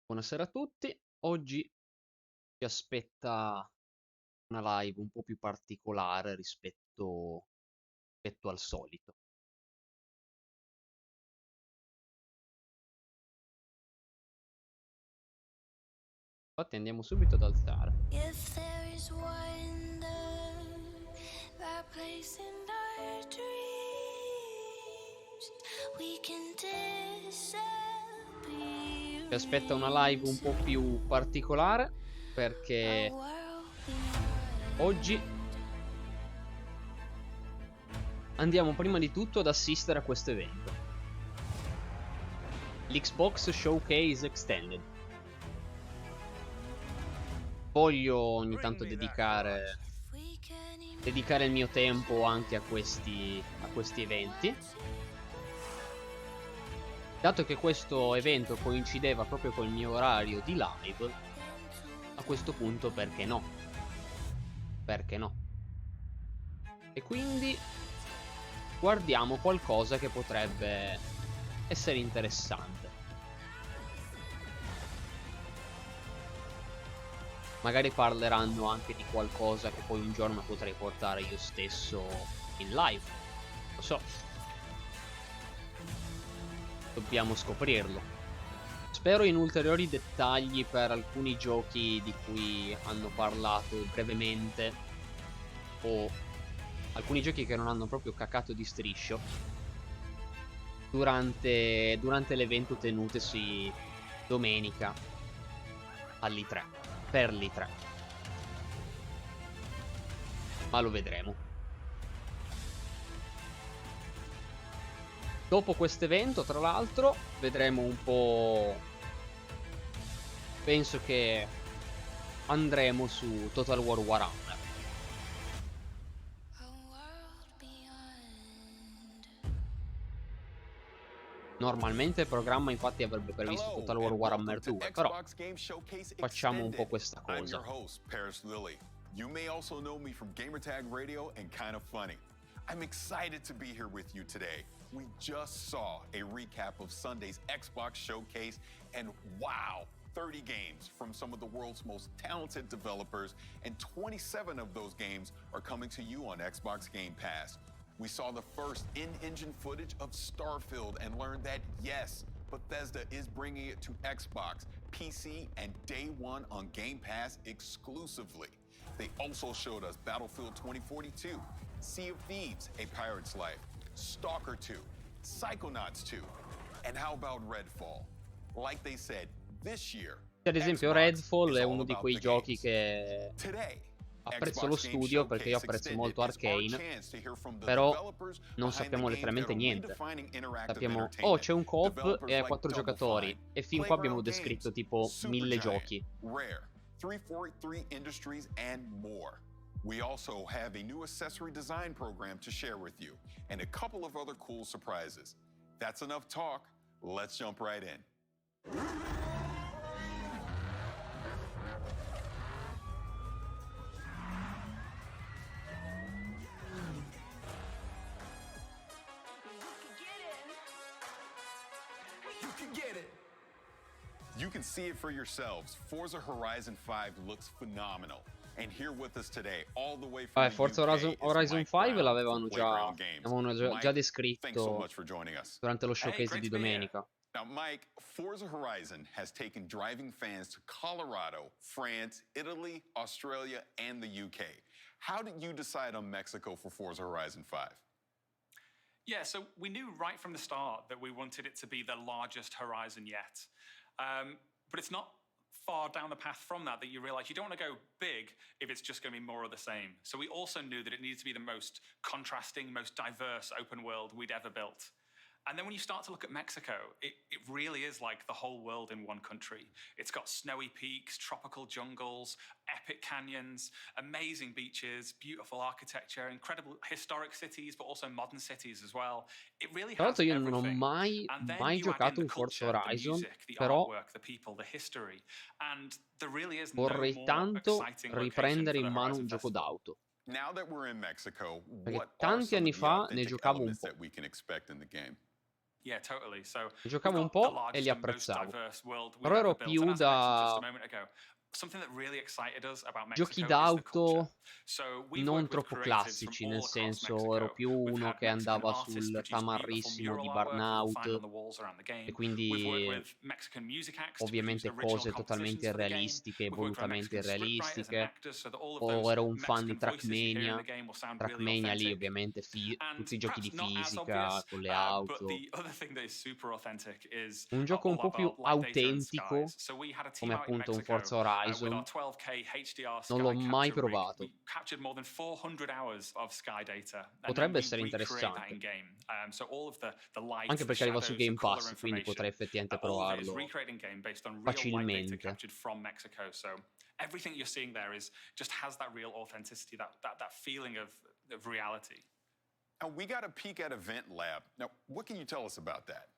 Buonasera a tutti, oggi ci aspetta una live un po' più particolare rispetto al solito. Infatti andiamo subito ad alzare. If there is wonder, right place in our dreams, we can disappear. Ci aspetta una live un po' più particolare Our perché world behind. oggi andiamo prima di tutto ad assistere a questo evento. L'Xbox Showcase Extended. Voglio ogni tanto dedicare We can il mio tempo anche a questi eventi. Dato che questo evento coincideva proprio col mio orario di live, a questo punto perché no? Perché no? E quindi guardiamo qualcosa che potrebbe essere interessante. Magari parleranno anche di qualcosa che poi un giorno potrei portare io stesso in live. Lo so. Dobbiamo scoprirlo. Spero in ulteriori dettagli per alcuni giochi di cui hanno parlato brevemente o alcuni giochi che non hanno proprio cacato di striscio durante l'evento tenutesi domenica all'I3, per l'I3. Ma lo vedremo. Dopo questo evento, tra l'altro, vedremo un po'. Penso che andremo su Total War Warhammer. a world beyond. Normalmente il programma infatti avrebbe previsto Total War Warhammer 2, però facciamo un po' questa I'm your cosa. host, Paris Lilly. You may also know me from Gamertag Radio and Kind of Funny. I'm excited to be here with you today. We just saw a recap of Sunday's Xbox showcase, and wow, 30 games from some of the world's most talented developers, and 27 of those games are coming to you on Xbox Game Pass. We saw the first in-engine footage of Starfield and learned that, yes, Bethesda is bringing it to Xbox, PC, and day one on Game Pass exclusively. They also showed us Battlefield 2042, Sea of Thieves, A Pirate's Life, Stalker 2, Psychonauts 2, and how about Redfall? Like they said, this year, Ad esempio Xbox Redfall is è all uno di about quei the giochi games. che Today, apprezzo lo Xbox Game studio perché io Showcase apprezzo Extended molto is our Arcane, chance to hear from the però developers non behind the sappiamo games letteralmente that are niente. redefining interactive Sappiamo, oh, entertainment. c'è un co-op Developers e a like 4 Double giocatori. Fine, E fin qua abbiamo Playground descritto Games, tipo 1000 Supergiant, giochi. Rare, 343 Industries, and more. We also have a new accessory design program to share with you, and a couple of other cool surprises. That's enough talk. Let's jump right in. You can see it for yourselves. Forza Horizon 5 looks phenomenal. And here with us today, all the way from Vabbè, the Forza UK, Horizon is Mike 5 Brown l'avevano from già, Playground Games. già Mike, thanks so descritto much for joining us. durante lo Hey, showcase great di to be here. domenica. Now, Mike, Forza Horizon has taken driving fans to Colorado, France, Italy, Australia, and the UK. How did you decide on Mexico for Forza Horizon 5? Yeah, so we knew right from the start that we wanted it to be the largest Horizon yet. But it's not far down the path from that you realize you don't want to go big if it's just going to be more of the same. So we also knew that it needed to be the most contrasting, most diverse open world we'd ever built. And then when you start to look at Mexico, it really is like the whole world in one country. It's got snowy peaks, tropical jungles, epic canyons, amazing beaches, beautiful architecture, incredible historic cities, but also modern cities as well. It really Tra has l'altro io non ho everything. mai And then you add in giocato the un Forza culture, the Horizon, music, the però artwork, the people, the history. And there really is no vorrei more tanto exciting location riprendere for the in mano un Horizon gioco Festival. d'auto. Now that we're in Mexico, Perché what are tanti some anni of the fa ne authentic giocavo un elements po'. that we can expect in the game? Yeah, totally. So we've Giocavo un got the po' e largest li and most apprezzavo. diverse world we've Però ever ero built. più And as I mentioned just a da moment ago, something that really excited us about giochi Mexico is the culture. d'auto So we've non worked with troppo creatives from classici, nel all across senso ero Mexico. più We've uno had che Mexican andava artists sul produce beautiful tamarrissimo di mural artwork that you'll find on Burnout, the walls around the e game. We've worked quindi with Mexican music acts to produce ovviamente original cose compositions totalmente for the game. irrealistiche e We've worked with volutamente Mexican scriptwriters and irrealistiche. actors so that all of O those ero un fan di Mexican voices you hear in the Trackmania. game will sound really Trackmania lì authentic. ovviamente And tutti i giochi di perhaps not as fisica obvious, con le but auto. the other thing that is super authentic is Un gioco un all po' of più our light data and autentico, skies. So we had a team come out in appunto un Mexico Forza with our Horizon, 12K HDR non l'ho sky mai capture rig. provato. We captured more than 400 hours of sky data, and then Potrebbe we essere recreate that in interessante, game. So all of the light, anche the perché arriva su shadows, the Game color Pass, quindi information, potrei effettivamente all of it is provarlo recreated in game based on real light data facilmente. captured from Mexico. So everything you're seeing there is just has that real authenticity, that feeling of reality. Now, we got a peek at Event Lab. Now, what can you tell us about that?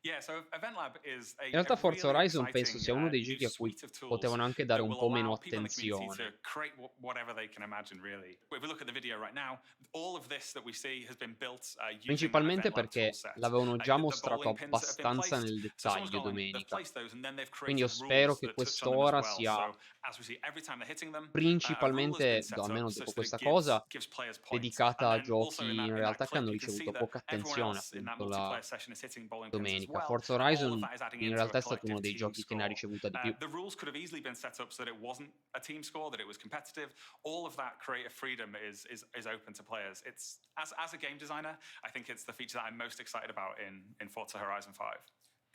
Yeah, so Event Lab is In realtà Forza really Horizon penso exciting sia uno dei new giochi a cui suite of tools potevano anche dare that un will po' meno allow people in the community to attenzione. create whatever they can imagine, really. If we look at the video right now, all of this that we see has been built using that Principalmente Event Lab perché toolset. l'avevano già The mostrato bowling pins that have been abbastanza placed, nel so someone's dettaglio gone and they've domenica. placed those and then they've Quindi io created spero rules che that touch on them as quest'ora well. sia So as we see, every time they're hitting them, a rule has been principalmente, set almeno up dopo such that questa it cosa, gives players points. dedicata a And then also giochi in in that realtà che clip hanno you can see ricevuto that poca everyone attenzione else in that appunto la multiplayer session is hitting bowling pins as domenica. well. Forza All of Horizon that is adding in into realtà a è stato uno collective dei team giochi che ne ha score. ricevuta di più. The rules could have easily been set up so that it wasn't a team score, that it was competitive. All of that creative freedom is open to players. It's as a game designer, I think it's the feature that I'm most excited about in Forza Horizon 5.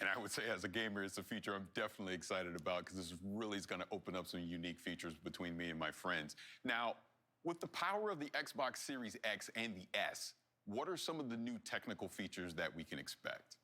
And I would say as a gamer, it's a feature I'm definitely excited about because this really is going to open up some unique features between me and my friends. Now, with the power of the Xbox Series X and the S, what are some of the new technical features that we can expect?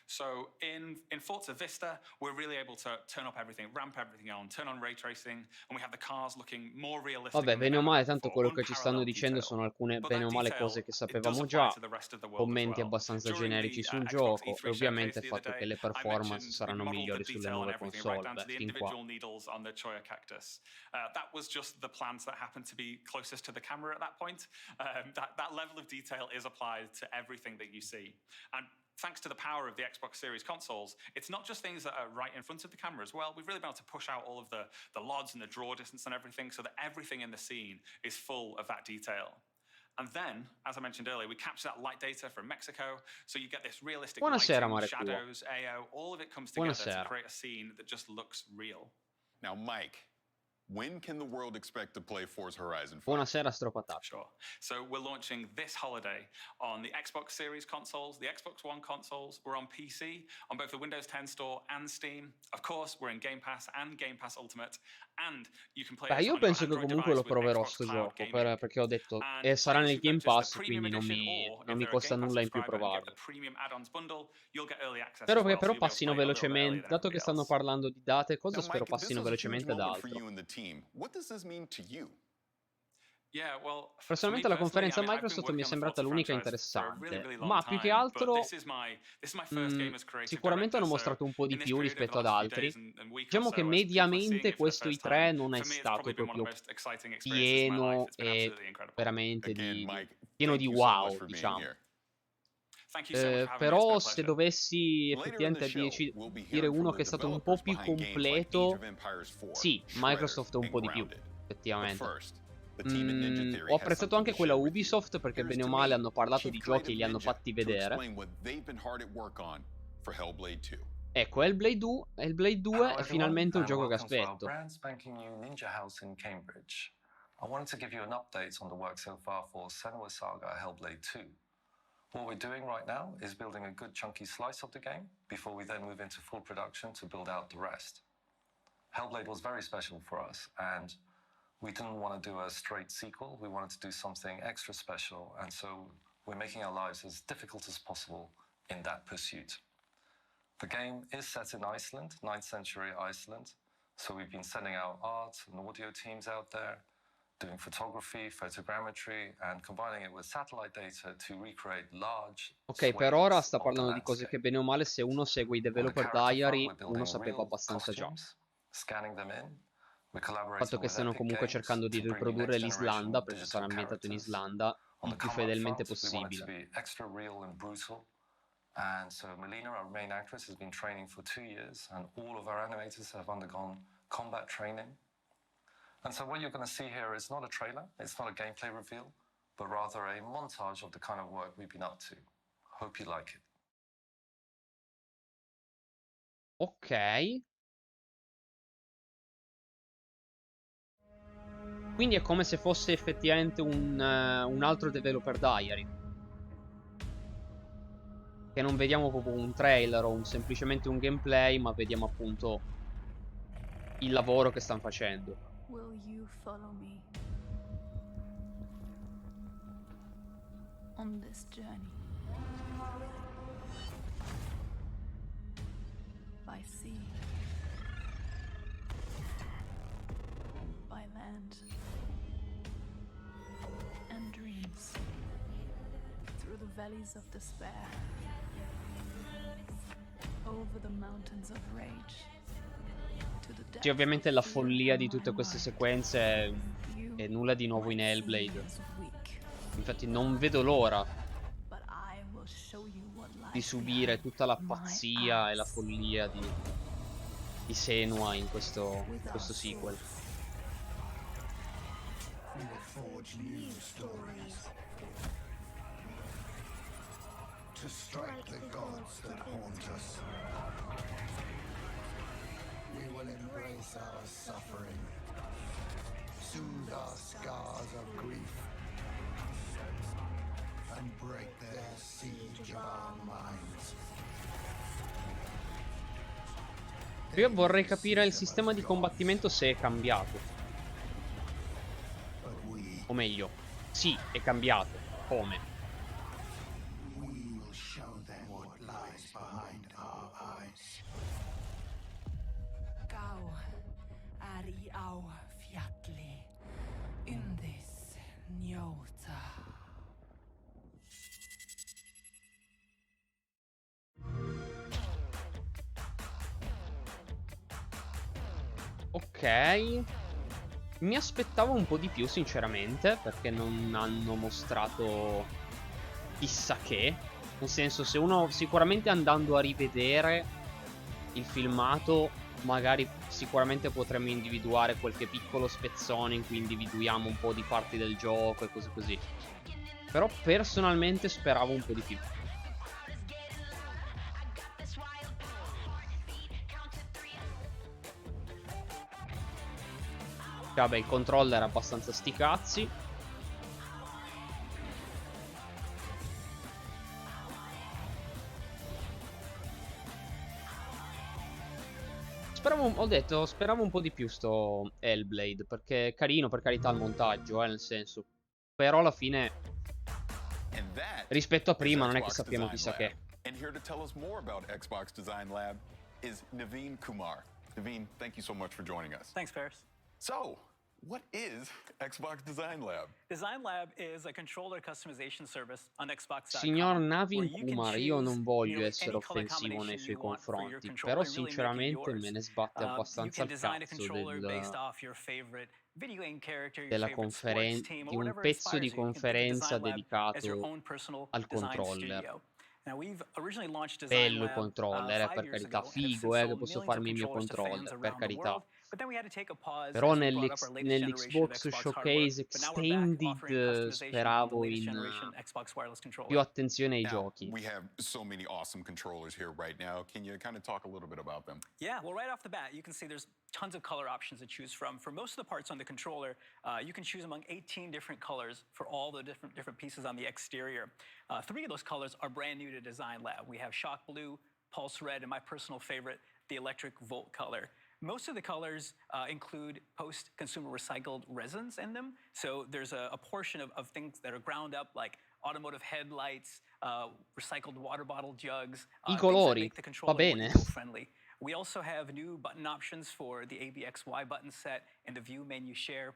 So in Forza Vista, we're really able to turn up everything, ramp everything on, turn on ray tracing, and we have the cars looking more realistic. Vabbè, than they've bene o ever male, looked tanto before. quello che ci stanno Unparalleled dicendo detail. sono alcune But bene o that male detail, cose che it does sapevamo apply già, to the rest of the world as commenti well. abbastanza During generici the sul Xbox gioco E3 e ovviamente il showcase the other fatto che day, le I performance mentioned we saranno modeled the migliori sulle detail on nuove everything, console. right down to Beh, the fin qua. individual needles on the Choya cactus. That was just the plants that happened to be closest to the camera at that point. That level of detail is applied to everything that you see. And thanks to the power of the Xbox Series consoles, it's not just things that are right in front of the camera as well. We've really been able to push out all of the LODs and the draw distance and everything so that everything in the scene is full of that detail. And then, as I mentioned earlier, we capture that light data from Mexico, so you get this realistic Buonasera, lighting, Marekuo. shadows, AO, all of it comes together Buonasera. to create a scene that just looks real. Now, Mike, when can the world expect to play Forza Horizon 5? Buonasera, Stropatato. Sure. So we're launching this holiday on the Xbox Series consoles, the Xbox One consoles. We're on PC, on both the Windows 10 Store and Steam. Of course, we're in Game Pass and Game Pass Ultimate. And you can play Beh, us io on your penso che Android comunque lo device with proverò Xbox sto Cloud gioco, Gaming. perché ho detto And sarà players nel who Game purchase the Pass, premium quindi non edition, mi, or non if mi they're a costa Game Pass nulla in più subscriber and get the provarlo. premium add-ons bundle, you'll get early access Spero as che well, so però you'll be able to passino play a little earlier velocemente, than dato che everybody stanno else. parlando di date e cose, Now, spero Mike, this passino was a huge velocemente ad moment for altro. you and the team. What does this mean to you? Yeah, well, Personalmente la conferenza Microsoft mi è sembrata l'unica interessante, ma più che altro sicuramente hanno mostrato un po' di più rispetto ad altri. Diciamo che mediamente questo I3 non è stato proprio pieno e veramente pieno di wow, diciamo. Però se dovessi effettivamente dire uno che è stato un po' più completo, sì, Microsoft un po' di più, effettivamente. Ho apprezzato anche quella Ubisoft perché bene o male hanno parlato di giochi e li hanno fatti vedere. Ecco, Hellblade 2 è finalmente un gioco che aspetto. I wanted to give you an update on the work so far for Senua Saga Hellblade 2. What we're doing right now is building a good chunky slice of the game before we then move into full production to build out the rest. Hellblade was very special for us, and we didn't want to do a straight sequel. We wanted to do something extra special, and so we're making our lives as difficult as possible in that pursuit. The game is set in Iceland, 9th century Iceland, so we've been sending out art and audio teams out there, doing photography, photogrammetry, and combining it with satellite data to recreate large. Ok, per ora sta parlando di cose che bene o male se uno segue i developer diary uno sapeva abbastanza già. Il fatto che stiano comunque cercando di riprodurre l'Islanda, perché sarà ambientato in Islanda, il più fedelmente possibile. And so Melina, our main actress, has been training for 2 years, and all of our animators have undergone combat training. And so what you're going to see here is not a trailer, it's not a gameplay reveal, but rather a montage of the kind of work we've been up to. Hope you like it. Ok. Quindi è come se fosse effettivamente un altro Developer Diary. Che non vediamo proprio un trailer o semplicemente un gameplay, ma vediamo appunto il lavoro che stanno facendo. Will you follow me on this journey? By sea, by land, and dreams, through the valleys of despair, over the mountains of rage. Sì, ovviamente la follia di tutte queste sequenze è nulla di nuovo in Hellblade. Infatti non vedo l'ora di subire tutta la pazzia e la follia di Senua in questo sequel. To strike the gods that haunt us. We will embrace our suffering, soothe our scars of grief, and break their siege of our minds. Io vorrei capire il sistema di combattimento se è cambiato. O meglio, sì, è cambiato. Come? Ok. Mi aspettavo un po' di più, sinceramente, perché non hanno mostrato chissà che. Nel senso, se uno sicuramente andando a rivedere il filmato, magari sicuramente potremmo individuare qualche piccolo spezzone in cui individuiamo un po' di parti del gioco e cose così. Però personalmente speravo un po' di più. Vabbè, il controller è abbastanza sti cazzi. Speravo un po' di più sto Hellblade, perché è carino, per carità, il montaggio, nel senso. Però alla fine, rispetto a prima, non è che sappiamo chissà che. And here to tell us more about Xbox Design Lab is Naveen Kumar. Naveen, thank you so much for joining us. Thanks, Paris. So, what is Xbox Design Lab? Design Lab is a controller customization service on Xbox.com. Signor Naveen Kumar, io non voglio essere offensivo nei suoi confronti, però sinceramente me ne sbatte abbastanza il cazzo di un pezzo di conferenza dedicato al controller. Bello il controller, per carità, figo, che posso farmi il mio controller, per carità. Però nell'Xbox Showcase Extended speravo in più attenzione ai giochi. We have so many awesome controllers here right now. Can you kind of talk a little bit about them? Yeah, well, right off the bat, you can see there's tons of color options to choose from. For most of the parts on the controller, you can choose among 18 different colors for all the different pieces on the exterior. 3 of those colors are brand new to Design Lab. We have Shock Blue, Pulse Red, and my personal favorite, the Electric Volt color. Most of the colors include post-consumer recycled resins in them. So there's a portion of things that are ground up, like automotive headlights, recycled water bottle jugs. I colori, va bene. Friendly. We also have new button options for the ABXY button set and the View Menu Share.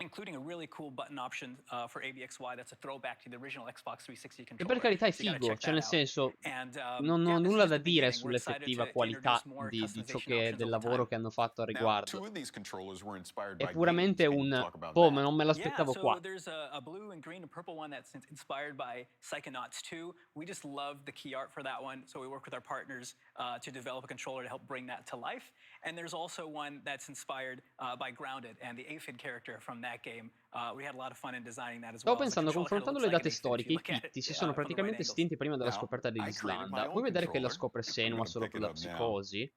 including a really cool button option for ABXY that's a throwback to the original Xbox 360 E controller. per carità è So you gotta figo, check cioè that nel out. senso And non ho yeah, this is nulla just da the dire beginning. We're excited sull'effettiva to qualità introduce more di ciò customization che, options del over lavoro time. che hanno fatto a Now, riguardo. 2 of these controllers were inspired È by puramente games. Can you un talk about boh, that? ma non me Yeah, l'aspettavo so qua. there's a blue and green and purple one that's inspired by Psychonauts 2. We just love the key art for that one, so we work with our partners to develop a controller to help bring that to life. And there's also one that's inspired by Grounded and the aphid character from that game. We had a lot of fun in designing that as well. Stavo The pensando, controller kinda confrontando looks le like an date aphid if storiche, you i look at it pitti si sono from the right praticamente angles. estinti prima della Now, scoperta I created my dell'Islanda. own Vuoi vedere che la controller. scopre I'm Senua gonna solo pick per it la up now. psicosi?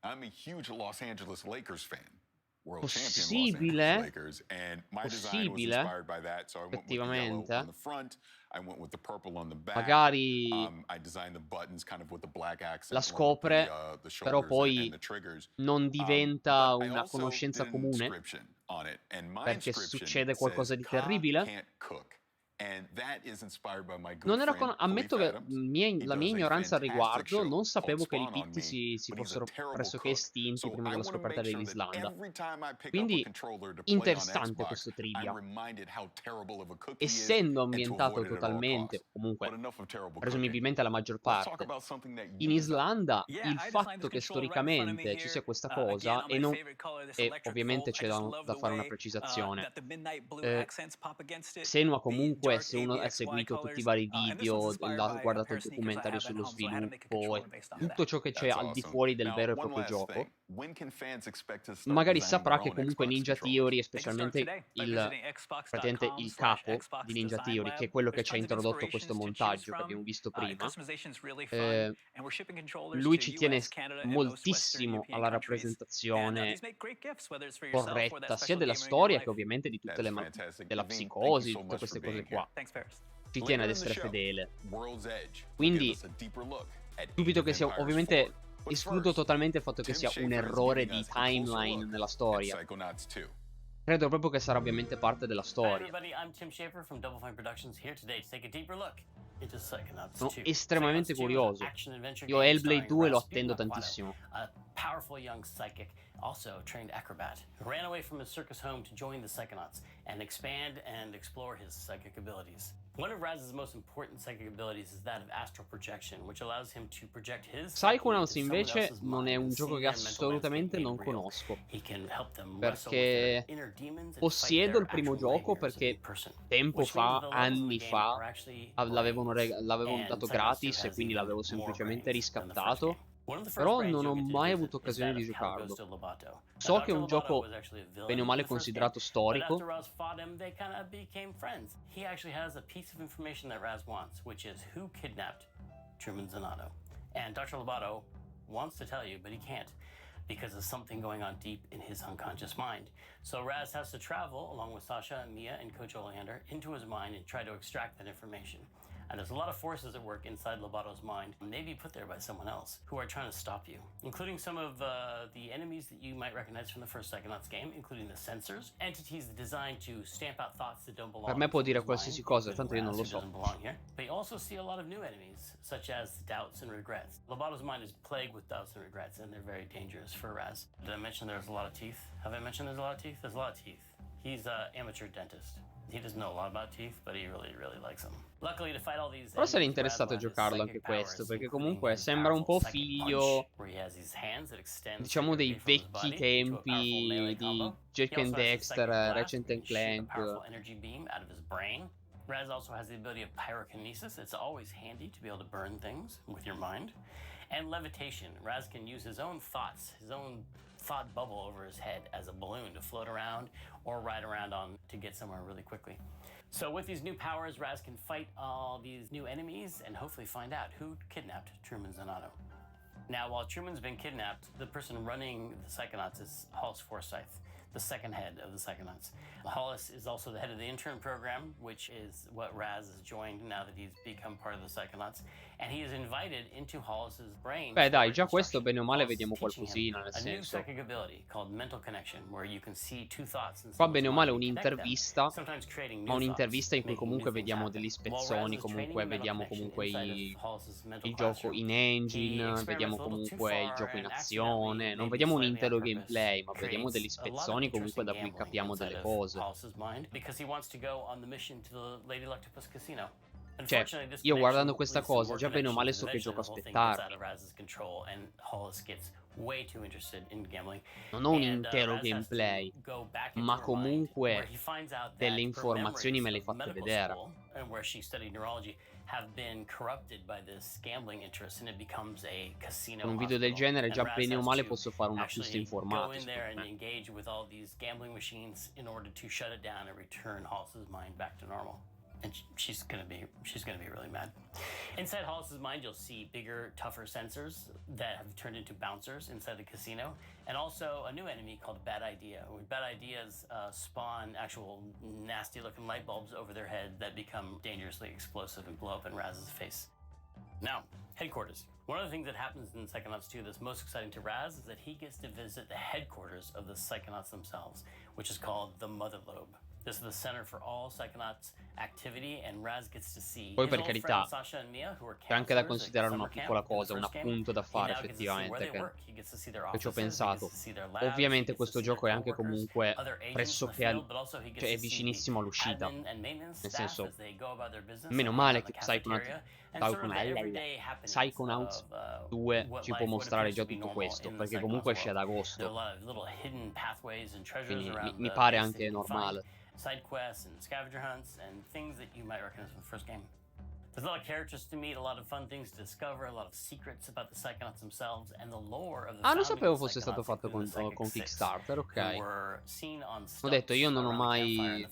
I'm a huge Los Angeles Lakers fan. World champion Los Possibile? Angeles Lakers. And my design was Possibile? inspired by that. So I went with the yellow Effettivamente. on the front. I went with the purple on the back. Magari I designed the buttons kind of with the black accent. la along with scopre, the però shoulders poi and the triggers. non diventa But I una also conoscenza did an comune inscription on it. And my perché inscription succede qualcosa says, di "Ka terribile. can't cook." And that is inspired by my good Non ero friend ammetto Khalif che Adams. la He mia does a ignoranza al fantastic riguardo, show non sapevo called che i Spawn on pitti Me, si but he's a fossero terrible pressoché cook. estinti So prima I della want to scoperta make sure that dell'Islanda. every time I pick up a Quindi controller to play on interessante Xbox, questo I'm trivia. reminded how terrible of a cook he is Essendo and to ambientato avoid it at all totalmente, costs. comunque But enough of terrible cooking. presumibilmente la maggior Let's talk parte, about something that you in designed. Islanda, Yeah, il I designed fatto this che controller right in front of me storicamente ci here. sia questa Again, cosa, on e, my non, favorite color, this e electric ovviamente volt. I c'è just da, love da the fare una way precisazione. that the midnight blue Eh, accents pop against it. Senua The comunque, dark se uno ha ABXY seguito tutti i colors. vari And this one's video, inspired ha by a guardato pair il of sneakers I documentario have at sullo home, so I had to make a sviluppo e controller based on tutto that. ciò che c'è That's al di awesome. fuori del Now, vero e one proprio last gioco, thing. When can fans expect to start magari designing saprà their che own comunque Xbox Ninja controllers? Theory, e They can start specialmente today by visiting praticamente il capo xbox.com/Xbox di Ninja Design Theory, che è Lab. quello che There's ci ha tons of introdotto questo inspirations to choose montaggio che from. abbiamo visto And prima, customization's really fun. eh, And we're shipping controllers lui to ci tiene US, Canada, and most Western moltissimo European alla countries. And rappresentazione these make great gifts, whether it's for yourself or that corretta sia special della gamer in your storia che life. ovviamente di tutte That's le fantastic. della Naveen, thank you psicosi, so tutte much queste for cose being qua. here. Thanks, Paris. Ci Later tiene ad in the essere show, fedele. World's Edge will Quindi give us a deeper look at dubito Age che of sia, Empires ovviamente 4. But escludo first, totalmente il fatto che Tim sia un Schafer is errore giving di us a closer timeline look nella at storia. Psychonauts 2. Credo proprio che sarà ovviamente parte della Hi storia. everybody, I'm Tim Schafer from Double Fine Productions here today to take a deeper look into Psychonauts 2. Sono estremamente Psychonauts 2 is curioso. an action-adventure Io game Hellblade starring 2 lo Raz attendo Speedmaquato, tantissimo. a powerful young psychic, also a trained acrobat, who ran away from his circus home to join the Psychonauts and expand and explore his psychic abilities. One of Raz's most important psychic abilities is that of astral projection, which allows him to project his Psychonauts invece non è un gioco che assolutamente non conosco, perché possiedo il primo gioco perché tempo fa, anni fa, l'avevano dato gratis e quindi l'avevo semplicemente riscattato, però non ho mai avuto occasione di giocarlo. So che è un gioco bene o male considerato storico. After Raz fought him, they kind of became friends. He actually has a piece of information that Raz wants, which is who kidnapped Truman Zanato. And Dr. Lobato wants to tell you, but he can't because of something going on deep in his unconscious mind. So Raz has to travel along with Sasha, Mia, and Coach Oleander into his mind and try to extract that information. And there's a lot of forces at work inside Lobato's mind, maybe put there by someone else, who are trying to stop you, including some of the enemies that you might recognize from the first Psychonauts game, including the sensors, entities designed to stamp out thoughts that don't belong. Per me può dire in his qualsiasi mind, cosa, including tanto io non Raz, lo who so. doesn't belong here. But you also see a lot of new enemies, such as doubts and regrets. Lobato's mind is plagued with doubts and regrets, and they're very dangerous for Raz. Did I mention there's a lot of teeth? Have I mentioned there's a lot of teeth? There's a lot of teeth. He's an amateur dentist. He doesn't know a lot about teeth, but he really, really likes them. Luckily, to fight all these Però sarei enemies, interessato a Raz learned his giocarlo anche psychic powers, questo, perché including comunque his sembra un po' powerful psychic figlio, punch, where he has his hands that extend diciamo, dei separately from his vecchi body into a powerful tempi melee di combo. Jack He and also has his Dexter, psychic blast, Ratchet where and he can shoot a Clank. powerful energy beam out of his brain. Raz also has the ability of pyrokinesis. It's always handy to be able to burn things with your mind. And levitation. Raz can use his own thoughts, his own thought bubble over his head as a balloon to float around or ride around on to get somewhere really quickly. So with these new powers, Raz can fight all these new enemies and hopefully find out who kidnapped Truman Zanato. Now, while Truman's been kidnapped, the person running the Psychonauts is Hollis Forsyth, the second head of the Psychonauts. Hollis is also the head of the intern program, which is what Raz has joined now that he's become part of the Psychonauts. And he is invited into Hollis's brain. Beh, dai, for già questo instruction. bene o male Hollis is vediamo teaching him qualcosina, nel a new senso. psychic ability called mental connection, where you can see two thoughts in Qua someone's bene o male mind and connect them, un'intervista, sometimes creating ma new un'intervista in cui thoughts, making comunque new things vediamo happen. degli While Raz spezzoni, is comunque training mental vediamo connection comunque inside of Hollis's mental il gioco classroom, in he engine, experiments vediamo a little too comunque il far gioco in and azione, accidentally, non maybe vediamo un slightly on intero purpose, gameplay, ma vediamo creates degli a lot of spezzoni missioni comunque da cui capiamo delle cose. Cioè, io guardando questa cosa, già bene o male so che gioco a aspettarmi. Non ho un intero gameplay, ma comunque delle informazioni me le hai fatte vedere. Con un video del genere già bene o male posso fare un acquisto informatico. And she's gonna be really mad. Inside Hollis's mind, you'll see bigger, tougher sensors that have turned into bouncers inside the casino, and also a new enemy called Bad Idea. Where Bad Ideas spawn actual nasty-looking light bulbs over their head that become dangerously explosive and blow up in Raz's face. Now, headquarters. One of the things that happens in Psychonauts 2 that's most exciting to Raz is that he gets to visit the headquarters of the Psychonauts themselves, which is called the Mother Lobe. This is the center for all Psychonauts activity, and Raz gets to see Poi per carità, c'è anche da considerare una piccola cosa, un appunto da fare effettivamente, che ci ho pensato. Ovviamente questo gioco è anche comunque pressoché, cioè è vicinissimo all'uscita. Nel senso, meno male che Psychonauts 2 ci può mostrare già tutto questo, perché comunque esce ad agosto. Quindi mi pare anche normale. Side quests and scavenger hunts and things that you might recognize from the first game. There's a lot of characters to meet, a lot of fun things to discover, a lot of secrets about the Psychonauts themselves and the lore of the non sapevo fosse stato fatto con Kickstarter, ok. Ho detto, io non ho mai...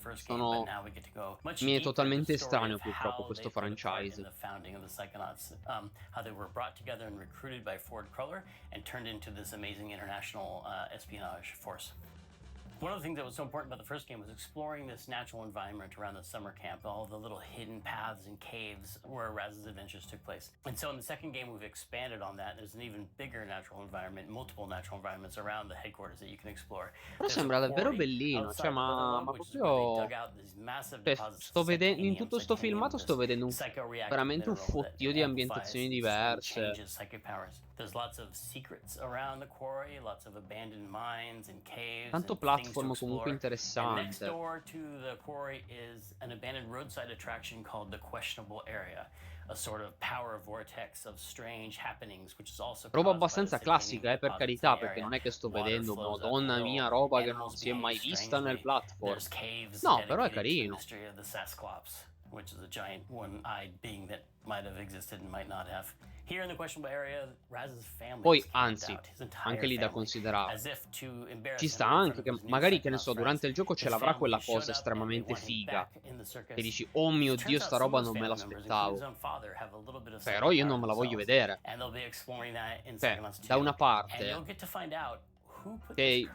mi è totalmente estraneo purtroppo questo franchise. How they were brought together and recruited by Ford Cruller and turned into this amazing international espionage force. One of the things that was so important about the first game was exploring this natural environment around the summer camp, all the little hidden paths and caves where Raz's adventures took place. And so in the second game, we've expanded on that. There's an even bigger natural environment, multiple natural environments around the headquarters that you can explore. Però sembra davvero bellino, cioè ma proprio... sto vedendo, in tutto sto filmato sto vedendo veramente un fottio di ambientazioni diverse. Tanto platform comunque interessante. Next door to the quarry is an abandoned roadside attraction called the Questionable Area, a sort of power vortex of strange happenings, which is also roba abbastanza classica, per carità, perché non è che sto vedendo, madonna mia, roba che non si è mai vista nel platform. No, però è carino. Which is a giant one-eyed being that might have existed and might not have. Here in the questionable area, Raz's family. Poi, anzi, anche lì da considerare. Ci sta anche che magari, che ne so, durante il gioco ce l'avrà quella cosa estremamente figa. Che dici, oh mio Dio, sta roba non me l'aspettavo. Però io non me la voglio vedere. Cioè, da una parte... c'è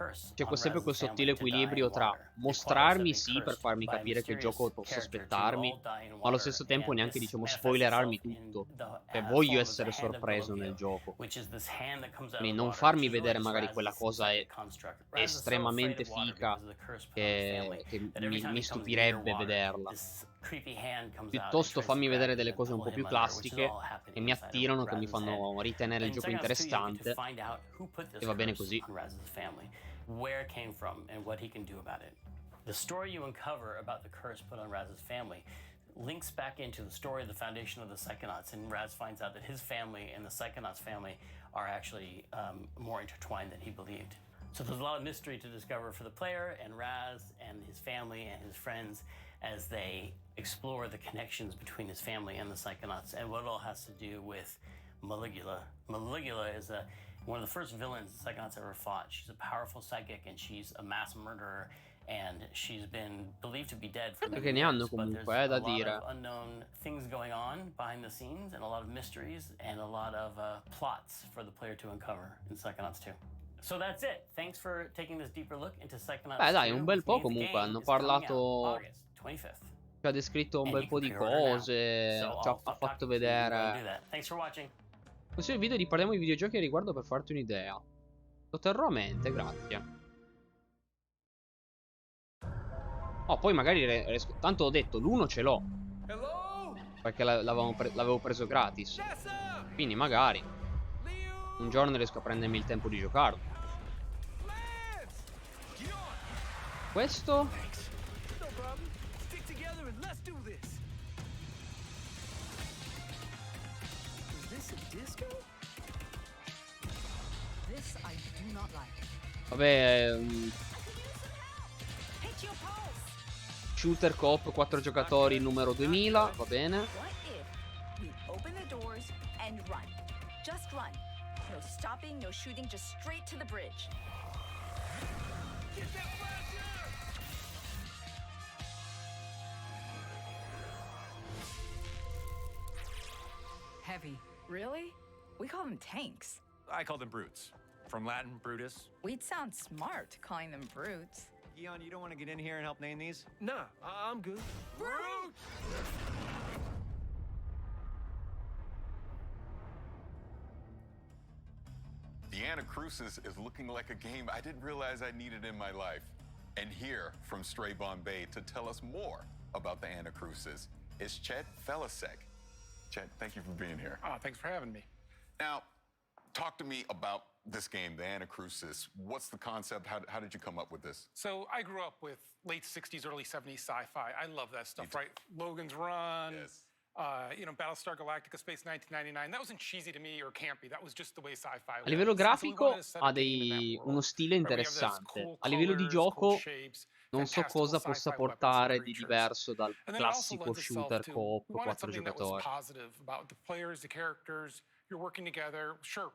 sempre quel sottile equilibrio tra mostrarmi sì per farmi capire che gioco posso aspettarmi, ma allo stesso tempo neanche diciamo spoilerarmi tutto, cioè voglio essere sorpreso nel gioco, quindi non farmi vedere magari quella cosa estremamente figa che mi stupirebbe vederla, piuttosto fammi vedere delle cose un po' più classiche che mi attirano, che mi fanno ritenere il gioco interessante, e va bene così. Family, where it came from, and what he can do about it. The story you uncover about the curse put on Raz's family links back into the story of the foundation of the Psychonauts, and Raz finds out that his family and the Psychonauts family are actually more intertwined than he believed. So there's a lot of mystery to discover for the player and Raz and his family and his friends as they explore the connections between his family and the Psychonauts and what it all has to do with Maligula. Maligula is one of the first villains the Psychonauts ever fought. She's a powerful psychic and she's a mass murderer, and she's been believed to be dead for many years, but there's a lot of unknown things going on behind the scenes and a lot of mysteries and a lot of plots for the player to uncover in Psychonauts 2. So that's it. Thanks for taking this deeper look into Psychonauts 2. Beh dai, un bel po' comunque, hanno parlato, ci ha descritto un bel po' di cose, ci ha fatto vedere. Thanks for watching. Così il video riparliamo di videogiochi a riguardo per farti un'idea. Lo terrò a mente, grazie. Oh, poi magari tanto ho detto, l'1 ce l'ho. Perché l'avevo preso gratis. Quindi magari un giorno riesco a prendermi il tempo di giocarlo. questo. No problem. Stick together and let's do this. Is this a disco? This I do not like. Vabbè, Hit your pulse. shooter coop 4 giocatori numero 2000, va bene. What if we open the doors and run? Just run. No stopping, no shooting, just straight to the bridge. Get that fire! Heavy. Really? We call them tanks. I call them brutes. From Latin, Brutus. We'd sound smart calling them brutes. Eon, you don't want to get in here and help name these? Nah, I'm good. Brute! The Anacrusis is looking like a game I didn't realize I needed in my life. And here from Stray Bombay to tell us more about the Anacrusis is Chet Felisek. Chet, thank you for being here. Thanks for having me. Now, talk to me about this game, the Anacrusis. What's the concept? How did you come up with this? So I grew up with late 60s, early 70s sci-fi. I love that stuff, right? Logan's Run, Yes. Battlestar Galactica, Space 1999. That wasn't cheesy to me or campy. That was just the way sci-fi was. A livello So we grafico wanted to set a ha game in that world. uno stile Right, we have those interessante. cool A livello di colors, cool gioco shapes, non so fantastical cosa possa sci-fi weapons and portare di creatures. diverso dal And then it also classico lends itself shooter to, coop we wanted 4 something that was giocatori. positive about the players, the characters. You're working together. Sure,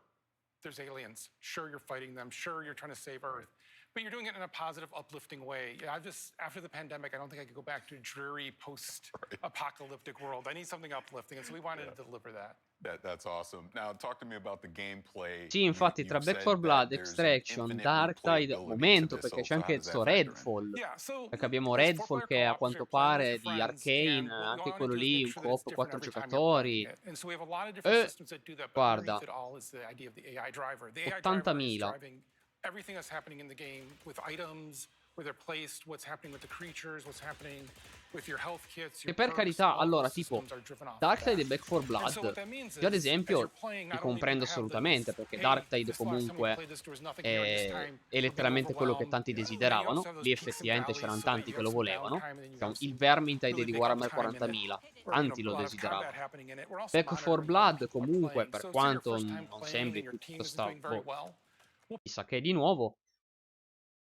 there's aliens. Sure, you're fighting them. Sure, you're trying to save Earth. But you're doing it in a positive, uplifting way. Yeah, after the pandemic, I don't think I could go back to a dreary post-apocalyptic world. I need something uplifting, and so we wanted to deliver that. That's awesome. Now, talk to me about the gameplay. Sì, infatti tra Back 4 Blood, Extraction, Darktide, momento perché c'è anche sto Redfall. Yeah, so Perché abbiamo there's Redfall four-player che a co-op, so quanto you're playing pare with di your friends, Arcane, and what we anche wanna quello do is lì, make un sure that it's coop 4 different every time you're playing giocatori. it. And so we have a lot of different systems that do that, but guarda, underneath it all is the idea of the AI driver. The AI driver is 80.000. driving everything that's happening in the game with items, where they're placed, what's happening with the creatures, what's happening with your health kits, E your per perks, carità, all allora, those tipo, systems are driven off of Darktide e that. Back 4 And so what Blood, that means io ad is, as esempio you're playing, ti not only do comprendo you have assolutamente, this, perché hey, Darktide this last time we comunque played this, there was nothing here, and this time è letteralmente quello che tanti desideravano. Lì effettivamente c'erano tanti che lo volevano. Diciamo, il Vermintide di Warhammer 40.000, tanti lo desideravano. Back 4 Blood comunque, per quanto non sembri tutto sta chissà che di nuovo,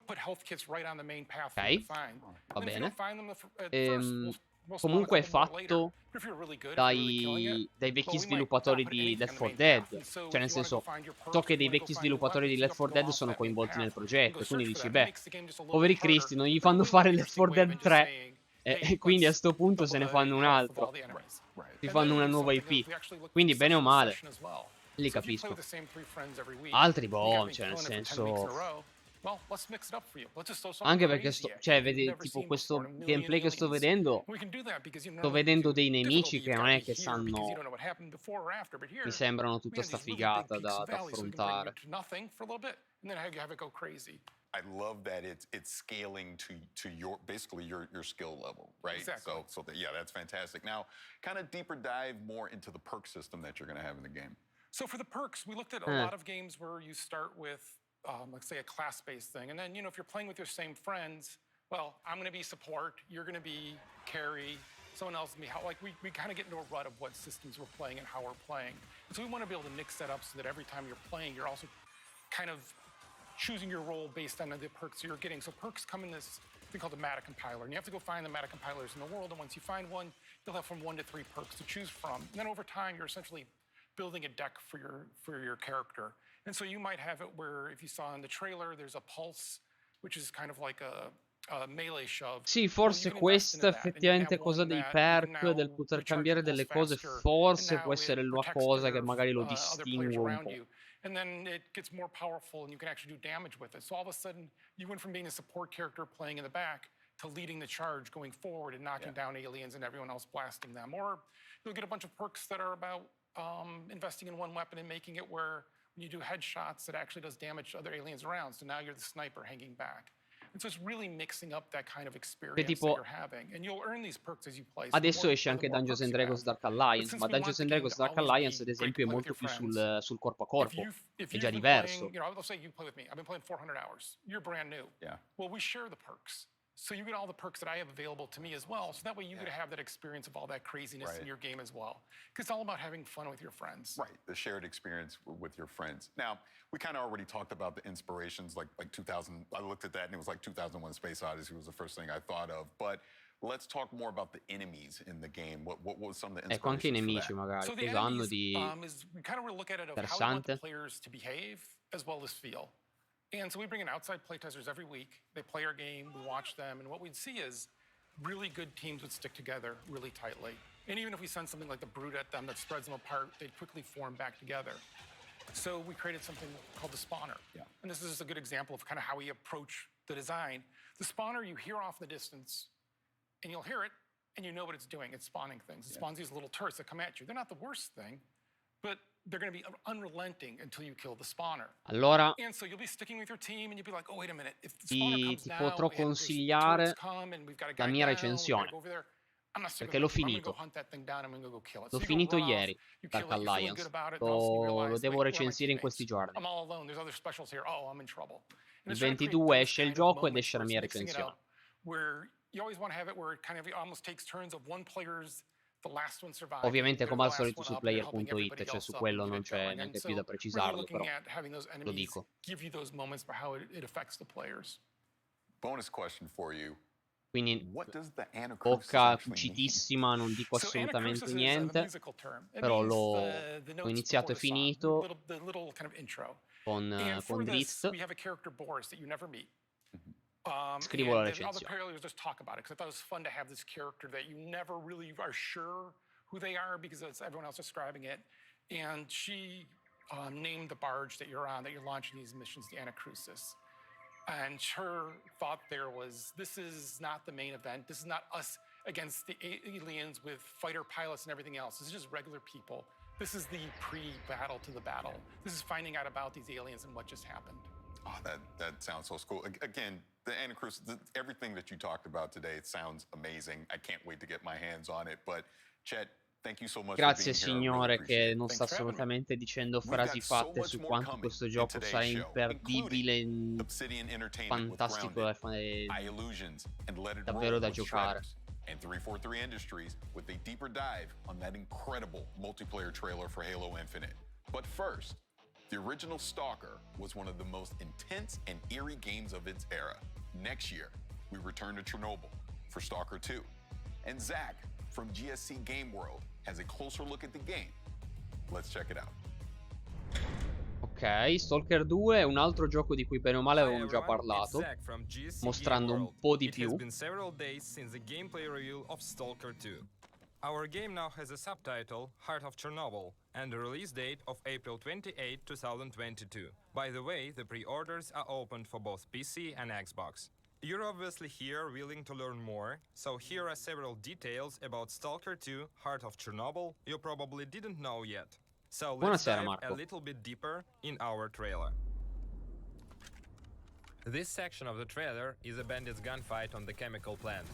put health kits right on the main path ok, for you to find. va And if you bene. don't find them at first, we'll spawn a Comunque è couple more later. fatto But if you're really good, if you're really killing it, dai vecchi well, we might sviluppatori not put di anything Left on the 4 main Dead. path. And so Cioè, if nel you wanna go senso, find your so perks, che you dei wanna go vecchi find your sviluppatori di weapons, Left you 4 have to Dead go off sono that main coinvolti nel path and progetto. go E quindi search dici, for that. It beh, makes the game just a little poveri bit harder, cristi, non gli but fanno really fare Left interesting 4 way of Dead just 3. saying, E hey, quindi a let's sto punto se double ne the fanno un health of altro. all the enemies. Si And fanno then una there's nuova something else. IP. We actually looked at Quindi the bene o session male, as well. li So if you play capisco. with the same 3 friends every week, Altri you guys boh, been cioè nel killing it for 10 weeks in a senso, row, well, let's mix it up for you. Let's just throw something anche perché crazy at you cioè, you've vedi, never tipo seen questo before, a million gameplay che sto aliens. vedendo, We can do that because you sto normally vedendo do dei nemici difficulty, che you've non gotta è che be here because you sanno, don't know what happened before or after, but here mi sembrano tutta we have sta these really big figata peaks da and valleys, so we can bring you affrontare. to nothing for a little bit and then have it go crazy. I love that it's scaling to your basically your skill level, right? Exactly. Yeah, that's fantastic. Now, kind of deeper dive more into the perk system that you're going to have in the game. So for the perks, we looked at a lot of games where you start with, let's say, a class-based thing. And then, if you're playing with your same friends, well, I'm going to be support, you're going to be carry, someone else can be help. Like, we kind of get into a rut of what systems we're playing and how we're playing. And so we want to be able to mix that up so that every time you're playing, you're also kind of choosing your role based on the perks you're getting. So perks come in this thing called a meta compiler. And you have to go find the meta compilers in the world. And once you find one, you'll have from 1 to 3 perks to choose from. And then over time, you're essentially building a deck for your character. And so you might have it where, if you saw in the trailer, there's a pulse, which is kind of like a melee shove. Sì, forse questa effettivamente cosa dei perk, del poter cambiare delle cose, forse può essere la cosa che magari lo distingue un po'. And then it gets more powerful and you can actually do damage with it. So all of a sudden, you went from being a support character playing in the back to leading the charge going forward and knocking down aliens and everyone else blasting them. Or you'll get a bunch of perks that are about investing in one weapon and making it where when you do headshots, it actually does damage to other aliens around. So now you're the sniper hanging back. And so it's really mixing up that kind of experience tipo, that you're having. And you'll earn these perks as you play. Adesso esce anche Dungeons and Dragons Dark Alliance, ma Dungeons and Dragons Dark Alliance ad esempio è molto più sul corpo a corpo, è già diverso. Let's say you play with me. I've been playing 400 hours. You're brand new. Yeah. Well, we share the perks. So you get all the perks that I have available to me as well. So that way you get to have that experience of all that craziness in your game as well. Because it's all about having fun with your friends. Right, the shared experience with your friends. Now, we kind of already talked about the inspirations, like 2000. I looked at that and it was like 2001 Space Odyssey was the first thing I thought of. But let's talk more about the enemies in the game. What was some of the inspirations Ecco, anche i nemici for that? magari So the cosa hanno enemies di is we kind of look at it of how we want the interessante. players to behave as well as feel. And so we bring in outside playtesters every week. They play our game, we watch them, and what we'd see is really good teams would stick together really tightly. And even if we send something like the Brute at them that spreads them apart, they'd quickly form back together. So we created something called the spawner. And this is just a good example of kind of how we approach the design. The spawner, you hear off in the distance, and you'll hear it, and you know what it's doing. It's spawning things. It spawns these little turrets that come at you. They're not the worst thing, but they're going to be unrelenting until you kill the spawner. Allora, And so you'll be sticking with your team, and you'll be like, oh, wait a minute. If the spawner comes ti now, potrò and there's consigliare turrets come, and we've got a la guy mia down, recensione, we gotta go over there. I'm not sticking perché l'ho with you. I'm gonna go finito. hunt that thing down. I'm gonna go kill it. L'ho So you go finito run off, ieri, you Dark kill it, you're feeling Alliance. good about it, and all of a sudden you Lo realize, devo wait, where are my recensire in questi teammates? giorni. I'm all alone. There's other specials here. Oh, I'm in trouble. And Il it's trying to create 22 those esce il kind of gioco ed moments esce la where mia it's mixing it recensione. up, where you always want to have it where it kind of almost takes turns of one player's the last one surviving. Ovviamente They're come the al last solito one su up, they're helping player.it, everybody cioè else su up quello and non get c'è going. And neanche so più da really precisarlo, looking però at having those lo enemies dico. give you those moments for how it affects the players. Bonus question for you. Quindi What does the anacrusis bocca actually mean? cucitissima, non dico So assolutamente anacrusis is a niente, musical term. It però means l'ho the notes iniziato e before the song, finito the little kind of intro. con And for this, Drizzt. we have a character Boris that you never meet. Scrivo la And the other recensione. players just talk about it because I thought it was fun to have this character that you never really are sure who they are because it's everyone else describing it. And she named the barge that you're on, that you're launching these missions, the Anacrusis. And her thought there was, this is not the main event. This is not us against the aliens with fighter pilots and everything else. This is just regular people. This is the pre-battle to the battle. This is finding out about these aliens and what just happened. Oh, that sounds so cool. Again, the Anacrusis, everything that you talked about today, it sounds amazing. I can't wait to get my hands on it. But Chet, thank you so much Grazie for being here. I really signore appreciate che it. non sta assolutamente dicendo frasi fatte su quanto questo gioco sarà imperdibile, fantastico davvero da giocare. And 343 Industries with a deeper dive on that incredible multiplayer trailer for Halo Infinite. But first, the original Stalker was one of the most intense and eerie games of its era. Next year, we return to Chernobyl for Stalker 2. And Zach from GSC Game World has a closer look at the game. Let's check it out. Ok, Stalker 2 è un altro gioco di cui bene o male avevamo già parlato, mostrando un po' di più. It has been several days since the gameplay reveal of Stalker 2. Our game now has a subtitle, Heart of Chernobyl, and a release date of April 28, 2022. By the way, the pre-orders are opened for both PC and Xbox. You're obviously here willing to learn more, so here are several details about Stalker 2, Heart of Chernobyl you probably didn't know yet. So let's dive a little bit deeper in our trailer. This section of the trailer is a bandit's gunfight on the chemical plant.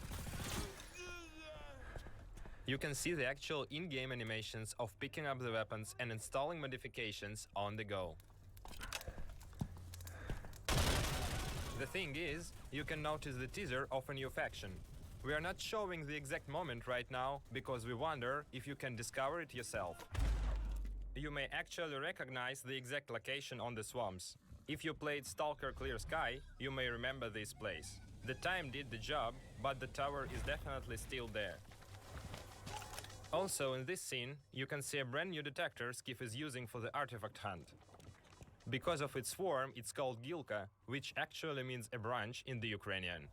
You can see the actual in-game animations of picking up the weapons and installing modifications on the go. The thing is, you can notice the teaser of a new faction. We are not showing the exact moment right now because we wonder if you can discover it yourself. You may actually recognize the exact location on the swamps. If you played Stalker Clear Sky, you may remember this place. The time did the job, but the tower is definitely still there. Also in this scene, you can see a brand new detector Skiff is using for the artifact hunt. Because of its form, it's called Gilka, which actually means a branch in the Ukrainian.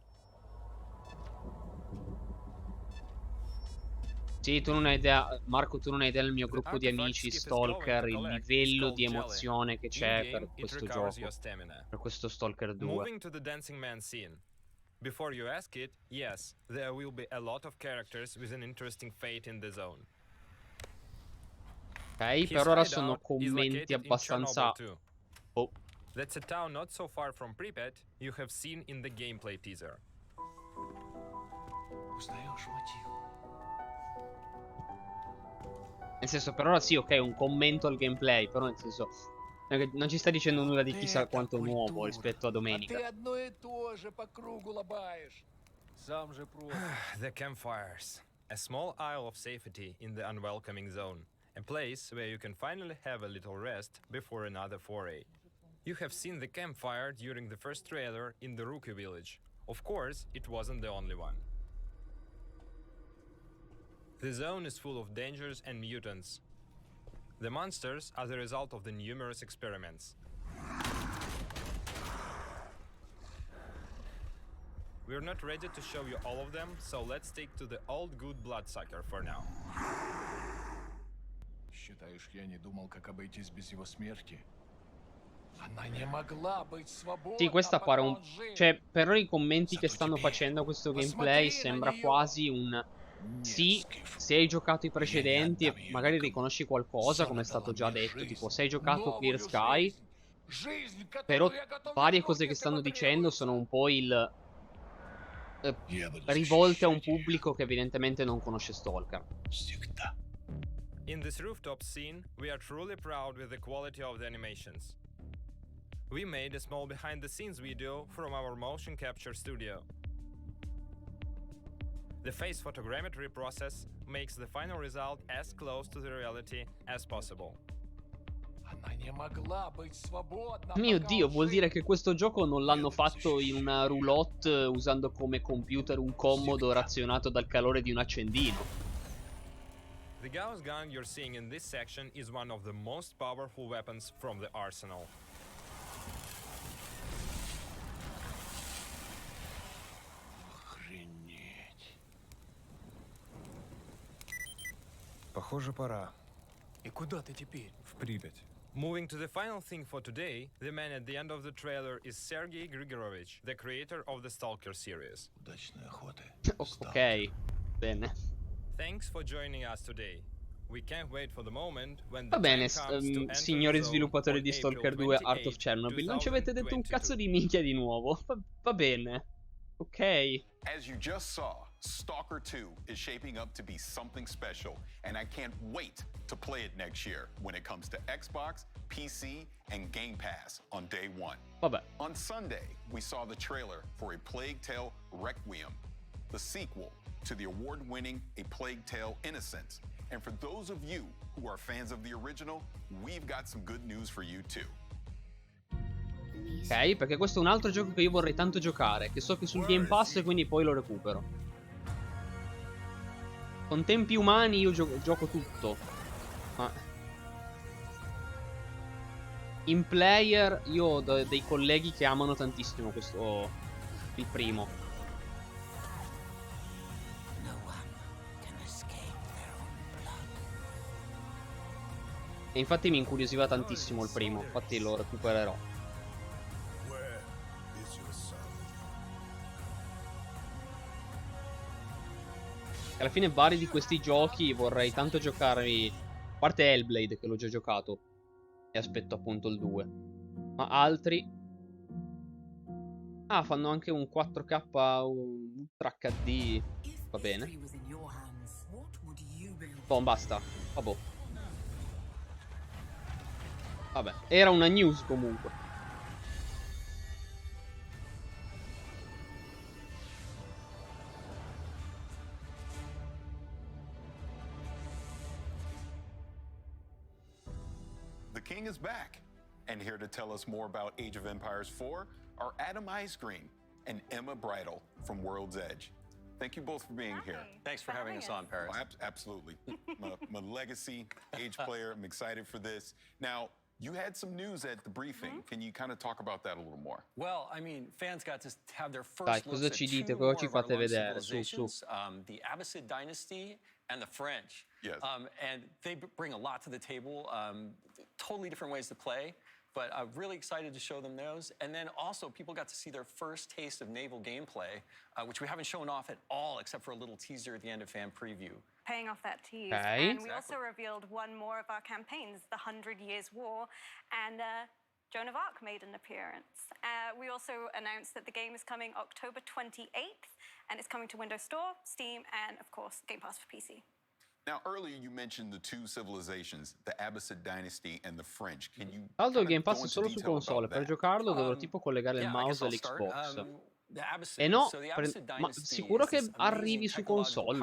Sì, tu non hai idea, Marco, tu non hai idea del mio gruppo di amici Stalker, il livello di emozione che c'è per questo gioco, per questo Stalker 2. Moving to the dancing man scene. Before you ask it, yes, there will be a lot of characters with an interesting fate in the zone. Ok, per ora sono commenti abbastanza... Oh. That's a town not so far from Pripyat you have seen in the gameplay teaser. Nel senso, per ora sì, ok, un commento al gameplay, però nel senso non ci sta dicendo nulla di chissà quanto nuovo rispetto a domenica. Сам же просит. The campfires. A small isle of safety in the unwelcoming zone. A place where you can finally have a little rest before another foray. You have seen the campfire during the first trailer in the Rookie Village. Of course, it wasn't the only one. The zone is full of dangers and mutants. The monsters are the result of the numerous experiments. We're not ready to show you all of them, so let's stick to the old good bloodsucker for now. Считаешь, я не думал, как обойтись без его смерти? Она не могла быть свободна. Sì, questa pare un... Cioè, per i commenti che stanno facendo a questo gameplay sembra quasi un... Sì, se hai giocato i precedenti e magari riconosci qualcosa, come è stato già detto, tipo se hai giocato Clear Sky, però varie cose che stanno dicendo sono un po' il... rivolte a un pubblico che evidentemente non conosce Stalker. In this rooftop scene, we are truly proud with the quality of the animations. We made a small behind-the-scenes video from our motion capture studio. The face photogrammetry process makes the final result as close to the reality as possible. Mio Dio, vuol dire che questo gioco non l'hanno fatto in una roulotte usando come computer un Commodore azionato dal calore di un accendino. The Gauss gun you're seeing in this section is one of the most powerful weapons from the arsenal. Похоже, пора. И куда ты теперь? В Припять. Moving to the final thing for today, the man at the end of the trailer is Sergei Grigorovich, the creator of the Stalker series. Ok, bene. Thanks for joining us today. We can't wait for the moment when Va the bene, time comes to enter signori the zone sviluppatori on di Stalker April 2 Art of 28, Chernobyl, non ci avete detto un cazzo 2022. di minchia di nuovo. Va bene. Ok. As you just saw, Stalker 2 is shaping up to be something special, and I can't wait to play it next year when it comes to Xbox, PC, and Game Pass on day one. Vabbè. On Sunday, we saw the trailer for A Plague Tale Requiem, the sequel to the award-winning A Plague Tale Innocence. And for those of you who are fans of the original, we've got some good news for you too. Ok, perché questo è un altro gioco che io vorrei tanto giocare, che so che sul Game Pass e quindi poi lo recupero. Con tempi umani io gioco tutto. Ma... in player io ho dei colleghi che amano tantissimo questo... il primo. E infatti mi incuriosiva tantissimo il primo, infatti lo recupererò. Alla fine vari di questi giochi vorrei tanto giocarmi, a parte Hellblade che l'ho già giocato e aspetto appunto il 2. Ma altri... Ah, fanno anche un 4K Ultra HD. Va bene. Boh, basta. Vabbè. Vabbè, era una news comunque. The King is back, and here to tell us more about Age of Empires 4 are Adam Icegreen and Emma Bridle from World's Edge. Thank you both for being here. Thanks for having us on, Paris. Oh, absolutely. I'm a legacy Age player. I'm excited for this. Now, you had some news at the briefing. Can you kind of talk about that a little more? Well, I mean, fans got to have their Dai, first cosa looks ci at dite? two Cosa more ci of our fate lone vedere? Su, su. civilizations, the Abbasid dynasty and the French. Yes. And they bring a lot to the table, totally different ways to play. But I'm really excited to show them those. And then also, people got to see their first taste of naval gameplay, which we haven't shown off at all, except for a little teaser at the end of fan preview. Paying off that tease. Okay. And we also revealed one more of our campaigns, the 100 Years' War, and Joan of Arc made an appearance. We also announced that the game is coming October 28th, and it's coming to Windows Store, Steam, and of course, Game Pass for PC. Now, earlier you mentioned the two civilizations, the Abbasid dynasty and the French. Can you Tra l'altro il kind Game of Pass go è into solo su detail console. about Per that? giocarlo dovrò tipo collegare il Yeah, I guess mouse I'll start. all'Xbox. E no, ma sicuro che arrivi su console.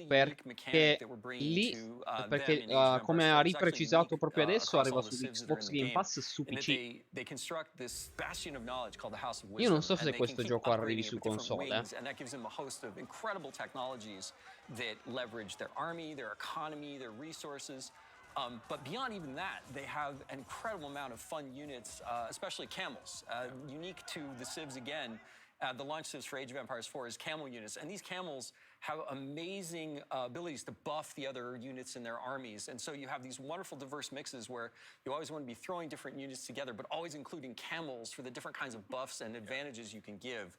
Perché come ha riprecisato proprio adesso, arriva su Xbox Game Pass e su PC. Io non so se questo gioco arrivi su console. But beyond even that, they have an incredible amount of fun units, especially camels. Unique to the Civs again, the launch Civs for Age of Empires 4 is camel units. And these camels have amazing abilities to buff the other units in their armies. And so you have these wonderful diverse mixes where you always want to be throwing different units together, but always including camels for the different kinds of buffs and advantages you can give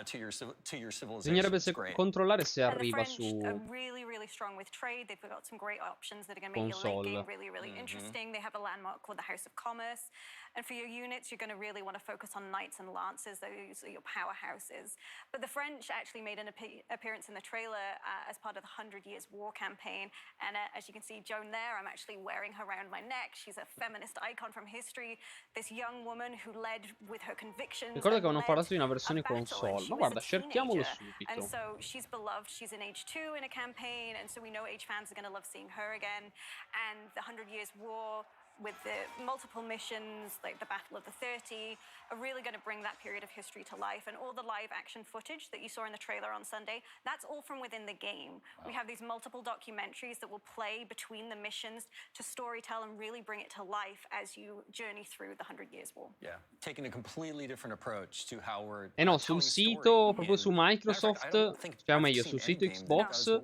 to your civilization. Bisognerebbe controllare se arriva su really strong with trade. They've got some great options that are going to make your late game really interesting. They have a landmark called the House of Commerce. And for your units, you're going to really want to focus on knights and lancers. Those are your powerhouses. But the French actually made an appearance in the trailer as part of the 100 Years War campaign. And as you can see, Joan there, I'm actually wearing her around my neck. She's a feminist icon from history. This young woman who led with her convictions. Ricordo che avevano parlato di una versione console. Ma guarda, cerchiamolo subito. And so she's beloved. She's in Age 2 in a campaign. And so we know Age fans are going to love seeing her again. And the 100 Years War, with the multiple missions, like the Battle of the 30, are really going to bring that period of history to life. And all the live action footage that you saw in the trailer on Sunday, that's all from within the game. We have these multiple documentaries that will play between the missions to storytell and really bring it to life as you journey through the 100 Years War. Yeah, taking a completely different approach to how we're no, sul sito, proprio su Microsoft, cioè meglio, sul sito Xbox,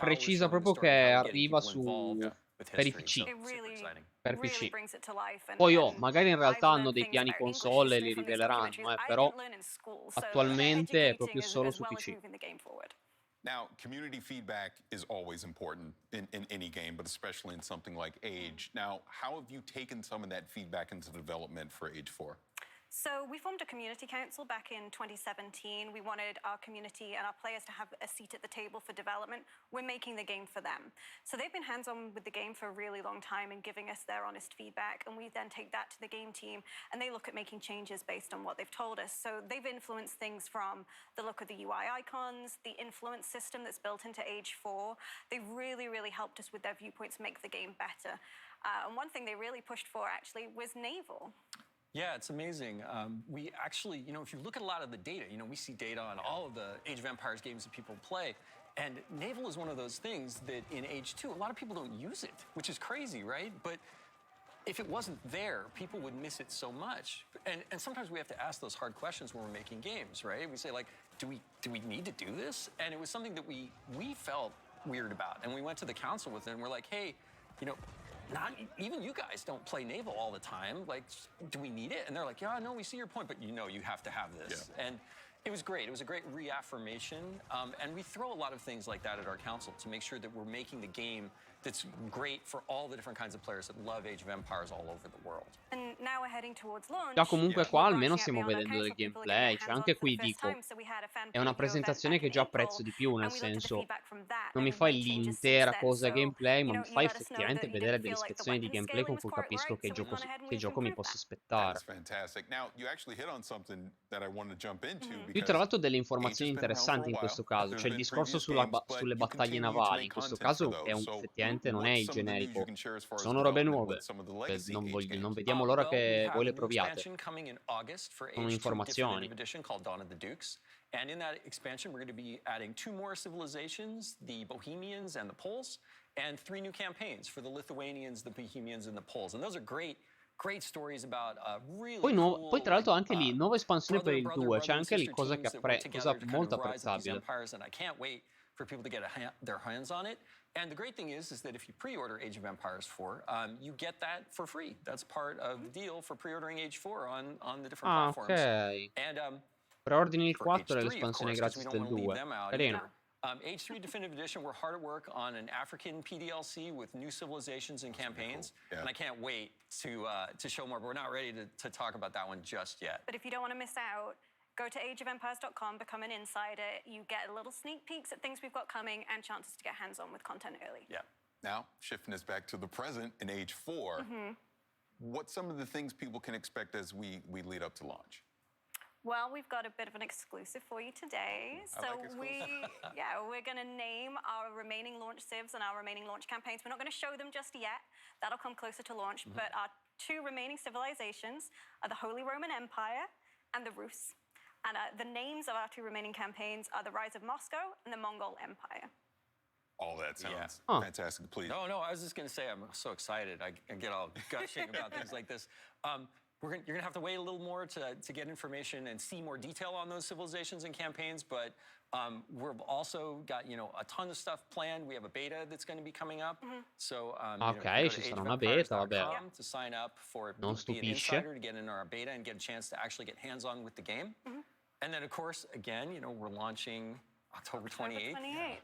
precisa proprio che arriva su per i PC. Per PC. Poi magari in realtà hanno dei piani console e li riveleranno, però attualmente è proprio solo su PC. Now, community feedback is always important in any game, but especially in something like Age. Now, how have you taken some of that feedback into development for Age 4? So we formed a community council back in 2017. We wanted our community and our players to have a seat at the table for development. We're making the game for them. So they've been hands-on with the game for a really long time and giving us their honest feedback. And we then take that to the game team and they look at making changes based on what they've told us. So they've influenced things from the look of the UI icons, the influence system that's built into Age 4. They've really helped us with their viewpoints make the game better. And one thing they really pushed for actually was naval. Yeah, it's amazing. We actually, if you look at a lot of the data, we see data on all of the Age of Empires games that people play. And naval is one of those things that in Age 2, a lot of people don't use it, which is crazy, right? But if it wasn't there, people would miss it so much. And sometimes we have to ask those hard questions when we're making games, right? We say, like, do we need to do this? And it was something that we felt weird about. And we went to the council with it, and we're like, hey, not even you guys don't play naval all the time. Like, do we need it? And they're like, yeah, no, we see your point, but you have to have this. Yeah. And it was great. It was a great reaffirmation. And we throw a lot of things like that at our council to make sure that we're making the game that's great for all the different kinds of players that love Age of Empires all over the world. And now we're heading towards launch. Già comunque qua almeno stiamo vedendo del gameplay, cioè anche qui dico, è una presentazione che già apprezzo di più, nel senso, non mi fai l'intera cosa gameplay, ma mi fai effettivamente vedere delle sezioni di gameplay con cui capisco che gioco mi posso aspettare. Più tra l'altro delle informazioni interessanti in questo caso, cioè il discorso sulle battaglie navali, in questo caso è effettivamente non è il generico, sono robe nuove, non vediamo l'ora che voi le proviate. Sono informazioni. And in that expansion, we're going to be adding 2 more civilizations, the Bohemians and the Poles, and 3 new campaigns for the Lithuanians, the Bohemians, and the Poles. And those are great stories about really poi tra l'altro anche lì, nuova espansione per il 2, c'è anche lì cosa molto apprezzabile. And I can't wait for people to get their hands on it. And the great thing is that if you pre-order Age of Empires 4, you get that for free. That's part of the deal for pre-ordering Age 4 on the different platforms. Ok. And preordini il 4 e l'espansione gratis del 2. Carino. Age 3 Definitive Edition, we're hard at work on an African PDLC with new civilizations and campaigns. Cool. Yeah. And I can't wait to show more, but we're not ready to talk about that one just yet. But if you don't want to miss out, go to ageofempires.com, become an insider. You get little sneak peeks at things we've got coming and chances to get hands-on with content early. Yeah. Now, shifting us back to the present in Age 4, what's some of the things people can expect as we lead up to launch? Well, we've got a bit of an exclusive for you today. So we're going to name our remaining launch civs and our remaining launch campaigns. We're not going to show them just yet. That'll come closer to launch. But our 2 remaining civilizations are the Holy Roman Empire and the Rus. And the names of our 2 remaining campaigns are the Rise of Moscow and the Mongol Empire. All that sounds fantastic. Please. No, I was just going to say, I'm so excited. I get all gushing about things like this. You're going to have to wait a little more to get information and see more detail on those civilizations and campaigns, but we've also got, a ton of stuff planned. We have a beta that's going to be coming up. So, Ok, ci sarà una beta, vabbè. To sign up for Non be an stupisce. insider to get in our beta and get a chance to actually get hands-on with the game. And then, of course, again, we're launching October 28th.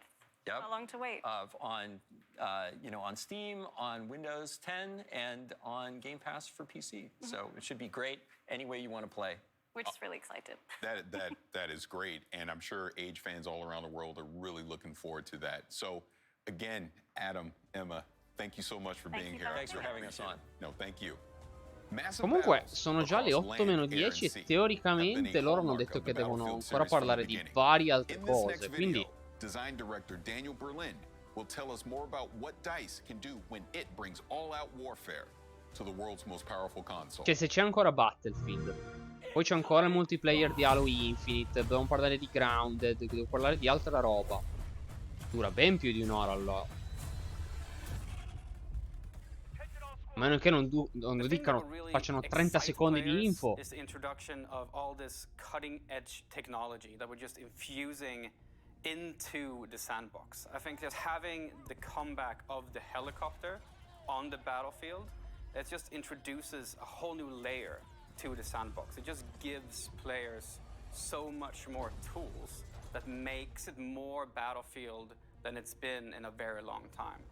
Yep. Not long to wait. On Steam, on Windows 10, and on Game Pass for PC. So it should be great any way you want to play. We're just really excited. That is great, and I'm sure Age fans all around the world are really looking forward to that. So, again, Adam, Emma, thank you so much for being here. Thanks for having us on. No, thank you. Comunque sono già le 8:10 e teoricamente loro hanno detto che devono ancora parlare di varie altre cose, quindi Design director Daniel Berlin will tell us more about what DICE can do when it brings all-out warfare to the world's most powerful console. cioè se c'è ancora Battlefield, poi c'è ancora il multiplayer di Halo Infinite, dobbiamo parlare di Grounded, devo parlare di altra roba. Dura ben più di un'ora allora. A meno che non dicano, facciano 30 secondi di info. Is the introduction of all this cutting edge technology that we're just infusing into the sandbox. I think just having the comeback of the helicopter on the battlefield, it just introduces a whole new layer to the sandbox. It just gives players so much more tools that makes it more Battlefield than it's been in a very long time.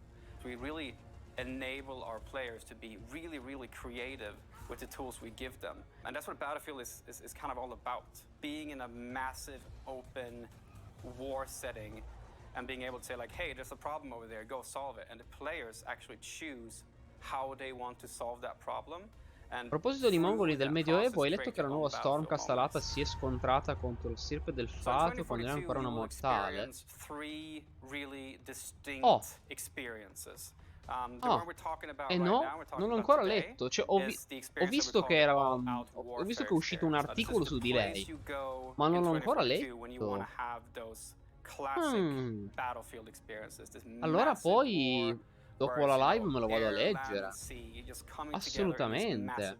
So we really enable our players to be really, really creative with the tools we give them. And that's what Battlefield is kind of all about. Being in a massive, open war setting and being able to say like, hey, there's a problem over there, go solve it. And the players actually choose how they want to solve that problem. A proposito di mongoli del Medioevo, hai letto che la nuova Stormcast alata si è scontrata contro il Stirpe del Fato quando era ancora una mortale? Oh! No, non l'ho ancora letto. Cioè, ho visto che era. Ho visto che è uscito un articolo su di lei, ma non l'ho ancora letto. Allora poi, dopo la live, me lo vado a leggere. Assolutamente.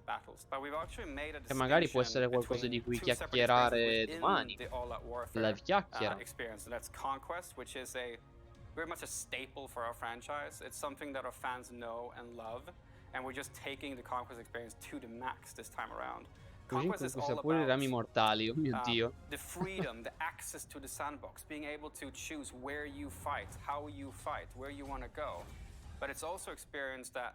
E magari può essere qualcosa di cui chiacchierare domani. Live chiacchiera. Very much a staple for our franchise. It's something that our fans know and love, and we're just taking the Conquest experience to the max this time around. Conquest is all pure i rami mortali, oh mio Dio. The freedom, the access to the sandbox, being able to choose where you fight, how you fight, where you want to go. But it's also experience that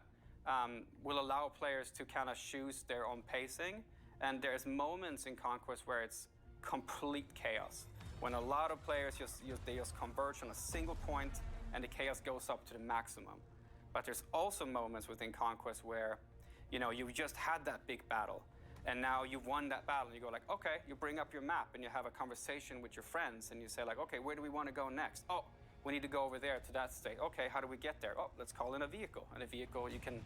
will allow players to kind of choose their own pacing, and there's moments in Conquest where it's complete chaos. When a lot of players just converge on a single point and the chaos goes up to the maximum. But there's also moments within Conquest where, you've just had that big battle and now you've won that battle and you go like, okay, you bring up your map and you have a conversation with your friends and you say like, okay, where do we want to go next? Oh, we need to go over there to that state. Okay, how do we get there? Oh, let's call in a vehicle. And a vehicle, you can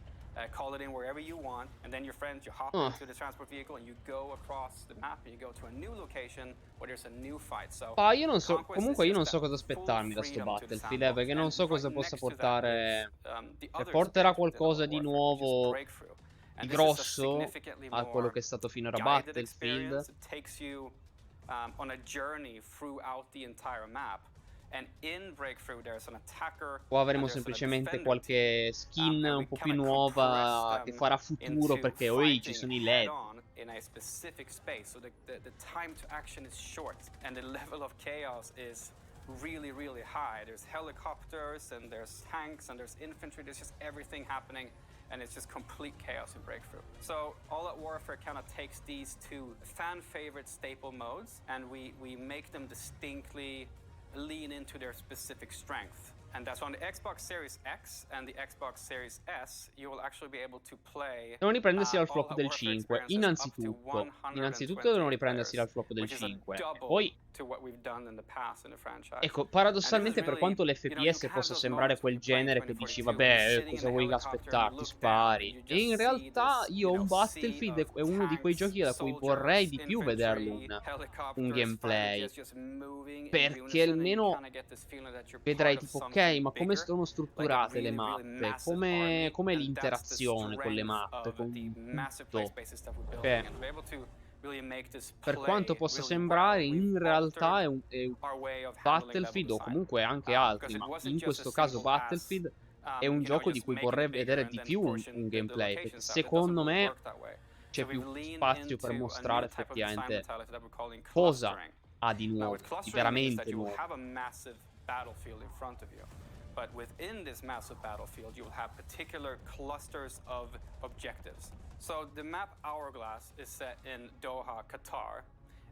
call it in wherever you want, and then your friends, you hop into the transport vehicle and you go across the map and you go to a new location where there's a new fight. So io non so, comunque io non so cosa aspettarmi da sto Battlefield, perché non so cosa possa portare. Se porterà qualcosa di nuovo, di grosso, a quello che è stato finora Battlefield. It takes you on a journey throughout the entire map. And in Breakthrough there's an attacker, o avremo semplicemente qualche skin un po' più nuova che farà futuro perché ci sono i LED. In a specific space, so the time to action is short and the level of chaos is really, really high. There's helicopters and there's tanks and there's infantry. There's just everything happening, and it's just complete chaos in Breakthrough. So All Out Warfare kind of takes these two fan favorite staple modes and we make them distinctly lean into their specific strength. And that's on the Xbox Series X and the Xbox Series S, you will actually be able to play Devono riprendersi dal flop del 5. Innanzitutto devono riprendersi dal flop del 5. Poi, ecco, paradossalmente, per quanto l'FPS possa sembrare quel genere che dici, vabbè, cosa vuoi aspettarti, spari. E in realtà io un Battlefield è uno di quei giochi da cui vorrei di più vederlo un gameplay. Perché almeno vedrei tipo, ok, ma come sono strutturate le mappe? Come l'interazione con le mappe, con tutto? Cioè, per quanto possa sembrare, in realtà è un Battlefield, o comunque anche altri, ma in questo caso Battlefield è un gioco di cui vorrei vedere di più un gameplay, perché secondo me c'è più spazio per mostrare effettivamente cosa ha di nuovo, di veramente nuovo. But within this massive battlefield, you will have particular clusters of objectives. So the map Hourglass is set in Doha, Qatar,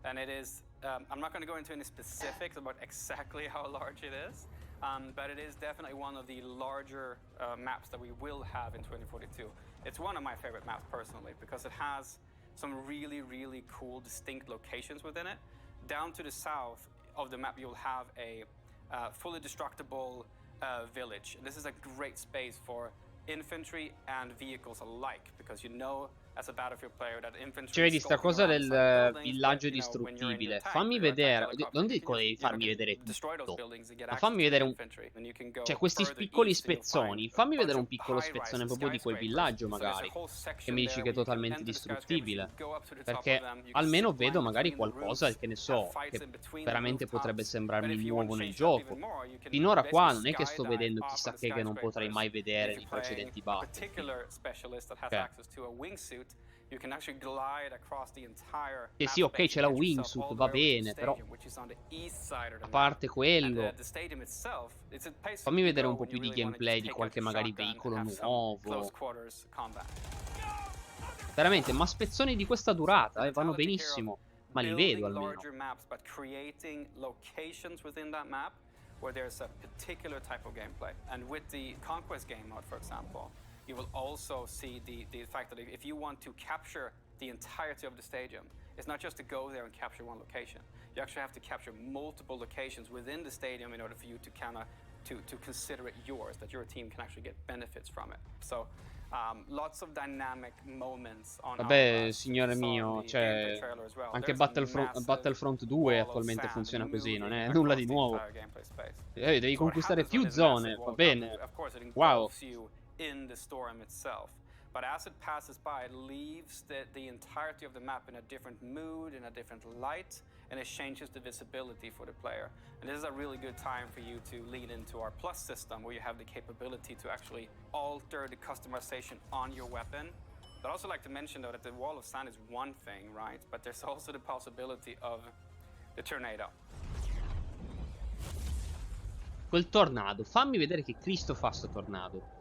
and it is, I'm not going to go into any specifics about exactly how large it is, but it is definitely one of the larger maps that we will have in 2042. It's one of my favorite maps personally, because it has some really, really cool, distinct locations within it. Down to the south of the map, you'll have a fully destructible village. And this is a great space for infantry and vehicles alike, because you know as a battlefield player that infantry. Cioè, vedi sta cosa del villaggio distruttibile. Fammi vedere, non dico devi farmi vedere tutto, ma fammi vedere un, cioè, questi piccoli spezzoni. Fammi vedere un piccolo spezzone proprio di quel villaggio, magari, che mi dici che è totalmente distruttibile. Perché almeno vedo magari qualcosa, che ne so, che veramente potrebbe sembrarmi nuovo nel gioco. Finora qua non è che sto vedendo chissà che non potrei mai vedere nei precedenti Battlefield. Che sì, ok, c'è la wingsuit, va bene, però a parte quello, fammi vedere un po' più di gameplay di qualche magari veicolo nuovo. Veramente, ma spezzoni di questa durata vanno benissimo, ma li vedo almeno. Where there's a particular type of gameplay. And with the Conquest game mode, for example, you will also see the fact that if you want to capture the entirety of the stadium, it's not just to go there and capture one location. You actually have to capture multiple locations within the stadium in order for you to kind of to consider it yours, that your team can actually get benefits from it. So lots of dynamic moments on. Vabbè, signore mio, cioè, anche Battlefront 2 attualmente funziona così, non è nulla di nuovo. Devi conquistare più zone, va bene. Wow. But as it passes by, it leaves the entirety of the map in a different mood, in a different light, and it changes the visibility for the player. And this is a really good time for you to lean into our Plus system, where you have the capability to actually alter the customization on your weapon. But I'd also like to mention, though, that the Wall of Sand is one thing, right? But there's also the possibility of the tornado. Quel tornado, fammi vedere che Cristo fa sto tornado.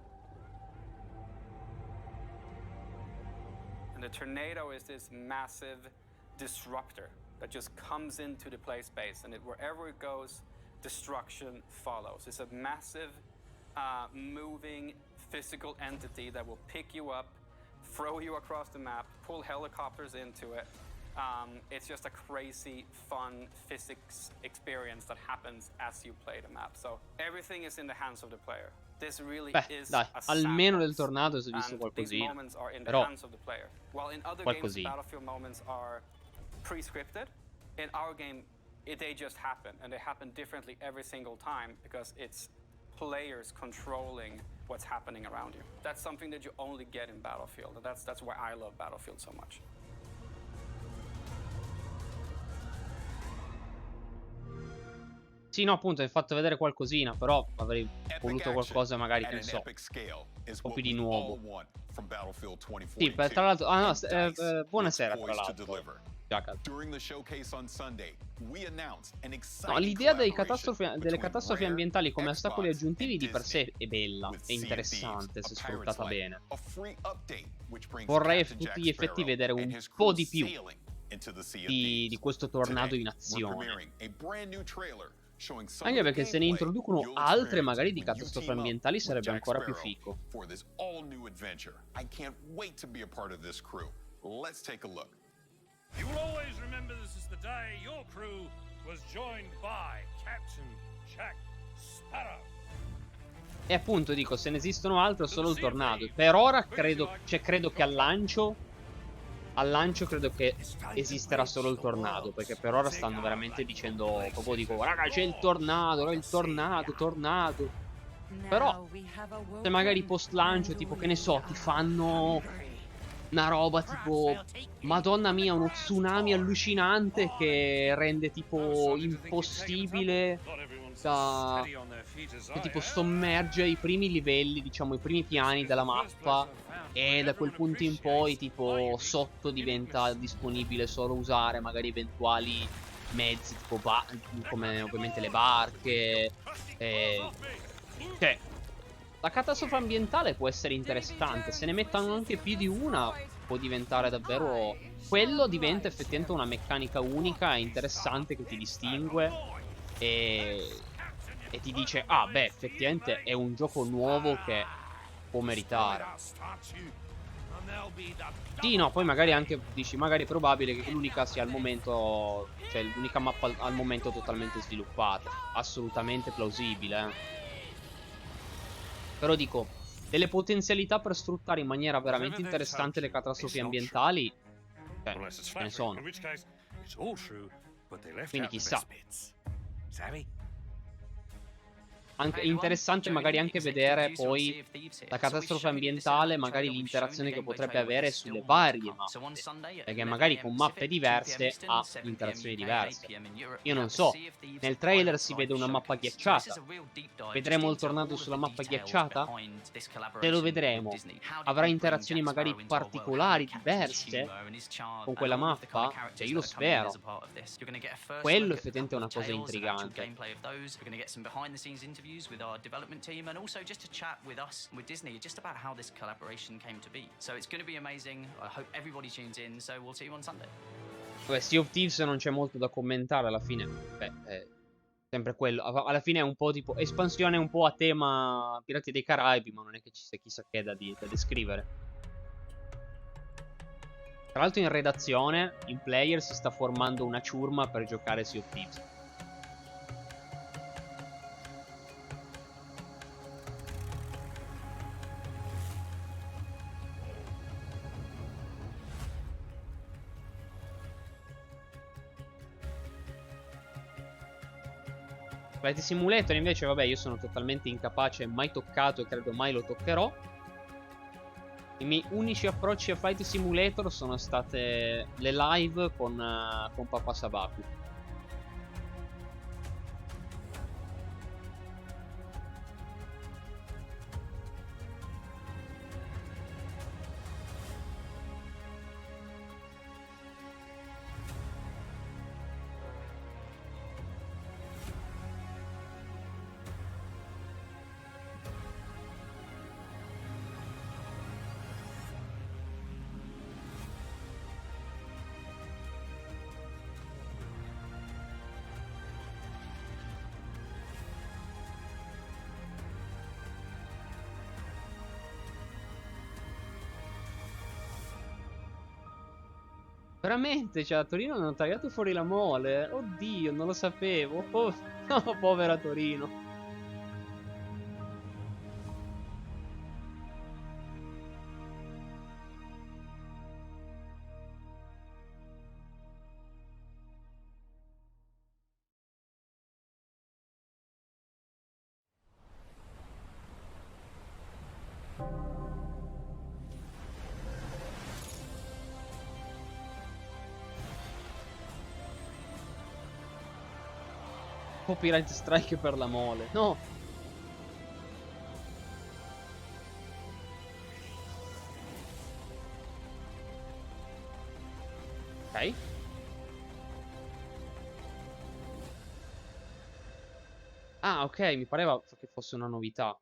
The tornado is this massive disruptor that just comes into the play space, and wherever it goes, destruction follows. It's a massive, moving physical entity that will pick you up, throw you across the map, pull helicopters into it. It's just a crazy, fun physics experience that happens as you play the map. So everything is in the hands of the player. This really is dai, almeno del tornado si è visto qualcosina. Però while in other games battlefield moments are pre-scripted, in our game they just happen, and they happen differently every single time because it's players controlling what's happening around you. That's something that you only get in Battlefield, and that's why I love Battlefield so much. Sì, no, appunto, hai fatto vedere qualcosina, però avrei voluto qualcosa magari, che ne so, un po' più di nuovo. Sì, tra l'altro, buonasera, tra l'altro. No, l'idea delle catastrofi ambientali come ostacoli aggiuntivi di per sé è bella, è interessante se sfruttata bene. Vorrei a tutti gli effetti vedere un po' di più di questo tornado in azione. showing some Anche of the perché se ne gameplay introducono you'll altre experience magari di when you catastrofe team up ambientali with sarebbe Jack ancora più Sparrow fico. for this all-new adventure. I can't wait to be a part of this crew. Let's take a look. You will always remember this is the day your crew was joined by Captain Jack Sparrow. E appunto dico, se ne esistono altre, solo il tornado. Per ora credo che al lancio credo che esisterà solo il tornado, perché per ora stanno veramente dicendo, proprio dico, raga, c'è il tornado, tornado. Però se magari post lancio, tipo, che ne so, ti fanno una roba tipo, madonna mia, uno tsunami allucinante che rende tipo impossibile che tipo sommerge i primi livelli, diciamo i primi piani della mappa, e da quel punto in poi tipo sotto diventa disponibile solo usare magari eventuali mezzi tipo come ovviamente le barche. Cioè, la catastrofe ambientale può essere interessante. Se ne mettono anche più di una, può diventare davvero... Quello diventa effettivamente una meccanica unica e interessante che ti distingue e ti dice, ah beh, effettivamente è un gioco nuovo che può meritare. Sì, no, poi magari anche dici, magari è probabile che l'unica sia al momento, cioè l'unica mappa al momento totalmente sviluppata. Assolutamente plausibile, Però dico, delle potenzialità per sfruttare in maniera veramente interessante le catastrofi ambientali, cioè, ce ne sono. Quindi chissà. Anche interessante magari anche vedere poi la catastrofe ambientale, magari l'interazione che potrebbe avere sulle varie mappe, perché magari con mappe diverse ha interazioni diverse. Io non so, nel trailer si vede una mappa ghiacciata, vedremo il tornado sulla mappa ghiacciata? Se lo vedremo, avrà interazioni magari particolari, diverse con quella mappa? Cioè io lo spero. Quello effettivamente è una cosa intrigante. With our development team and also just a chat with us, with Disney, just about how this collaboration came to be. So it's going to be amazing. I hope everybody tunes in. So we'll see you on Sunday. Vabbè, Sea of Thieves non c'è molto da commentare alla fine. Beh, è sempre quello. Alla fine è un po' tipo espansione un po' a tema Pirati dei Caraibi, ma non è che ci sia chissà che da descrivere. Tra l'altro in redazione, in player si sta formando una ciurma per giocare Sea of Thieves. Flight Simulator invece, vabbè, io sono totalmente incapace, mai toccato e credo mai lo toccherò. I miei unici approcci a Flight Simulator sono state le live con Papa Sabaku. Veramente, cioè a Torino hanno tagliato fuori la mole? Oddio, non lo sapevo. No, povera Torino. Copyright strike per la mole. No. Ok. Ah, ok, mi pareva che fosse una novità.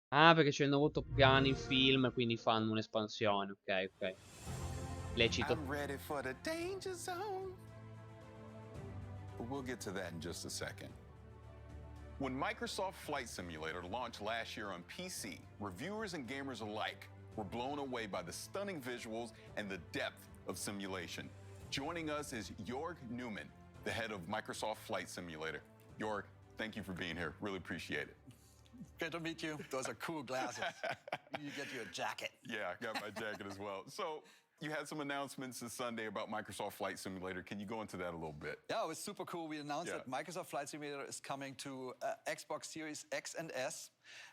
Ah, perché c'è il nuovo Top Gun in film, quindi fanno un'espansione. Ok, ok. Lecito. I'm ready for the danger zone. but we'll get to that in just a second. When Microsoft Flight Simulator launched last year on PC, reviewers and gamers alike were blown away by the stunning visuals and the depth of simulation. Joining us is Jörg Newman, the head of Microsoft Flight Simulator. Jörg, thank you for being here. Really appreciate it. Good to meet you. Those are cool glasses. You get your jacket. Yeah, I got my jacket as well. So you had some announcements this Sunday about Microsoft Flight Simulator. Can you go into that a little bit? Yeah, it was super cool. We announced that Microsoft Flight Simulator is coming to Xbox Series X and S.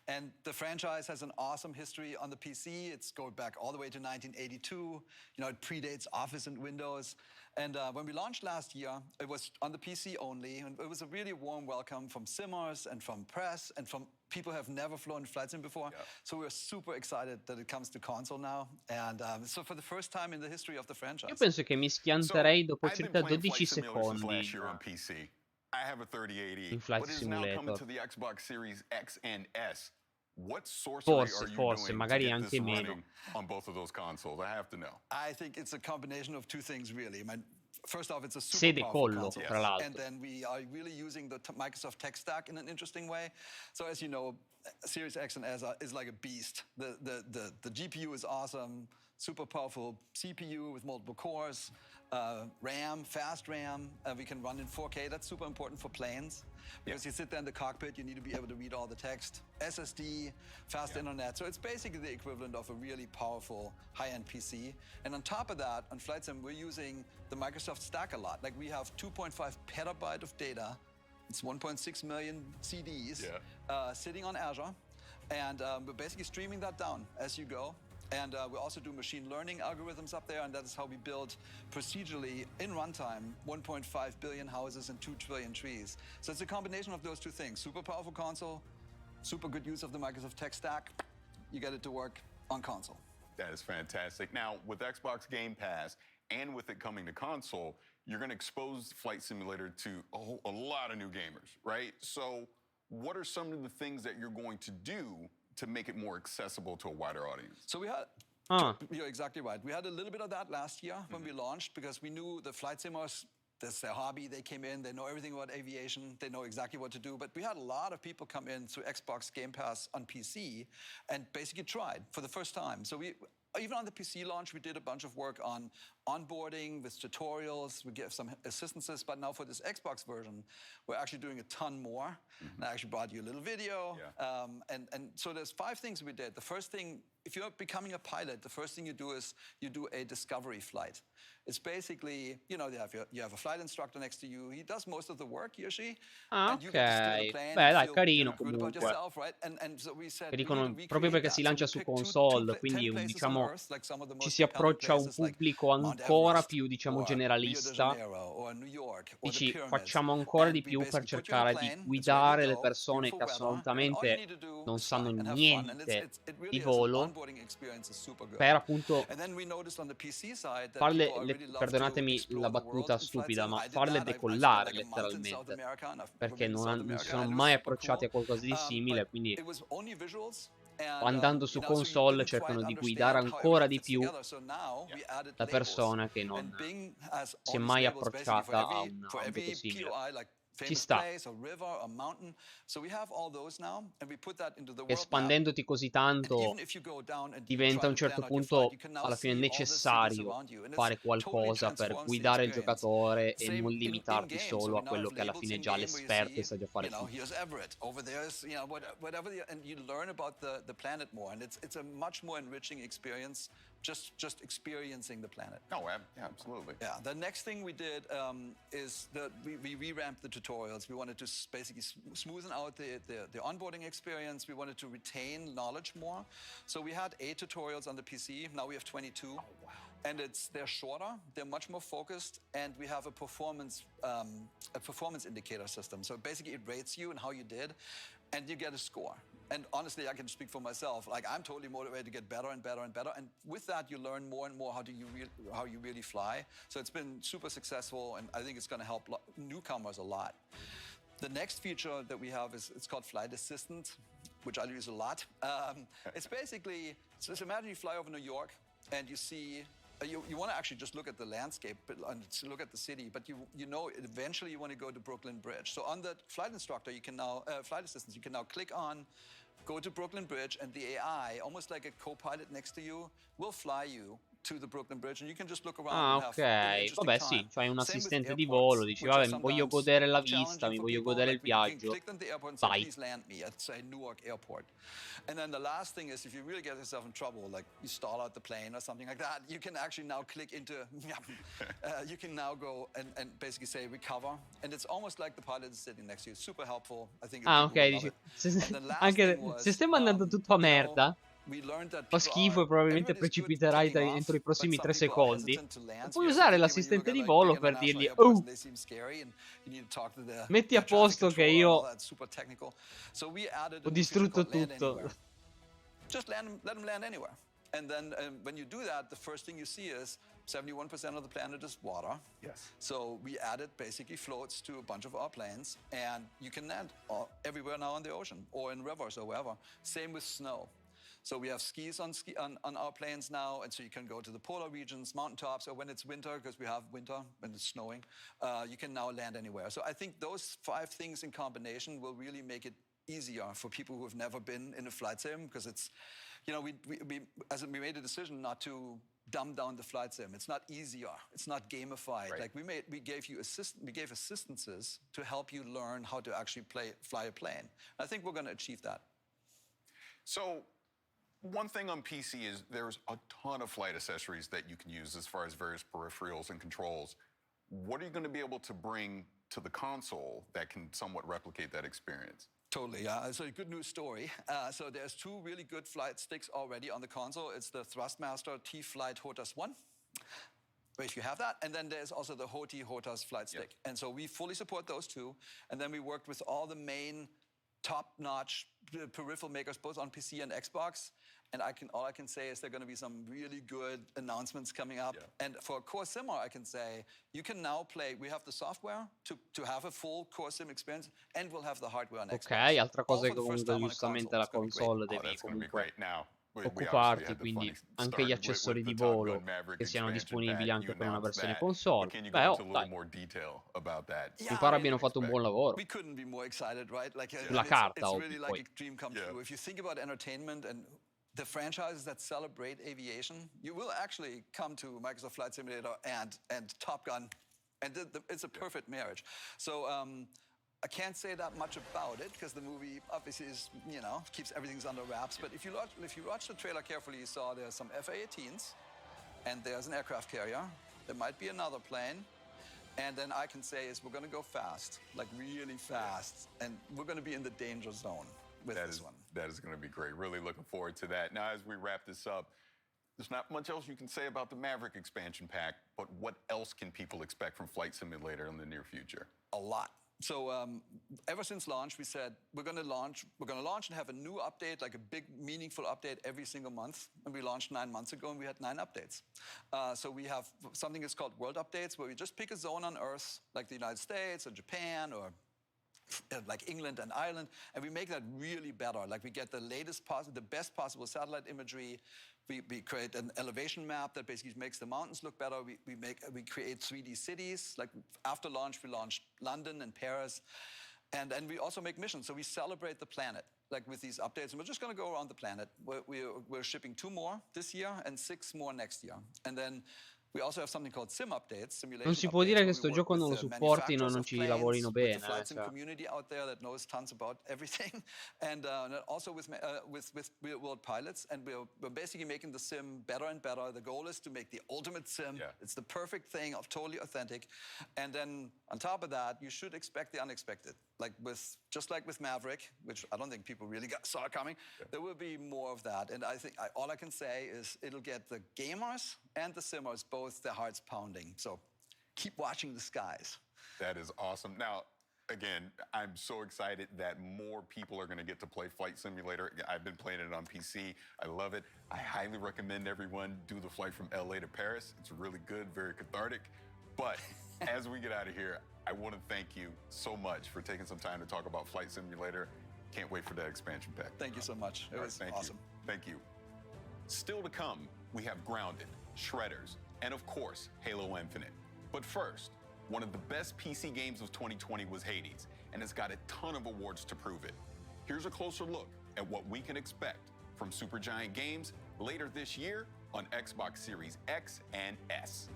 And the franchise has an awesome history on the PC. It's going back all the way to 1982. You know, it predates Office and Windows. And when we launched last year, it was on the PC only. And it was a really warm welcome from simmers and from press and from people who have never flown Flight Sim before. So we're super excited that it comes to console now. And so for the first time in the history of the franchise. Io penso che mi schianterei dopo circa 12 secondi I have a 3080, in Flight but it is now coming Simulator. to the Xbox Series X and S. What sorcery are you Forse, doing magari to get anche this meno. running on both of those consoles? I have to know. I think it's a combination of two things, really. I mean, first off, it's a super Sede powerful collo, console. tra l'altro. And then we are really using the Microsoft tech stack in an interesting way. So as you know, Series X and S is like a beast. The GPU is awesome, super powerful CPU with multiple cores, RAM, fast RAM. We can run in 4K. That's super important for planes. Because you sit there in the cockpit, you need to be able to read all the text. SSD, fast internet. So it's basically the equivalent of a really powerful high-end PC. And on top of that, on Flight Sim, we're using the Microsoft stack a lot. Like we have 2.5 petabyte of data. It's 1.6 million CDs sitting on Azure. And we're basically streaming that down as you go. And we also do machine learning algorithms up there, and that is how we build procedurally in runtime 1.5 billion houses and 2 trillion trees. So it's a combination of those two things. Super powerful console, super good use of the Microsoft tech stack. You get it to work on console. That is fantastic. Now, with Xbox Game Pass and with it coming to console, you're going to expose Flight Simulator to a lot of new gamers, right? So what are some of the things that you're going to do to make it more accessible to a wider audience? So we had, you're exactly right. We had a little bit of that last year when we launched, because we knew the flight simmers, that's their hobby. They came in, they know everything about aviation, they know exactly what to do. But we had a lot of people come in through Xbox Game Pass on PC and basically tried for the first time. So we, even on the PC launch, we did a bunch of work on onboarding with tutorials. We gave some assistances, but now for this Xbox version, we're actually doing a ton more. And I actually brought you a little video. And so there's 5 things we did. The first thing, if you're becoming a pilot, the first thing you do is you do a discovery flight. It's basically, you know, you have a flight instructor next to you. He does most of the work, he or she. And you get to sit in the plane Beh, and dai, feel, carino good about comunque. yourself, right? And so we said, Che we dicono need to proprio perché recreate si that. lancia So su we picked console, 10 quindi places on diciamo Earth, like some of the ci most si approccia a un places, like pubblico Mount ancora Everest, più, diciamo, or Rio de generalista. Janeiro, or New York, or the Dici, pyramids. facciamo ancora di And we più per basically put you in a cercare di plane, it's ready guidare to le go, persone beautiful che weather, and all you assolutamente need to do non is sanno fly and have fun. And niente it really di is, volo, onboarding experience is super good. per appunto And then we noticed on the PC side that farle, people really love to perdonatemi explore la the world battuta in Flight stupida, Sim. ma I did farle that. I decollare spent like a month in South letteralmente, America, and I've perché been in South non si America, sono and it was mai super approcciati a cool. qualcosa di simile, But quindi it was only visuals. And, andando su you know, so you console didn't cercano quite di guidare understand how ancora everything di fits più together. So now we added la labels. persona che non And Bing has si è all mai these labels basically approcciata a for un every gioco simile. POI, like Ci famous sta. place, a river, a mountain. So we have all those now, and we put that into the world map. Espandendoti così And tanto even if you go down and you diventa try a un to certo plan out your punto flight, you can now alla fine see all the cities necessario around you, and it's fare totally qualcosa per transforms the guidare il experience. giocatore e Same non in limitarti game. solo So a we now quello have che alla labels fine in già game where you l'esperto see, e sa già fare you know, tutto. here's Everett, over there's, you know, whatever, and you learn about the planet more, and it's a much more enriching experience just experiencing the planet. Oh, yeah, absolutely. Yeah, the next thing we did is that we revamped the tutorials. We wanted to basically smoothen out the onboarding experience. We wanted to retain knowledge more. So we had 8 tutorials on the PC. Now we have 22. Oh, wow. And they're shorter, they're much more focused, and we have a performance indicator system. So basically it rates you and how you did, and you get a score. And honestly, I can speak for myself. Like, I'm totally motivated to get better and better and better. And with that, you learn more and more how you really fly. So it's been super successful, and I think it's going to help newcomers a lot. The next feature that we have it's called Flight Assistant, which I use a lot. It's basically, so imagine you fly over New York and you see you want to actually just look at the landscape and look at the city, but you know eventually you want to go to Brooklyn Bridge. So on the flight instructor, you can now flight assistants, you can now click on, go to Brooklyn Bridge, and the AI, almost like a co-pilot next to you, will fly you to the Brooklyn Bridge, and you can just look around Ah, and have an ok. interesting Vabbè, time. sì, c'hai un Same with assistente di airports, volo, dici, which are vabbè, mi voglio sometimes godere la vista, challenging mi for voglio people. godere il Like we viaggio. clicked on the airport and said, Vai. please land me at, say, Newark Airport. And then the last thing is, if you really get yourself in trouble, like you stall out the plane or something like that, you can actually now click into, you can now go and basically say recover. And it's almost like the pilot is sitting next to you. Super helpful. I think Ah, people ok, will love dici, it. And the last anche thing was, se stai mandando tutto a merda, we learned that fa people schifo e probabilmente everybody's good precipiterai taking off, entro i prossimi but 3 some people are secondi. hesitant to land. Puoi So usare typically when you l'assistente look di at, volo big per international dirgli, airports, oh, they seem scary and you need to talk to the metti a traffic posto che controller and all io that, super technical. So we added ho a new feature distrutto called land tutto. anywhere. Just let them land anywhere. And then when you do that, the first thing you see is 71% of the planet is water. Yes. So we added basically floats to a bunch of our planes, and you can land everywhere now on the ocean or in rivers or wherever. Same with snow. So we have skis on our planes now, and so you can go to the polar regions, mountaintops, or when it's winter, because we have winter, when it's snowing, you can now land anywhere. So I think those 5 things in combination will really make it easier for people who have never been in a flight sim, because it's, you know, we made a decision not to dumb down the flight sim. It's not easier. It's not gamified. Right. Like we gave assistances to help you learn how to actually fly a plane. I think we're going to achieve that. So one thing on PC is there's a ton of flight accessories that you can use as far as various peripherals and controls. What are you going to be able to bring to the console that can somewhat replicate that experience? Totally, yeah. So a good news story. So there's 2 really good flight sticks already on the console. It's the Thrustmaster T-Flight HOTAS 1, if you have that. And then there's also the HOTI HOTAS flight stick. Yep. And so we fully support those 2. And then we worked with all the main top-notch peripheral makers, both on PC and Xbox. And all I can say is there are going to be some really good announcements coming up. Yeah. And for Core Simmer, I can say you can now play. We have the software to have a full Core Sim experience, and we'll have the hardware on Xbox. Ok, altra cosa che comunque giustamente la console devi comunque occuparti, quindi anche gli accessori di volo che siano disponibili anche per una versione console. Beh, oh, dai. Mi pare abbiano fatto un buon lavoro. We couldn't be more excited, right? Like Sulla carta, it's ovvio, really like a dream come true. If you think about entertainment and the franchises that celebrate aviation, you will actually come to Microsoft Flight Simulator and Top Gun, and it's a perfect marriage. So I can't say that much about it because the movie obviously is, you know, keeps everything under wraps. But if you watch the trailer carefully, you saw there's some FA-18s, and there's an aircraft carrier. There might be another plane. And then I can say is we're going to go fast, like really fast, and we're going to be in the danger zone. That is going to be great. Really looking forward to that. Now, as we wrap this up, there's not much else you can say about the Maverick expansion pack, but what else can people expect from Flight Simulator in the near future? A lot. So ever since launch, we said we're going to launch and have a new update, like a big, meaningful update every single month. And we launched 9 months ago, and we had 9 updates. So we have something that's called World Updates, where we just pick a zone on Earth, like the United States or Japan or like England and Ireland, and we make that really better. Like we get the best possible satellite imagery. We create an elevation map that basically makes the mountains look better. We create 3D cities. Like after launch, we launched London and Paris, and we also make missions. So we celebrate the planet, like with these updates. And we're just going to go around the planet. We're shipping 2 more this year and 6 more next year, and then. We also have something called sim updates, non si può dire che sto gioco non lo supportino o non ci lavorino bene. Cioè. Community out there that knows tons about everything, and also with real-world pilots, and we're basically making the sim better and better. The goal is to make the ultimate sim. Yeah. It's the perfect thing, totally authentic, and then on top of that, you should expect the unexpected. Just like with Maverick, which I don't think people really saw coming, there will be more of that. And I think all I can say is it'll get the gamers and the simmers both their hearts pounding. So keep watching the skies. That is awesome. Now, again, I'm so excited that more people are going to get to play Flight Simulator. I've been playing it on PC. I love it. I highly recommend everyone do the flight from LA to Paris. It's really good, very cathartic. But as we get out of here, I want to thank you so much for taking some time to talk about Flight Simulator. Can't wait for that expansion pack. Thank you so much. It was awesome. Thank you. Still to come, we have Grounded, Shredders, and of course, Halo Infinite. But first, one of the best PC games of 2020 was Hades, and it's got a ton of awards to prove it. Here's a closer look at what we can expect from Supergiant Games later this year on Xbox Series X and S.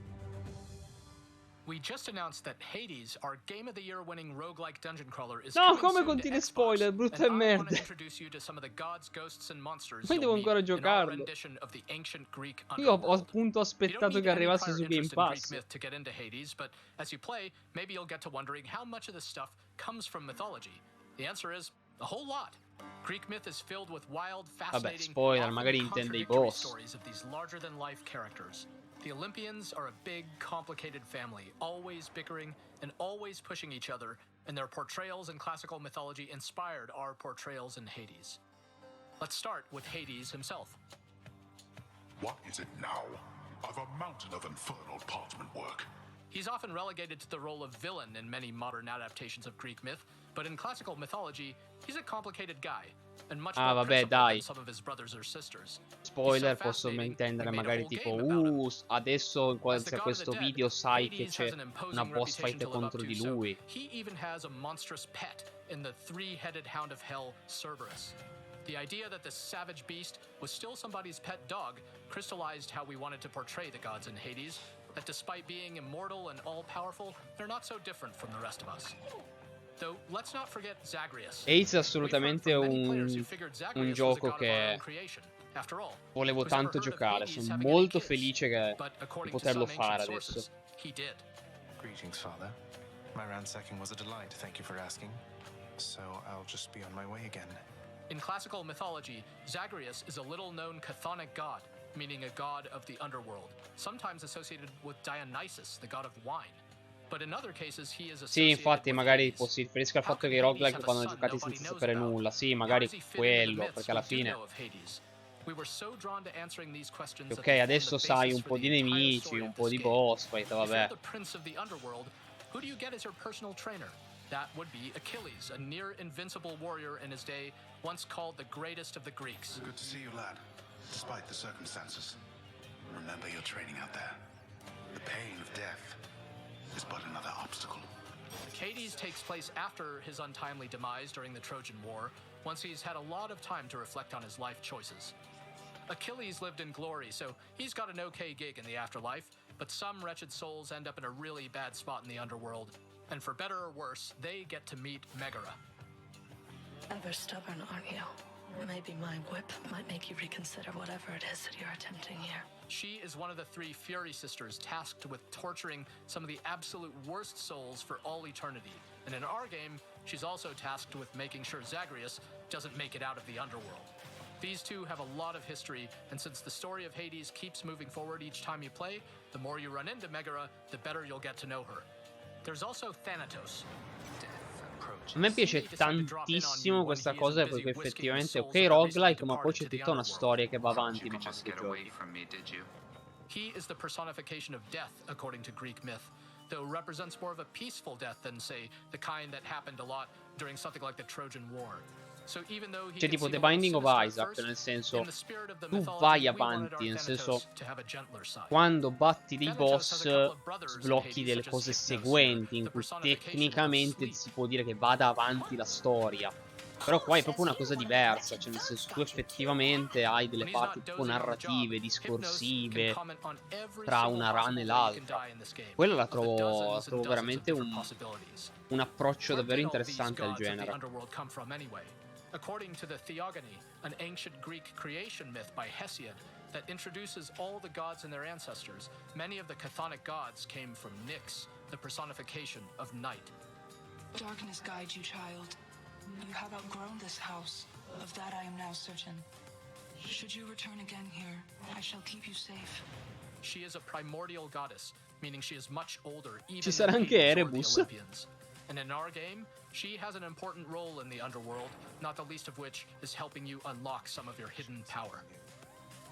We just announced that Hades, our Game of the Year winning roguelike dungeon crawler, is No, coming come soon to continui Xbox, spoiler, brutto e and I want merda. to introduce you to some of the gods, ghosts, and monsters Poi devo you'll meet ancora in our giocarlo. rendition of the ancient Greek Io ho underworld. appunto aspettato che arrivasse su Game Interest in Greek Pass. myth to get into Hades, but as you play, maybe you'll get to wondering how much of this stuff comes from mythology. The answer is a whole lot. Greek myth is filled with wild, Vabbè, fascinating, spoiler, often magari intende i contradictory boss. stories of these larger-than-life characters. The Olympians are a big, complicated family, always bickering and always pushing each other, and their portrayals in classical mythology inspired our portrayals in Hades. Let's start with Hades himself. What is it now? I've a mountain of infernal parchment work. He's often relegated to the role of villain in many modern adaptations of Greek myth, but in classical mythology, he's a complicated guy, and much more Vabbè, principled dai. than some of his brothers or sisters. Spoiler, posso intendere magari tipo, adesso in As the god of the questo dead, video sai che Hades c'è has an imposing una boss reputation fight to live up contro to, di so lui. he even has a monstrous pet in the three-headed hound of hell, Cerberus. The idea that this savage beast was still somebody's pet dog crystallized how we wanted to portray the gods in Hades, that despite being immortal and all-powerful, they're not so different from the rest of us. Though, let's not forget Zagreus. Hades è assolutamente un gioco che volevo tanto giocare, sono molto felice di poterlo fare adesso. He did. Greetings, Father. My ransacking was a delight, thank you for asking. So I'll just be on my way again. In classical mythology, Zagreus is a little-known chthonic god, meaning a god of the underworld, sometimes associated with Dionysus, the god of wine. But in other cases, he is Sì, associated infatti with magari Hades. si riferisce al fatto che i roguelike vanno giocati senza sapere nulla. Sì, magari quello, perché alla fine... We were so drawn to answering these questions Ok, adesso sai un po' di nemici, un po' di boss fight, If you're vabbè. the prince of the underworld, who do you get as your personal trainer? That would be Achilles, a near-invincible warrior in his day, once called the greatest of the Greeks. Good to see you, lad. Despite the circumstances, remember your training out there. The pain of death is but another obstacle. Hades takes place after his untimely demise during the Trojan War, once he's had a lot of time to reflect on his life choices. Achilles lived in glory, so he's got an okay gig in the afterlife, but some wretched souls end up in a really bad spot in the underworld. And for better or worse, they get to meet Megara. Ever stubborn, aren't you? Maybe my whip might make you reconsider whatever it is that you're attempting here. She is one of the three Fury sisters tasked with torturing some of the absolute worst souls for all eternity. And in our game, she's also tasked with making sure Zagreus doesn't make it out of the underworld. These two have a lot of history, and since the story of Hades keeps moving forward each time you play, the more you run into Megara, the better you'll get to know her. There's also Thanatos. A me piace tantissimo questa cosa perché effettivamente ok roguelike, ma poi c'è tutta una storia che va avanti man mano che giochi. He is the personification of death, according to Greek myth, though represents more of a peaceful death than, say, the kind that happened a lot during something like the Trojan War. So even though he Cioè tipo The Binding of Isaac, nel senso tu vai avanti, nel senso quando batti dei boss sblocchi delle cose seguenti in cui tecnicamente si può dire che vada avanti la storia. Però qua è proprio una cosa diversa, cioè nel senso tu effettivamente hai delle parti tipo narrative, discorsive tra una run e l'altra. Quella la trovo veramente un approccio davvero interessante al genere. According to the Theogony, an ancient Greek creation myth by Hesiod that introduces all the gods and their ancestors, many of the chthonic gods came from Nyx, the personification of night. Darkness guide you, child. You have outgrown this house. Of that I am now certain. Should you return again here, I shall keep you safe. She is a primordial goddess, meaning she is much older even Ci sarà than anche Hades or the Erebus. Olympians. And in our game, she has an important role in the underworld, not the least of which is helping you unlock some of your hidden power.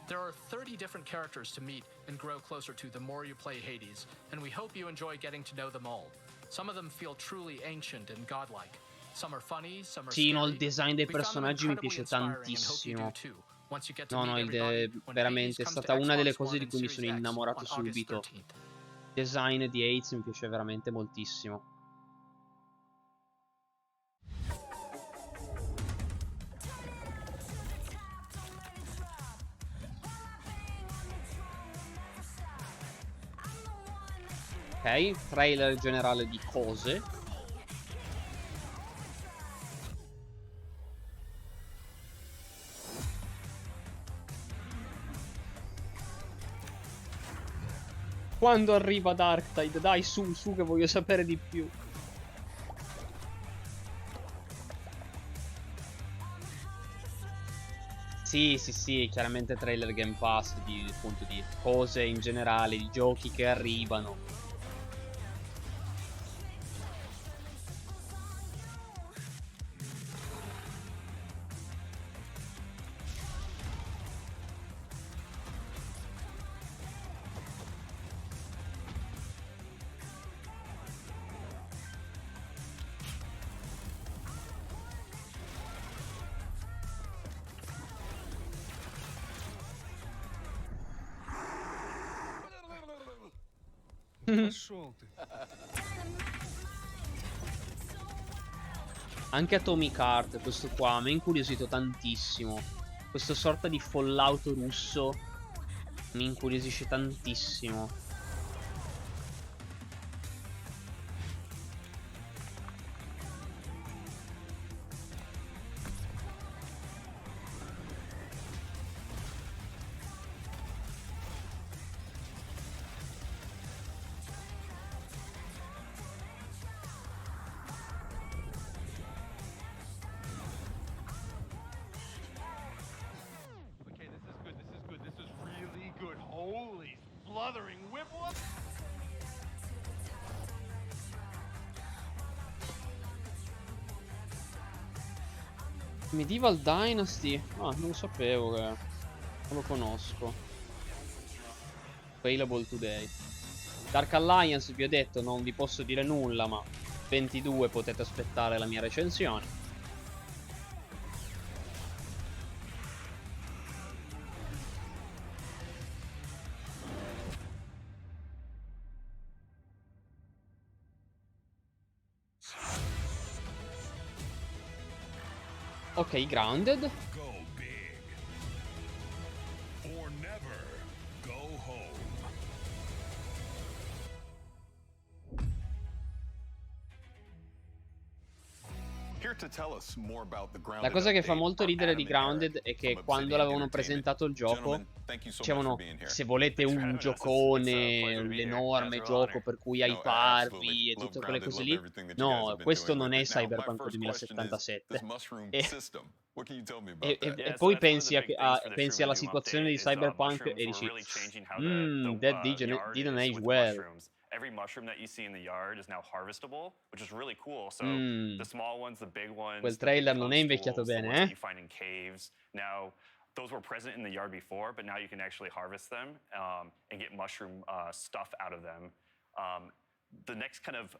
There are 30 different characters to meet and grow closer to the more you play Hades, and we hope you enjoy getting to know them all. Some of them feel truly ancient and godlike. Some are funny, some are Sì, no, il scary. design dei We found them personaggi mi incredibly piace inspiring and hope you do tantissimo. too. once you get to No, meet no, everybody when veramente è Hades comes to stata una delle Xbox cose One di and cui mi Series sono X innamorato on August subito. 13th. Il design di Hades mi piace veramente moltissimo. Ok, trailer generale di cose. Quando arriva Darktide? Dai, su, su, che voglio sapere di più. Sì, sì, sì, chiaramente trailer Game Pass di, appunto, di cose in generale, di giochi che arrivano. Anche Atomic Heart, questo qua, mi ha incuriosito tantissimo. Questo sorta di Fallout russo mi incuriosisce tantissimo. Medieval Dynasty? Ah, non lo sapevo che... Non lo conosco. Available today. Dark Alliance, vi ho detto, non vi posso dire nulla, ma 22 potete aspettare la mia recensione. Ok, Grounded. Go big. Or never go home. Here to tell us more about the La Grounded cosa che fa update molto are ridere di Adam and Grounded Eric è che from quando Obsidian l'avevano Entertainment. presentato il gioco Gentlemen, thank you so much dicevano: for being here. se volete un giocone, l'enorme gioco per cui No, hyparvi e Love tutte quelle Grounded, cose love lì, everything that you guys no, have been questo doing non with è it. Now, my Cyberpunk first question is this 2077. mushroom E, system. What can you tell me about that? e poi pensi, pensi alla situazione di Cyberpunk e dici: that didn't age well. Every mushroom that you see in the yard is now harvestable, which is really cool. So the small ones, the big ones, Quel the big trailer non è invecchiato toadstools, the bene, ones that eh? you find in caves. Now, those were present in the yard before, but now you can actually harvest them and get mushroom stuff out of them. The next kind of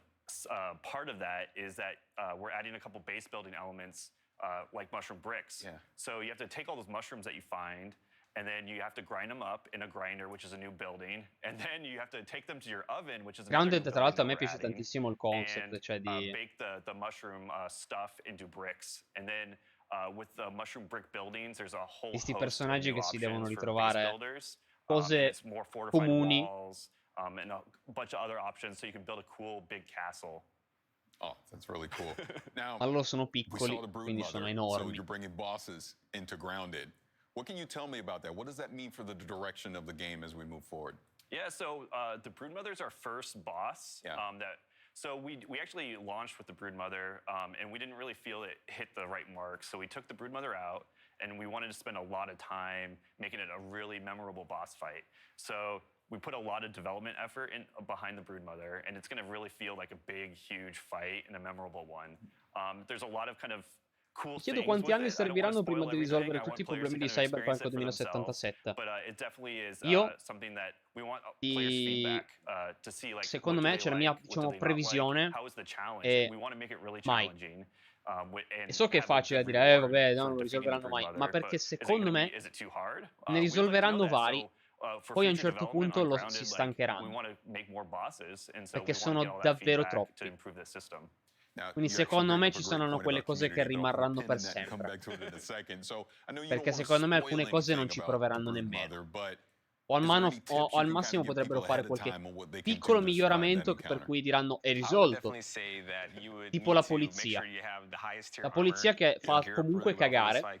part of that is that we're adding a couple base building elements like mushroom bricks. Yeah. So you have to take all those mushrooms that you find, and then you have to grind them up in a grinder, which is a new building, and then you have to take them to your oven, which is another new Grounded, tra l'altro, a building me that piace we're adding, tantissimo il concept, and cioè di... bake the mushroom stuff into bricks, and then with the mushroom brick buildings, there's a whole questi host of personaggi new che si devono options for base ritrovare builders, and cose it's more fortified comuni. walls, and a bunch of other options, so you can build a cool big castle. Oh, that's really cool. Now, Ma loro sono we piccoli, saw the quindi sono Broodmother, so enormi. you're bringing bosses into Grounded. What can you tell me about that? What does that mean for the direction of the game as we move forward? Yeah, so the Broodmother's our first boss. Yeah. So we actually launched with the Broodmother, and we didn't really feel it hit the right mark. So we took the Broodmother out, and we wanted to spend a lot of time making it a really memorable boss fight. So we put a lot of development effort behind the Broodmother, and it's going to really feel like a big, huge fight and a memorable one. There's a lot of kind of cool Mi chiedo things quanti with anni it. I don't wanna serviranno prima spoil di everything. risolvere I want tutti i players problemi to di kind of experience Cyberpunk it for themselves. 2077. But it definitely is Io something that we want players' feedback to see, like, secondo what do me, they cioè la like, mia, what do diciamo, they not like, previsione how is the challenge, è and we want to make it really mai. challenging. E so che è facile da dire, vabbè, no, non lo risolveranno mai, ma perché secondo me ne risolveranno vari, poi a un certo punto si stancheranno, perché sono davvero troppi. Quindi secondo me ci saranno quelle cose che rimarranno per sempre, perché secondo me alcune cose non ci proveranno nemmeno. O al massimo potrebbero fare qualche piccolo miglioramento per cui diranno è risolto. Tipo la polizia. La polizia che fa comunque cagare,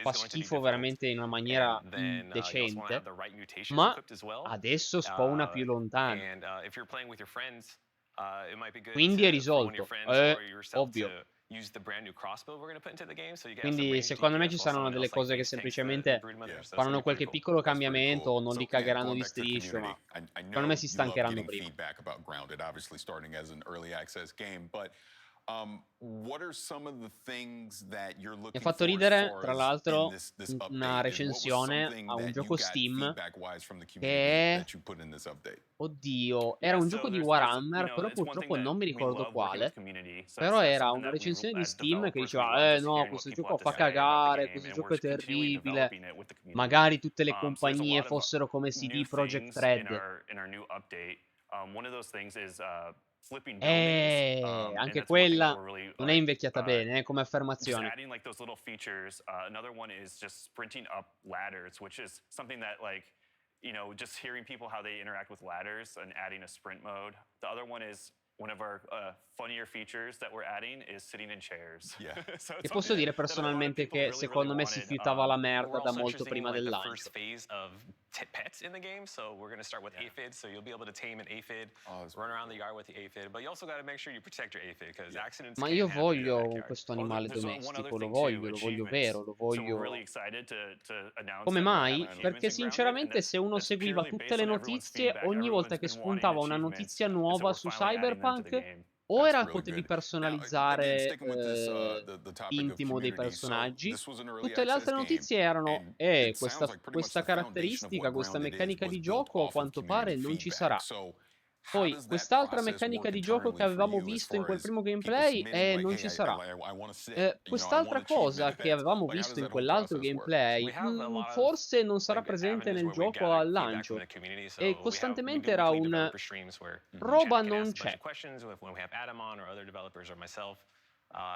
fa schifo veramente in una maniera indecente, ma adesso spawna più lontano. Quindi è risolto, ovvio. Quindi secondo me ci saranno delle cose che semplicemente faranno qualche piccolo cambiamento o non li cagheranno di striscio, ma secondo me si stancheranno prima. Mi ha fatto ridere, tra l'altro, una recensione a un gioco Steam che è... Oddio, era un gioco di Warhammer, però purtroppo non mi ricordo quale. Però era una recensione di Steam che diceva, no, questo gioco fa cagare, questo gioco è terribile. Magari tutte le compagnie fossero come CD Projekt Red. Anche quella non è invecchiata bene, come affermazione. Just adding like those little features. Another one is just sprinting up ladders, which is something that like, you know, just hearing people how they interact with ladders and adding a sprint mode. The other one is one of our funnier features that we're adding is sitting in chairs. E posso dire personalmente che secondo me si fiutava la merda da molto prima del lancio. Pets in the game, so we're going to start with aphids, so you'll be able to tame an aphid, run around the yard with the aphid, but you also got to make sure you protect your aphid because accidents Ma can io happen in the voglio backyard. questo animale domestico, lo voglio vero, lo voglio... Come Come mai? Perché sinceramente se uno seguiva tutte le notizie, ogni volta che spuntava una notizia nuova su Cyberpunk, o era potevi personalizzare l'intimo dei personaggi, tutte le altre notizie erano questa caratteristica, questa meccanica di gioco a quanto pare non ci sarà. Poi quest'altra meccanica di gioco che avevamo visto in quel primo gameplay non ci sarà. Quest'altra cosa che avevamo visto in quell'altro gameplay forse non sarà presente nel gioco al lancio. E costantemente era un roba non c'è.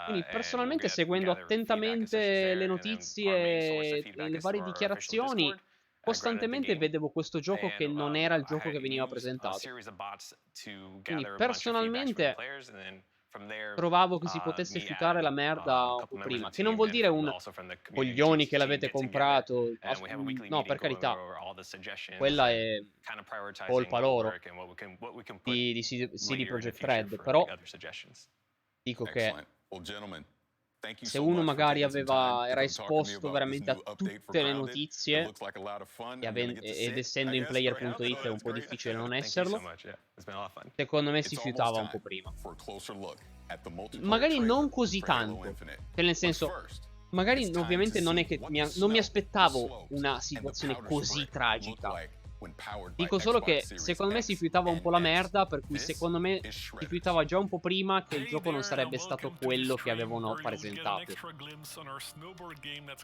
Quindi personalmente seguendo attentamente le notizie e le varie dichiarazioni, costantemente vedevo questo gioco che non era il gioco che veniva presentato. Quindi personalmente trovavo che si potesse fiutare la merda un po' prima. Che non vuol dire un coglioni che l'avete comprato. No, per carità. Quella è colpa loro di CD Projekt Red. Però dico che se uno magari era esposto veramente a tutte le notizie ed essendo in player.it è un po' difficile non esserlo, secondo me si fiutava un po' prima. Magari non così tanto, cioè nel senso, magari ovviamente non è che non mi aspettavo una situazione così tragica. Dico solo che secondo me si fiutava un po' la merda, per cui secondo me si fiutava già un po' prima che il gioco non sarebbe stato quello che avevano presentato,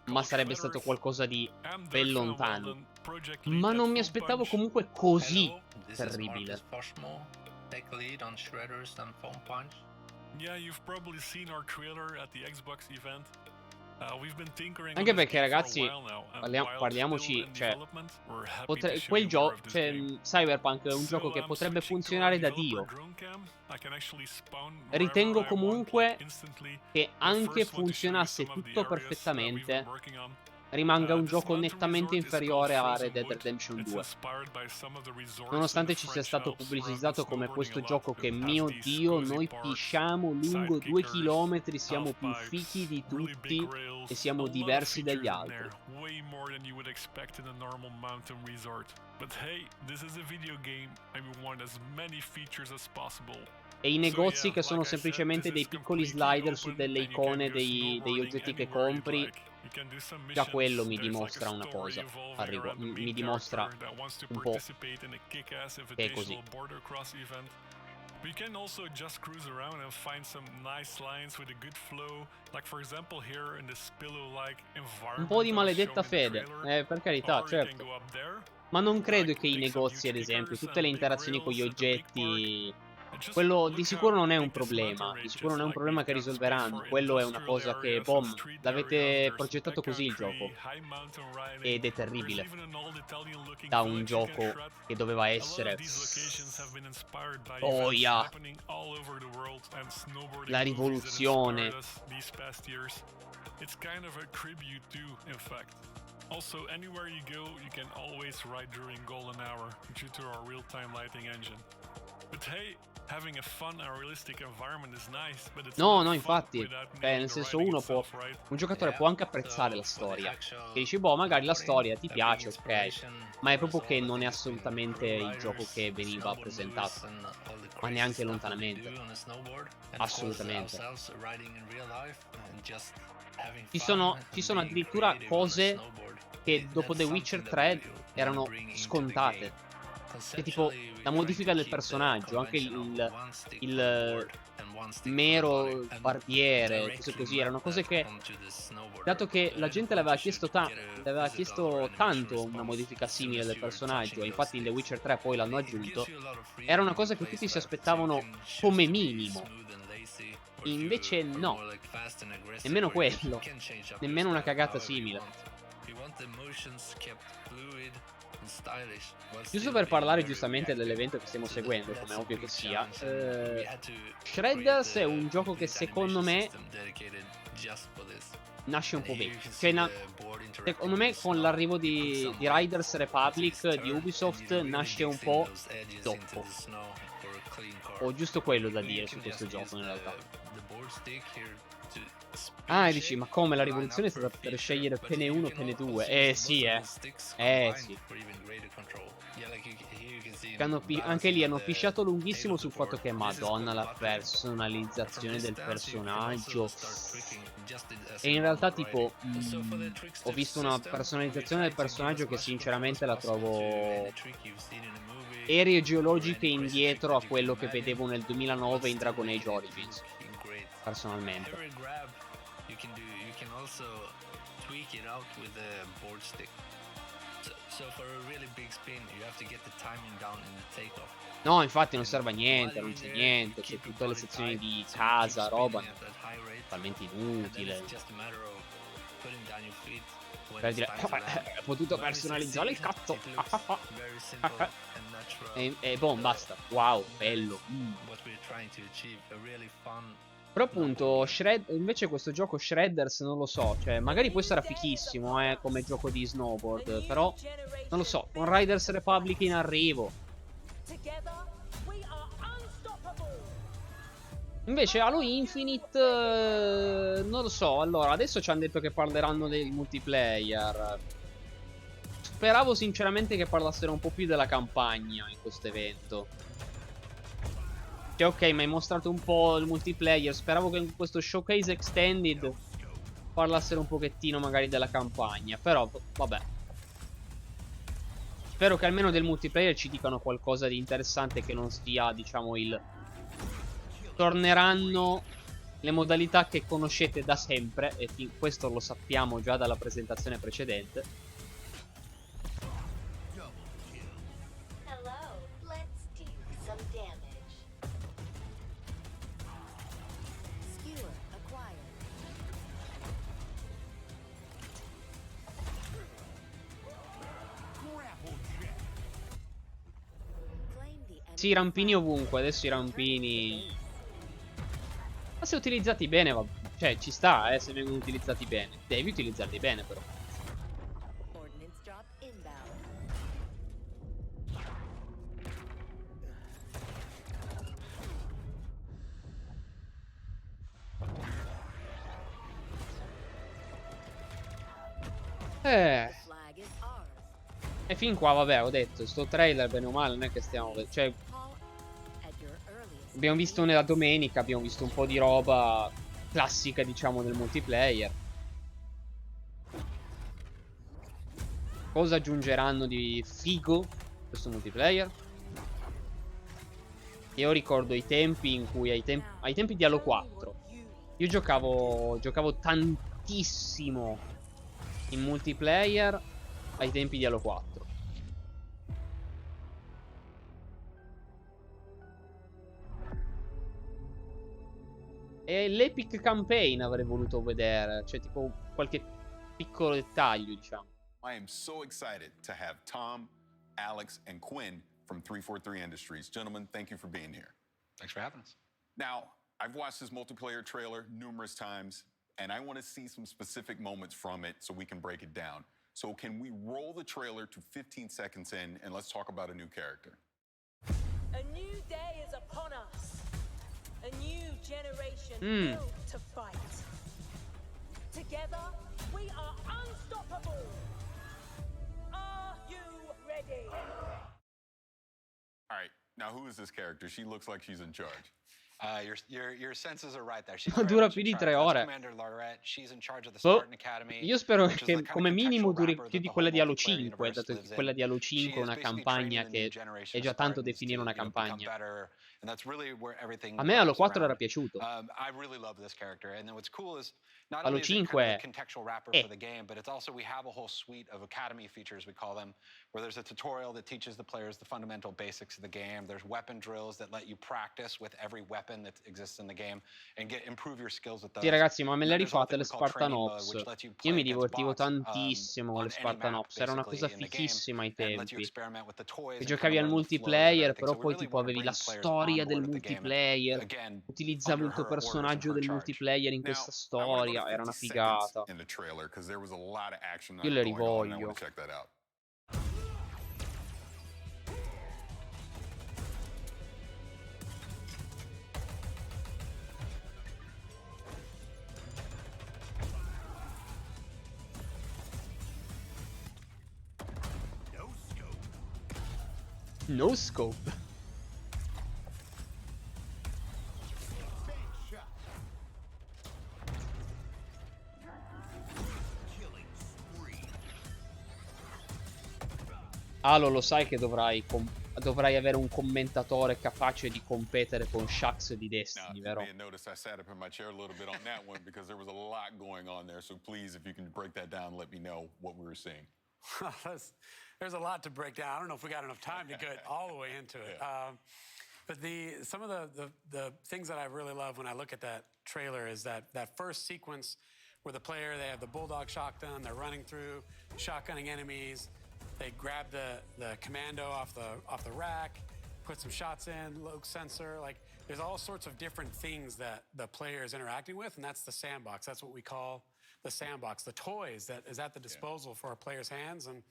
ma sarebbe stato qualcosa di ben lontano. Ma non mi aspettavo comunque così terribile. Anche perché ragazzi, parliamoci, cioè, quel gioco, cioè, Cyberpunk è un gioco che potrebbe funzionare da Dio. Ritengo comunque che anche funzionasse tutto perfettamente, rimanga un gioco nettamente inferiore a Red Dead Redemption 2. Nonostante ci sia stato pubblicizzato come questo gioco che, mio Dio, noi pisciamo lungo 2 chilometri, siamo più fichi di tutti e siamo diversi dagli altri. E i negozi che sono semplicemente dei piccoli slider su delle icone degli oggetti che compri, già quello mi dimostra una cosa mi dimostra un po' che è così. We can also just cruise around and find some nice lines with a good flow, like for example here in this pillow-like environment. Un po' di maledetta fede, per carità, certo. Ma non credo che i negozi, ad esempio, tutte le interazioni con gli oggetti, quello di sicuro non è un problema. Di sicuro non è un problema che risolveranno. Quello è una cosa che, boom, l'avete progettato così il gioco. Ed è terribile. Da un gioco che doveva essere yeah, la rivoluzione. It's kind of a tribute to, in fact. Also, anywhere you go, you can always ride during golden hour due to our real-time lighting engine. But hey, having a fun and realistic environment is nice, but it's No, infatti, nel senso un giocatore può anche apprezzare la storia. Che dici, boh, magari la storia ti piace, ok. Ma è proprio che non è assolutamente il gioco che veniva presentato. Ma neanche lontanamente. Assolutamente. Ci sono addirittura cose che dopo The Witcher 3 erano scontate. Che tipo la modifica del personaggio, anche il mero barbiere, cose così, erano cose che, dato che la gente le aveva chiesto tanto una modifica simile del personaggio, e infatti in The Witcher 3 poi l'hanno aggiunto, era una cosa che tutti si aspettavano come minimo. Invece no, nemmeno quello, nemmeno una cagata simile. Giusto per parlare giustamente dell'evento che stiamo seguendo, come è ovvio che sia, Shredders è un gioco che secondo me nasce un po' vecchio. Cioè, secondo me con l'arrivo di Riders Republic di Ubisoft nasce un po' dopo. Ho giusto quello da dire su questo gioco in realtà. Ah, e dici, ma come la rivoluzione è stata per scegliere pene 1 e pene 2? Sì, sì. Anche lì hanno pisciato lunghissimo sul fatto che, madonna, la personalizzazione del personaggio. E in realtà, tipo, ho visto una personalizzazione del personaggio che sinceramente la trovo ere geologiche indietro a quello che vedevo nel 2009 in Dragon Age Origins. Personalmente. No, infatti non serve a niente, non c'è niente, c'è tutte le sezioni di casa, roba totalmente inutile. Per dire, ho potuto personalizzare il cazzo. E boh, basta. Wow, bello. Però appunto, invece questo gioco Shredders non lo so. Cioè, magari poi sarà fichissimo, come gioco di snowboard. Però, non lo so, con Riders Republic in arrivo. Invece Halo Infinite, non lo so. Allora, adesso ci hanno detto che parleranno del multiplayer. Speravo sinceramente che parlassero un po' più della campagna in questo evento. Cioè, ok, mi hai mostrato un po' il multiplayer. Speravo che in questo showcase extended parlassero un pochettino magari della campagna. Però, vabbè. Spero che almeno del multiplayer ci dicano qualcosa di interessante, che non sia, diciamo, torneranno le modalità che conoscete da sempre. E questo lo sappiamo già dalla presentazione precedente. Sì, i rampini ovunque. Adesso i rampini, ma se utilizzati bene, vabbè. Cioè, ci sta, se vengono utilizzati bene. Devi utilizzarli bene, però. E fin qua, vabbè, ho detto, sto trailer bene o male non è che stiamo, cioè, abbiamo visto nella domenica, abbiamo visto un po' di roba classica, diciamo, del multiplayer. Cosa aggiungeranno di figo questo multiplayer? Io ricordo i tempi in cui ai tempi di Halo 4 io giocavo tantissimo in multiplayer ai tempi di Halo 4. E l'Epic Campaign avrei voluto vedere, cioè tipo qualche piccolo dettaglio, diciamo. I am so excited to have Tom, Alex, and Quinn from 343 Industries. Gentlemen, thank you for being here. Thanks for having us. Now, I've watched this multiplayer trailer numerous times, and I want to see some specific moments from it so we can break it down. So can we roll the trailer to 15 seconds in, and let's talk about a new character. A new day is upon us. A new generation built to fight. Together, we are unstoppable. Are you ready? All right, now who is this character? She looks like she's in charge. Your senses are right there. She's Dura più di 3 ore. Boh, io spero che come minimo duri più di quella di Halo 5, dato che quella di Halo 5 è una campagna che è già tanto definire una campagna. A me Halo 4 era piaciuto. Halo 5 for the game, but it's also we have a whole suite of academy features, we call them, where there's a tutorial that teaches the players the fundamental basics of the game. There's weapon drills that let you practice with every weapon that exists in the game and improve your skills with those. Sì ragazzi, ma me le rifate le Spartan Ops? Io mi divertivo tantissimo con le Spartan Ops, era una cosa fichissima ai tempi. E giocavi al multiplayer, però poi tipo avevi la storia del multiplayer, utilizzavi il tuo personaggio del multiplayer in questa storia, era una figata. Io le rivoglio. No scope. Halo, lo sai che dovrai avere un commentatore capace di competere con Shax di Destiny, vero? There's a lot to break down. I don't know if we got enough time to get all the way into it. But some of the things that I really love when I look at that trailer is that first sequence where they have the bulldog shotgun, they're running through, shotgunning enemies. They grab the commando off the rack, put some shots in, low sensor. Like there's all sorts of different things that the player is interacting with, and that's the sandbox. That's what we call the sandbox. The toys that is at the disposal for our players' hands, and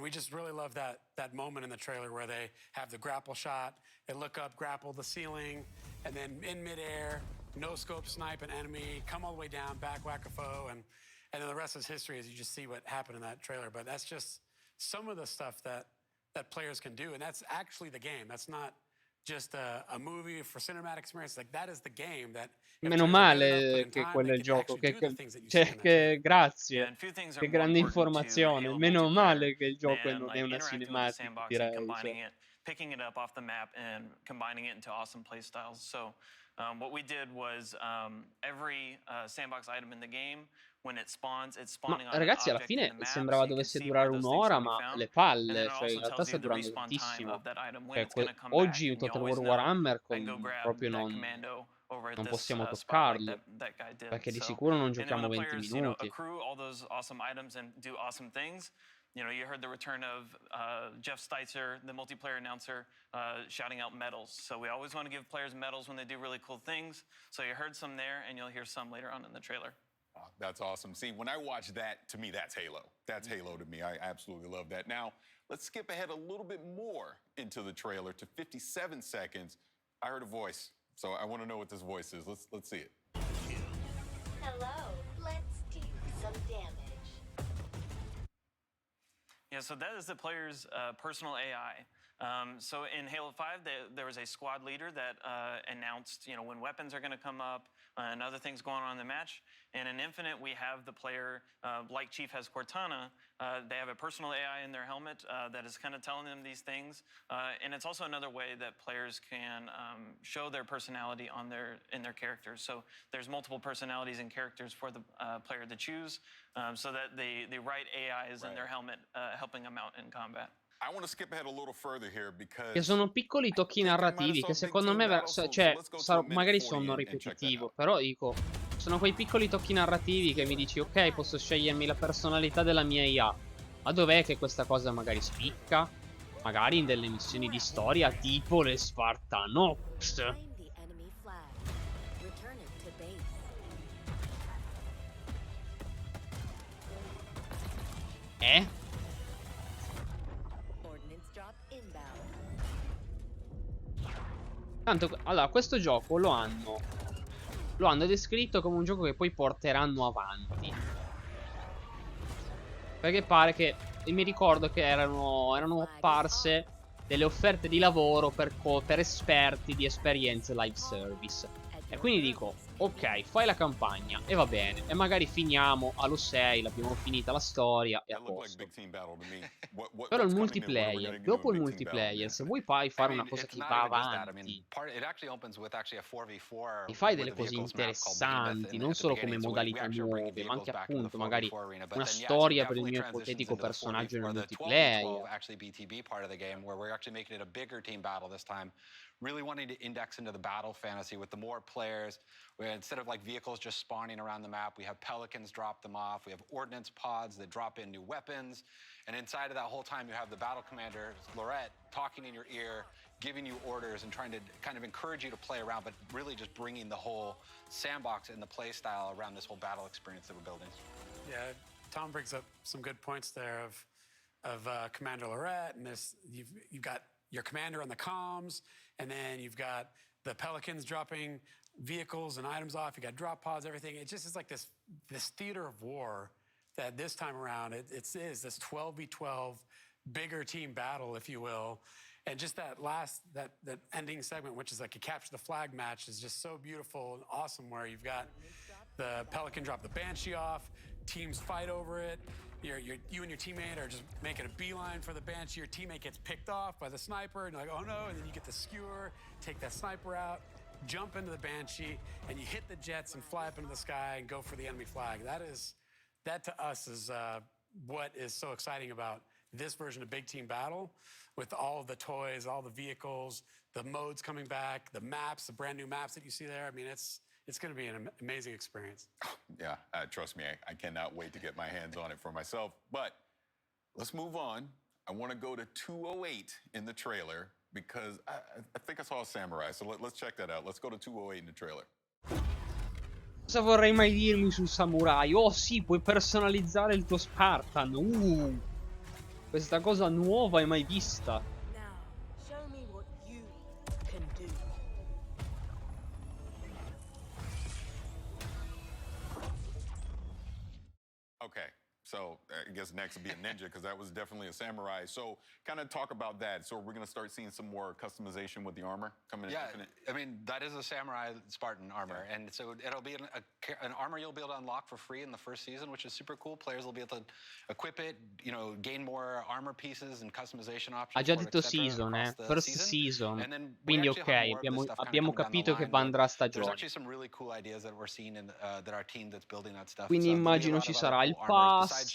we just really love that moment in the trailer where they have the grapple shot, they look up, grapple the ceiling, and then in midair, no scope snipe an enemy, come all the way down, back whack a foe, and then the rest is history as you just see what happened in that trailer. But that's just some of the stuff that players can do, and that's actually the game. That's not just a movie for cinematic experience. Like that is the game. That meno male che quello è il gioco. Grazie. Che grande informazione. Meno male che il gioco non è una cinematica, direi. Picking it up off the map and combining it into awesome play styles. So what we did was every sandbox item in the game, when it spawns, it's spawning on ragazzi, alla fine sembrava dovesse durare un'ora, ma le palle, cioè in realtà sta durando tantissimo. Cioè, oggi Total War Warhammer proprio non possiamo toccarlo, perché di sicuro non giochiamo 20 minuti. You know, you heard the return of Jeff Steitzer, the multiplayer announcer, shouting out medals. So we always want to give players medals when they do really cool things. So you heard some there, and you'll hear some later on in the trailer. Oh, that's awesome. See, when I watch that, to me, that's Halo. That's Halo to me. I absolutely love that. Now, let's skip ahead a little bit more into the trailer to 57 seconds. I heard a voice, so I want to know what this voice is. Let's see it. Hello, let's do some damage. Yeah, so that is the player's personal AI. So in Halo 5, there was a squad leader that announced, when weapons are going to come up and other things going on in the match. And in Infinite, we have the player, like Chief has Cortana, they have a personal AI in their helmet that is kind of telling them these things. And it's also another way that players can show their personality in their characters. So there's multiple personalities and characters for the player to choose, so that the right AI is in their helmet, helping them out in combat. I want to skip ahead a little further here because Che sono piccoli tocchi narrativi che secondo me, cioè, magari sono ripetitivo, però dico, sono quei piccoli tocchi narrativi che mi dici, ok, posso scegliermi la personalità della mia IA, ma dov'è che questa cosa magari spicca? Magari in delle missioni di storia tipo le Spartanops. Tanto, allora, questo gioco lo hanno descritto come un gioco che poi porteranno avanti. Perché pare che, e mi ricordo che erano apparse delle offerte di lavoro per esperti di esperienze live service. E quindi dico, ok, fai la campagna e va bene. E magari finiamo allo 6, l'abbiamo finita la storia e a posto. Però il multiplayer, dopo il multiplayer, se vuoi poi fare una cosa che va avanti e fai delle cose interessanti, non solo come modalità nuove, ma anche appunto magari una storia per il mio ipotetico personaggio nel multiplayer. Really wanting to index into the battle fantasy with the more players, where instead of like vehicles just spawning around the map, we have pelicans drop them off, we have ordnance pods that drop in new weapons, and inside of that whole time you have the battle commander, Lorette, talking in your ear, giving you orders and trying to kind of encourage you to play around, but really just bringing the whole sandbox and the play style around this whole battle experience that we're building. Yeah, Tom brings up some good points there of Commander Lorette, and you've got your commander on the comms, and then you've got the Pelicans dropping vehicles and items off. You got drop pods, everything. It just is like this theater of war that this time around it is this 12v12 bigger team battle, if you will. And just that ending segment, which is like a capture the flag match, is just so beautiful and awesome, where you've got the Pelican drop the Banshee off, teams fight over it. You and your teammate are just making a beeline for the Banshee. Your teammate gets picked off by the sniper, and you're like, oh no, and then you get the skewer, take that sniper out, jump into the Banshee, and you hit the jets and fly up into the sky and go for the enemy flag. That to us is what is so exciting about this version of Big Team Battle, with all of the toys, all the vehicles, the modes coming back, the maps, the brand new maps that you see there. I mean, it's going to be an amazing experience. Yeah, trust me, I cannot wait to get my hands on it for myself. But let's move on. I want to go to 208 in the trailer because I think I saw a samurai. So let's check that out. Let's go to 208 in the trailer. Cosa vorrei mai dirmi sul samurai? Oh sì, puoi personalizzare il tuo Spartan. Questa cosa nuova e mai vista. Okay, so I guess next would be a ninja because that was definitely a samurai. So kind of talk about that. So we're going to start seeing some more customization with the armor coming in Infinite? I mean, that is a samurai Spartan armor. Yeah. And so it'll be an armor you'll be able to unlock for free in the first season, which is super cool. Players will be able to equip it, gain more armor pieces and customization options. Ha già detto season, first season. Quindi ok, abbiamo capito che andrà a stagione. Quindi immagino ci sarà il pass,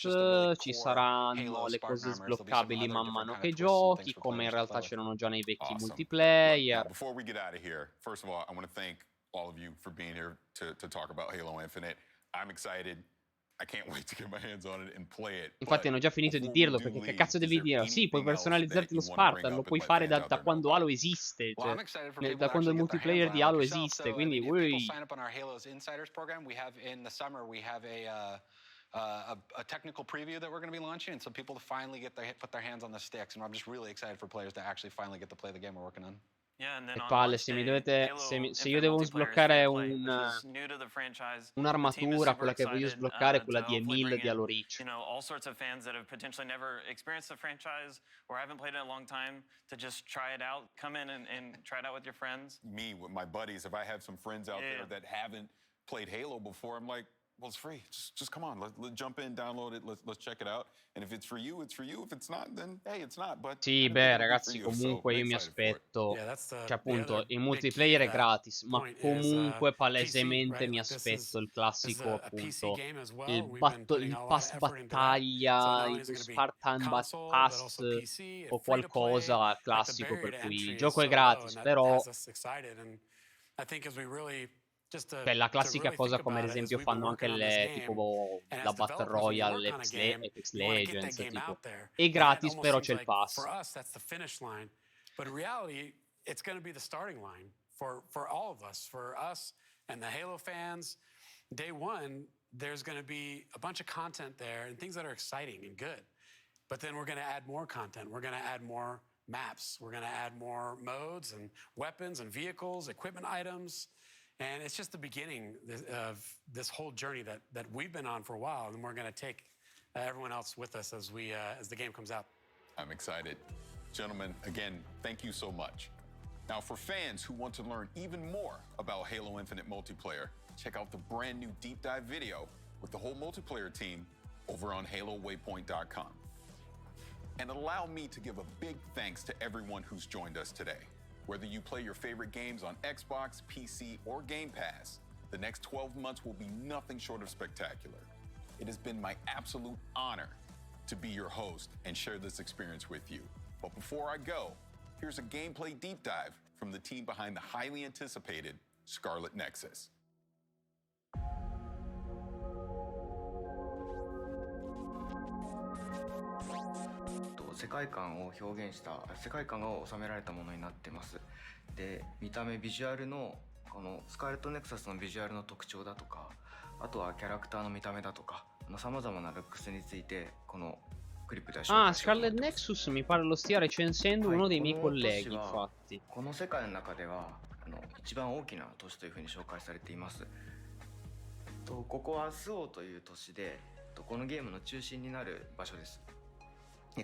ci saranno le cose sbloccabili man mano che giochi, come in realtà c'erano già nei vecchi multiplayer. Before we get out of here, first of all, I want to thank all of you for being here to talk about Halo Infinite. I'm excited. I can't wait to get my hands on it and play it. Infatti hanno già finito di dirlo, perché che cazzo devi dire? Sì, puoi personalizzarti lo Spartan, lo puoi fare da quando Halo esiste, cioè, da quando il multiplayer di Halo esiste, quindi a technical preview that we're going to be launching, and so people to finally put their hands on the sticks, and I'm just really excited for players to actually finally get to play the game we're working on. Che palle, se mi dovete. Se io devo sbloccare un'armatura, quella che voglio sbloccare è quella di Emil di Halo Reach. You know, all sorts of fans that have potentially never experienced the franchise or haven't played it in a long time to just try it out. Come in and try it out with your friends. Me, with my buddies, if I have some friends out there that haven't played Halo before, I'm like, well, it's free. Just come on. Let's jump in, download it. Let's check it out. And if it's for you, it's for you. If it's not, then hey, it's not. But Sì, beh, ragazzi, comunque io mi aspetto. Cioè, appunto, il multiplayer è gratis, ma comunque palesemente mi aspetto il classico, appunto, il pass battaglia, il Spartan Pass o qualcosa classico, per cui il gioco è gratis, però. Cioè, la classica cosa come ad esempio fanno anche le tipo la Battle Royale, Apex Legends, tipo. È gratis, però c'è il pass. For us, that's the finish line. But in reality, it's going to be the starting line for all of us, for us and the Halo fans. Day one, there's going to be a bunch of content there and things that are exciting and good. But then we're going to add more content. We're going to add more maps. We're going to add more modes and weapons and vehicles, equipment items. And it's just the beginning of this whole journey that we've been on for a while, and we're going to take everyone else with us as the game comes out. I'm excited. Gentlemen, again, thank you so much. Now, for fans who want to learn even more about Halo Infinite multiplayer, check out the brand new deep dive video with the whole multiplayer team over on HaloWaypoint.com. And allow me to give a big thanks to everyone who's joined us today. Whether you play your favorite games on Xbox, PC, or Game Pass, the next 12 months will be nothing short of spectacular. It has been my absolute honor to be your host and share this experience with you. But before I go, here's a gameplay deep dive from the team behind the highly anticipated Scarlet Nexus. 世界観を表現した世界観が収められたものになってます。で、見た目ビジュアルのこのスカーレットネクサスのビジュアルの特徴だとか、あとはキャラクターの見た目だとか、様々なルックスについてこのクリップで紹介しようと思います。Scarlet Nexus mi pare lo stia recensendo uno dei miei colleghi, infatti. この世界の中では一番大きな都市というふうに紹介されています。ここはスオという都市で、このゲームの中心になる場所です。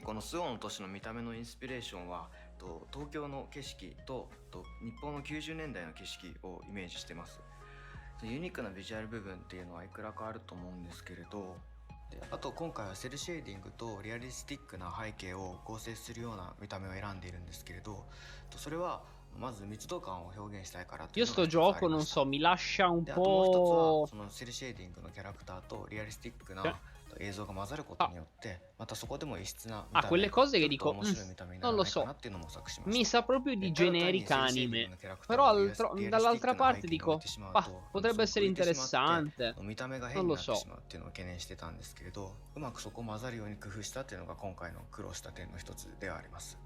このスオの都市の見た目のインスピレーションは東京の景色と日本の90年代の景色をイメージしてます。ユニークなビジュアル部分っていうのはいくらかあると思うんですけれど、あと今回はセルシェーディングとリアリスティックな背景を合成するような見た目を選んでいるんですけれど、それはまず密度感を表現したいからというのが Io sto gioco, non so, mi lascia un あともう一つ po'. はそのセルシェーディングのキャラクターとリアリスティックな映像が混ざることによってまたそこでも異質な見た目 quelle cose che ちょっと dico, 面白い見た目にな non ら lo ないか so. なっていうのも作しま Mi した sa proprio di ただ単に generica セルシェーディン anime. グのキャラクター Però をリアリスティックな背景に dall'altra 置 parte い dico, てしまう ah, と potrebbe そ essere こ浮いてしまって interessante. 見た目が Non 変に lo なってし so. まうっていうのを懸念してたんですけれど、うまくそこを混ざるように工夫したっていうのが今回の苦労した点の一つではあります。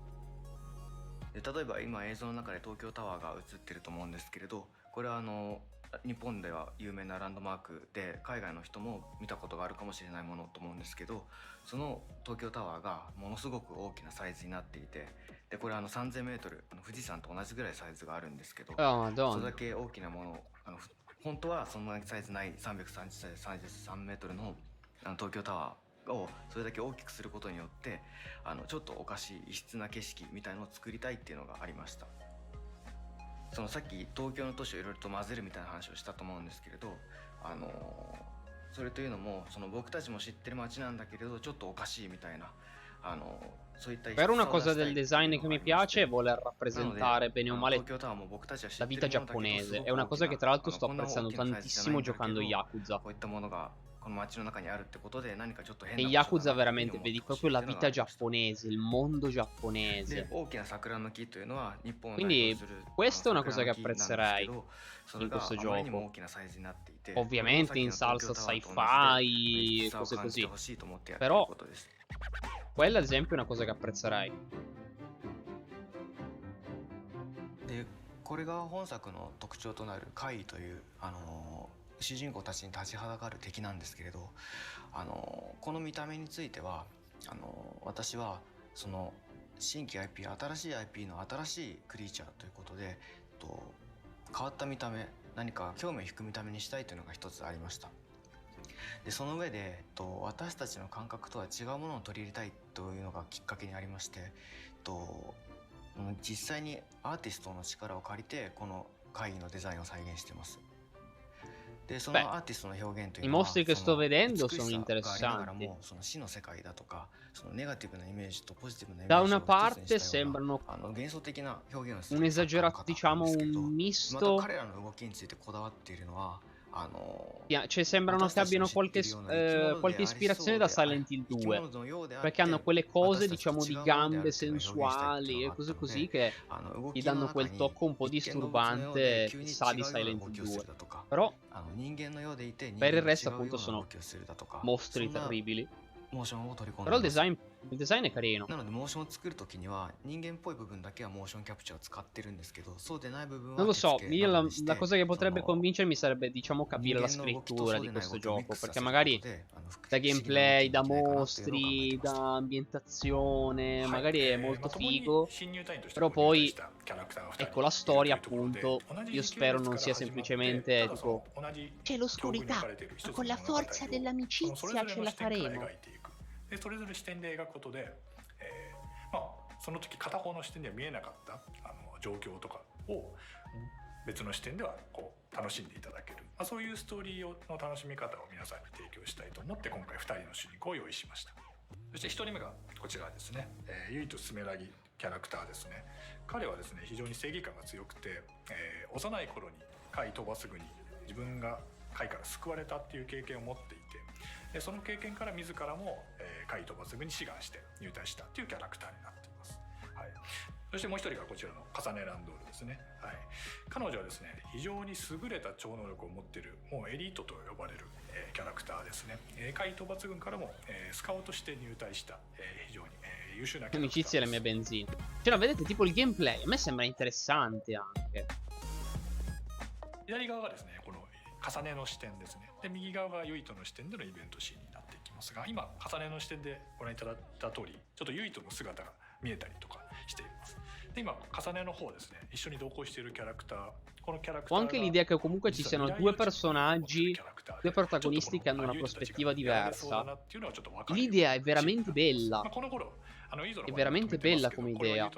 で例えば今映像の中で東京タワーが映ってると思うんですけれど、これは日本では有名なランドマークで海外の人も見たことがあるかもしれないものと思うんですけど、その東京タワーがものすごく大きなサイズになっていて、でこれ3000m 富士山と同じぐらいサイズがあるんですけど、それだけ大きなもの本当はそんなサイズない333メートルの東京タワーをそれだけ大きくすることによってちょっとおかしい異質な景色みたいのを作りたいっていうのがありました。そのさっき東京の都市をいろいろと混ぜるみたいな話をしたと思うんですけれど、それというのもその僕たちも知ってる街なんだけれどちょっとおかしいみたいなそういった異質さ Per を una 出 cosa したい del っていう design の che があ mi りまし piace è て、 voler なので rappresentare bene o 東 male 京タワーも僕たちは知 la って vita るものだけどす giapponese. ご È く una 大き cosa な che tra l'altro sto こんな大 apprezzando きなサイズじゃない tantissimo んだけ giocando ど Yakuza. こういったものがこの街の中にあるってことで何かちょっと変 E な場所 Yakuza だなっていうふう veramente に思って vedi ほしい proprio って la いうのが vita ありました。 giapponese, il mondo で giapponese. 大きな桜の木というのは日本を代 Quindi 表する questa è una 桜 cosa の che 木なんですけ apprezzerei ど、それ in が questo あまりにも gioco. 大きなサイズになっていて、これもさっ Ovviamente き in の東 salsa 京タワーと同じで sci-fi 異 e 質さを cose 感じて così. ほしいと思ってやっている Però ことです。 quella ad esempio è una cosa che apprezzerei. でこれが本作の特徴となる怪異という主人公たちに立ちはだかる敵なんですけれど、この見た目については私はその新規 IP 新しい IP の新しいクリーチャーということで、変わった見た目、何か興味を引く見た目にしたいというのが一つありました。でその上で、私たちの感覚とは違うものを取り入れたいというのがきっかけにありまして、実際にアーティストの力を借りてこの会議のデザインを再現しています。でそのアーティストの表現というのは、 I mostri che sto vedendo その sono 美しさがありながら interessanti. も、その死の世界だとか、そのネガティブなイメージとポジティブなイメ Da ージを una 一つに parte したような sembrano 幻想的な表現をする un esagerato, diciamo un また misto. 彼らの動きについてこだわっているのは、Cioè, sembrano che abbiano qualche ispirazione da Silent Hill 2, perché hanno quelle cose, diciamo, di gambe sensuali e cose così che gli danno quel tocco un po' disturbante che sa di Silent Hill 2. Però per il resto appunto sono mostri terribili. Però il design è carino. なのでモーションを作るときには人間っぽい部分だけはモーションキャプチャーを使ってるんですけど、そうでない部分は Non lo 手 so, 付け io などにして la cosa che potrebbe convincermi sarebbe, diciamo, capire la scrittura di questo gioco, perché magari da gameplay, da mostri, da ambientazione, magari è molto figo, però poi, ecco, la storia appunto, io spero non sia semplicemente tipo c'è l'oscurità, ma con la forza dell'amicizia ce la faremo. でそれぞれ視点で描くことで、まあその時片方の視点では見えなかった状況とかを別の視点ではこう楽しんでいただける、そういうストーリーの楽しみ方を皆さんに提供したいと思って今回2人の主人公を用意しました。そして1人目がこちらですね、ゆいとすめらぎキャラクターですね。彼はですね非常に正義感が強くて、幼い頃に貝飛ばすぐに自分が貝から救われたっていう経験を持っていて、でその経験から自らも、貝飛ばすぐに志願して入隊したっていうキャラクターになっています。はい、そしてもう一人がこちらのカサネランドールですね。はい、彼女はですね非常に優れた超能力を持っている、もうエリートと呼ばれる、キャラクターですね。海討伐軍からも、スカウトして入隊した、非常に、優秀なキャラクターです。 amicizia è la mia benzina. Cioè, no, vedete tipo il gameplay, a me sembra interessante anche. 左側がですねこの重ねの視点ですね。で右側がユイトの視点でのイベントシーンになっていきますが、今重ねの視点でご覧いただいた通りちょっとユイトの姿が見えたりとかしています。で今重ねの方ですね、一緒に同行しているキャラクター、このキャラクター Ho anche l'idea che comunque ci siano due personaggi, due protagonisti che hanno una prospettiva diversa. L'idea è veramente bella. È veramente bella come idea.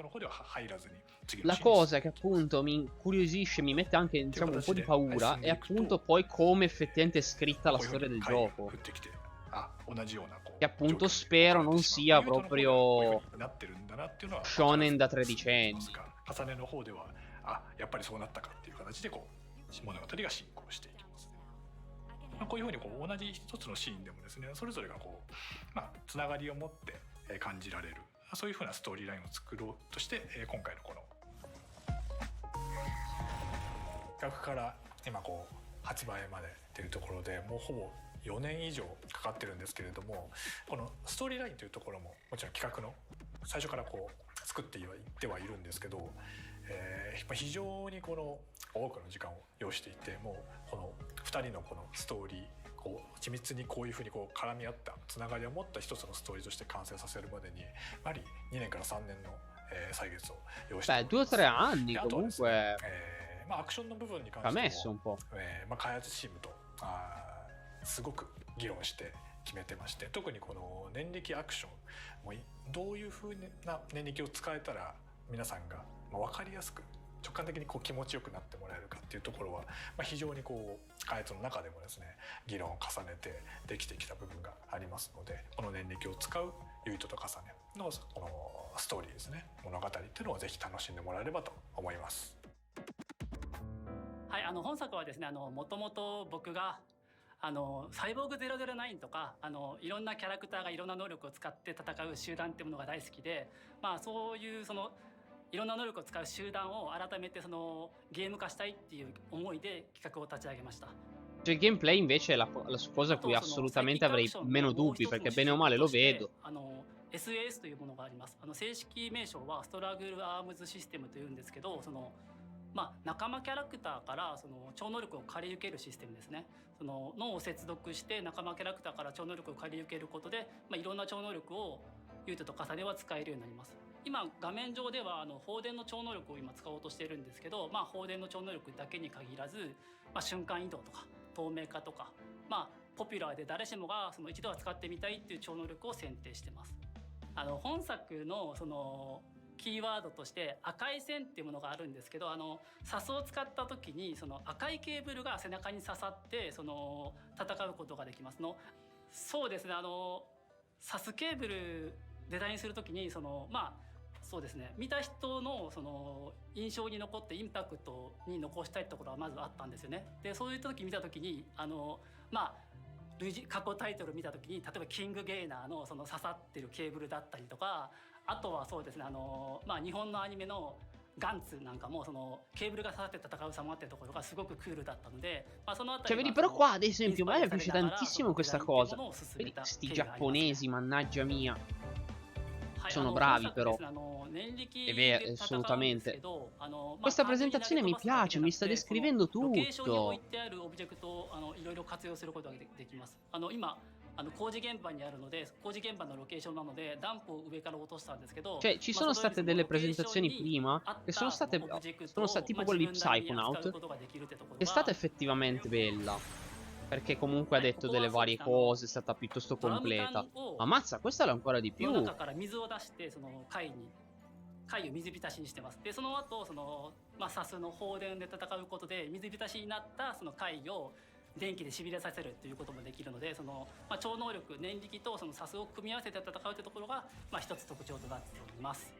La cosa che appunto mi incuriosisce, mi mette anche, diciamo, un po' di paura, è appunto poi come effettivamente è scritta la storia del gioco. Che appunto spero non sia proprio shonen da tredicenni. 重ねの方ではやっぱりそうなったかっていう形でこう物語が進行していきます。こういうふうにこう同じ一つのシーンでもですね、それぞれがこうつながりを持って感じられる、そういうふうなストーリーラインを作ろうとして今回のこの企画から今こう発売までっていうところでもうほぼ4年以上かかってるんですけれども、このストーリーラインというところももちろん企画の最初からこう作っていってはいるんですけど、非常にこの多くの時間を要していて、もうこの2人のこのストーリーこう緻密にこういうふうにこう絡み合ったつながりを持った一つのストーリーとして完成させるまでにやはり2年から3年の歳月を要しています。 Beh, 2 o 3 anni comunque. アクションの部分に関しても開発チームとすごく議論して決めてまして、特にこの念力アクションもどういうふうな念力を使えたら皆さんが分かりやすく直感的にこう気持ちよくなってもらえるかっていうところは非常にこう開発の中でもですね議論を重ねてできてきた部分がありますので、この念力を使うユイトと重ねのこのストーリーですね、物語っていうのをぜひ楽しんでもらえればと思います。はい、本作はですねもともと僕がサイボーグ009とかいろんなキャラクターがいろんな能力を使って戦う集団っていうものが大好きで、そういういろんな能力を使う集団を改めてゲーム化したいっていう思いで企画を立ち上げました。Cioè, il gameplay invece è la cosa a cui assolutamente avrei meno dubbi, perché bene o male lo vedo. SAS というものがあります。正式名称はストラグルアームズシステムというんですけど、仲間キャラクターから超能力を借り受けるシステムですね。脳を接続して仲間キャラクターから超能力を借り受けることで、いろんな超能力をユイトと重ねは使えるようになります。今画面上では放電の超能力を今使おうとしているんですけど、放電の超能力だけに限らず、瞬間移動とか透明化とか、ポピュラーで誰しもがその一度は使ってみたいっていう超能力を選定してます。本作のそのキーワードとして赤い線っていうものがあるんですけど、サスを使った時にその赤いケーブルが背中に刺さってその戦うことができますの。そうですね、サスケーブルデザインする時にそうですね、見た人のその印象に残ってインパクトに残したいところはまずあったんですよね。でそういう時見た時に過去タイトル見た時に例えばキングゲイナーのその刺さってるケーブルだったりとか、あとはそうですね、日本のアニメのガンツなんかもそのケーブルが刺さって戦う様ってところがすごくクールだったので、そのあたり Cioè, vedi, però qua ad esempio a me piace tantissimo questa cosa. Vedi, sti giapponesi, mannaggia mia. Sono bravi però. È vero, assolutamente. Questa presentazione mi piace, mi sta descrivendo tutto. 工事現場にあるので、工事現場のロケーションなのでダンプを上から落としたんですけど、 Cioè, ci sono state delle presentazioni prima che sono state tipo quelle di Psychonaut, che è stata effettivamente bella, perché comunque ha detto delle varie cose, è stata piuttosto completa. Ma mazza, questa è ancora di più. 中から水を出してその貝を水浸しにしてます。でその後サスの放電で戦うことで水浸しになったその貝を電気でしびれさせるということもできるので、超能力念力とそのサスを組み合わせて戦うというところが一つ特徴となっております。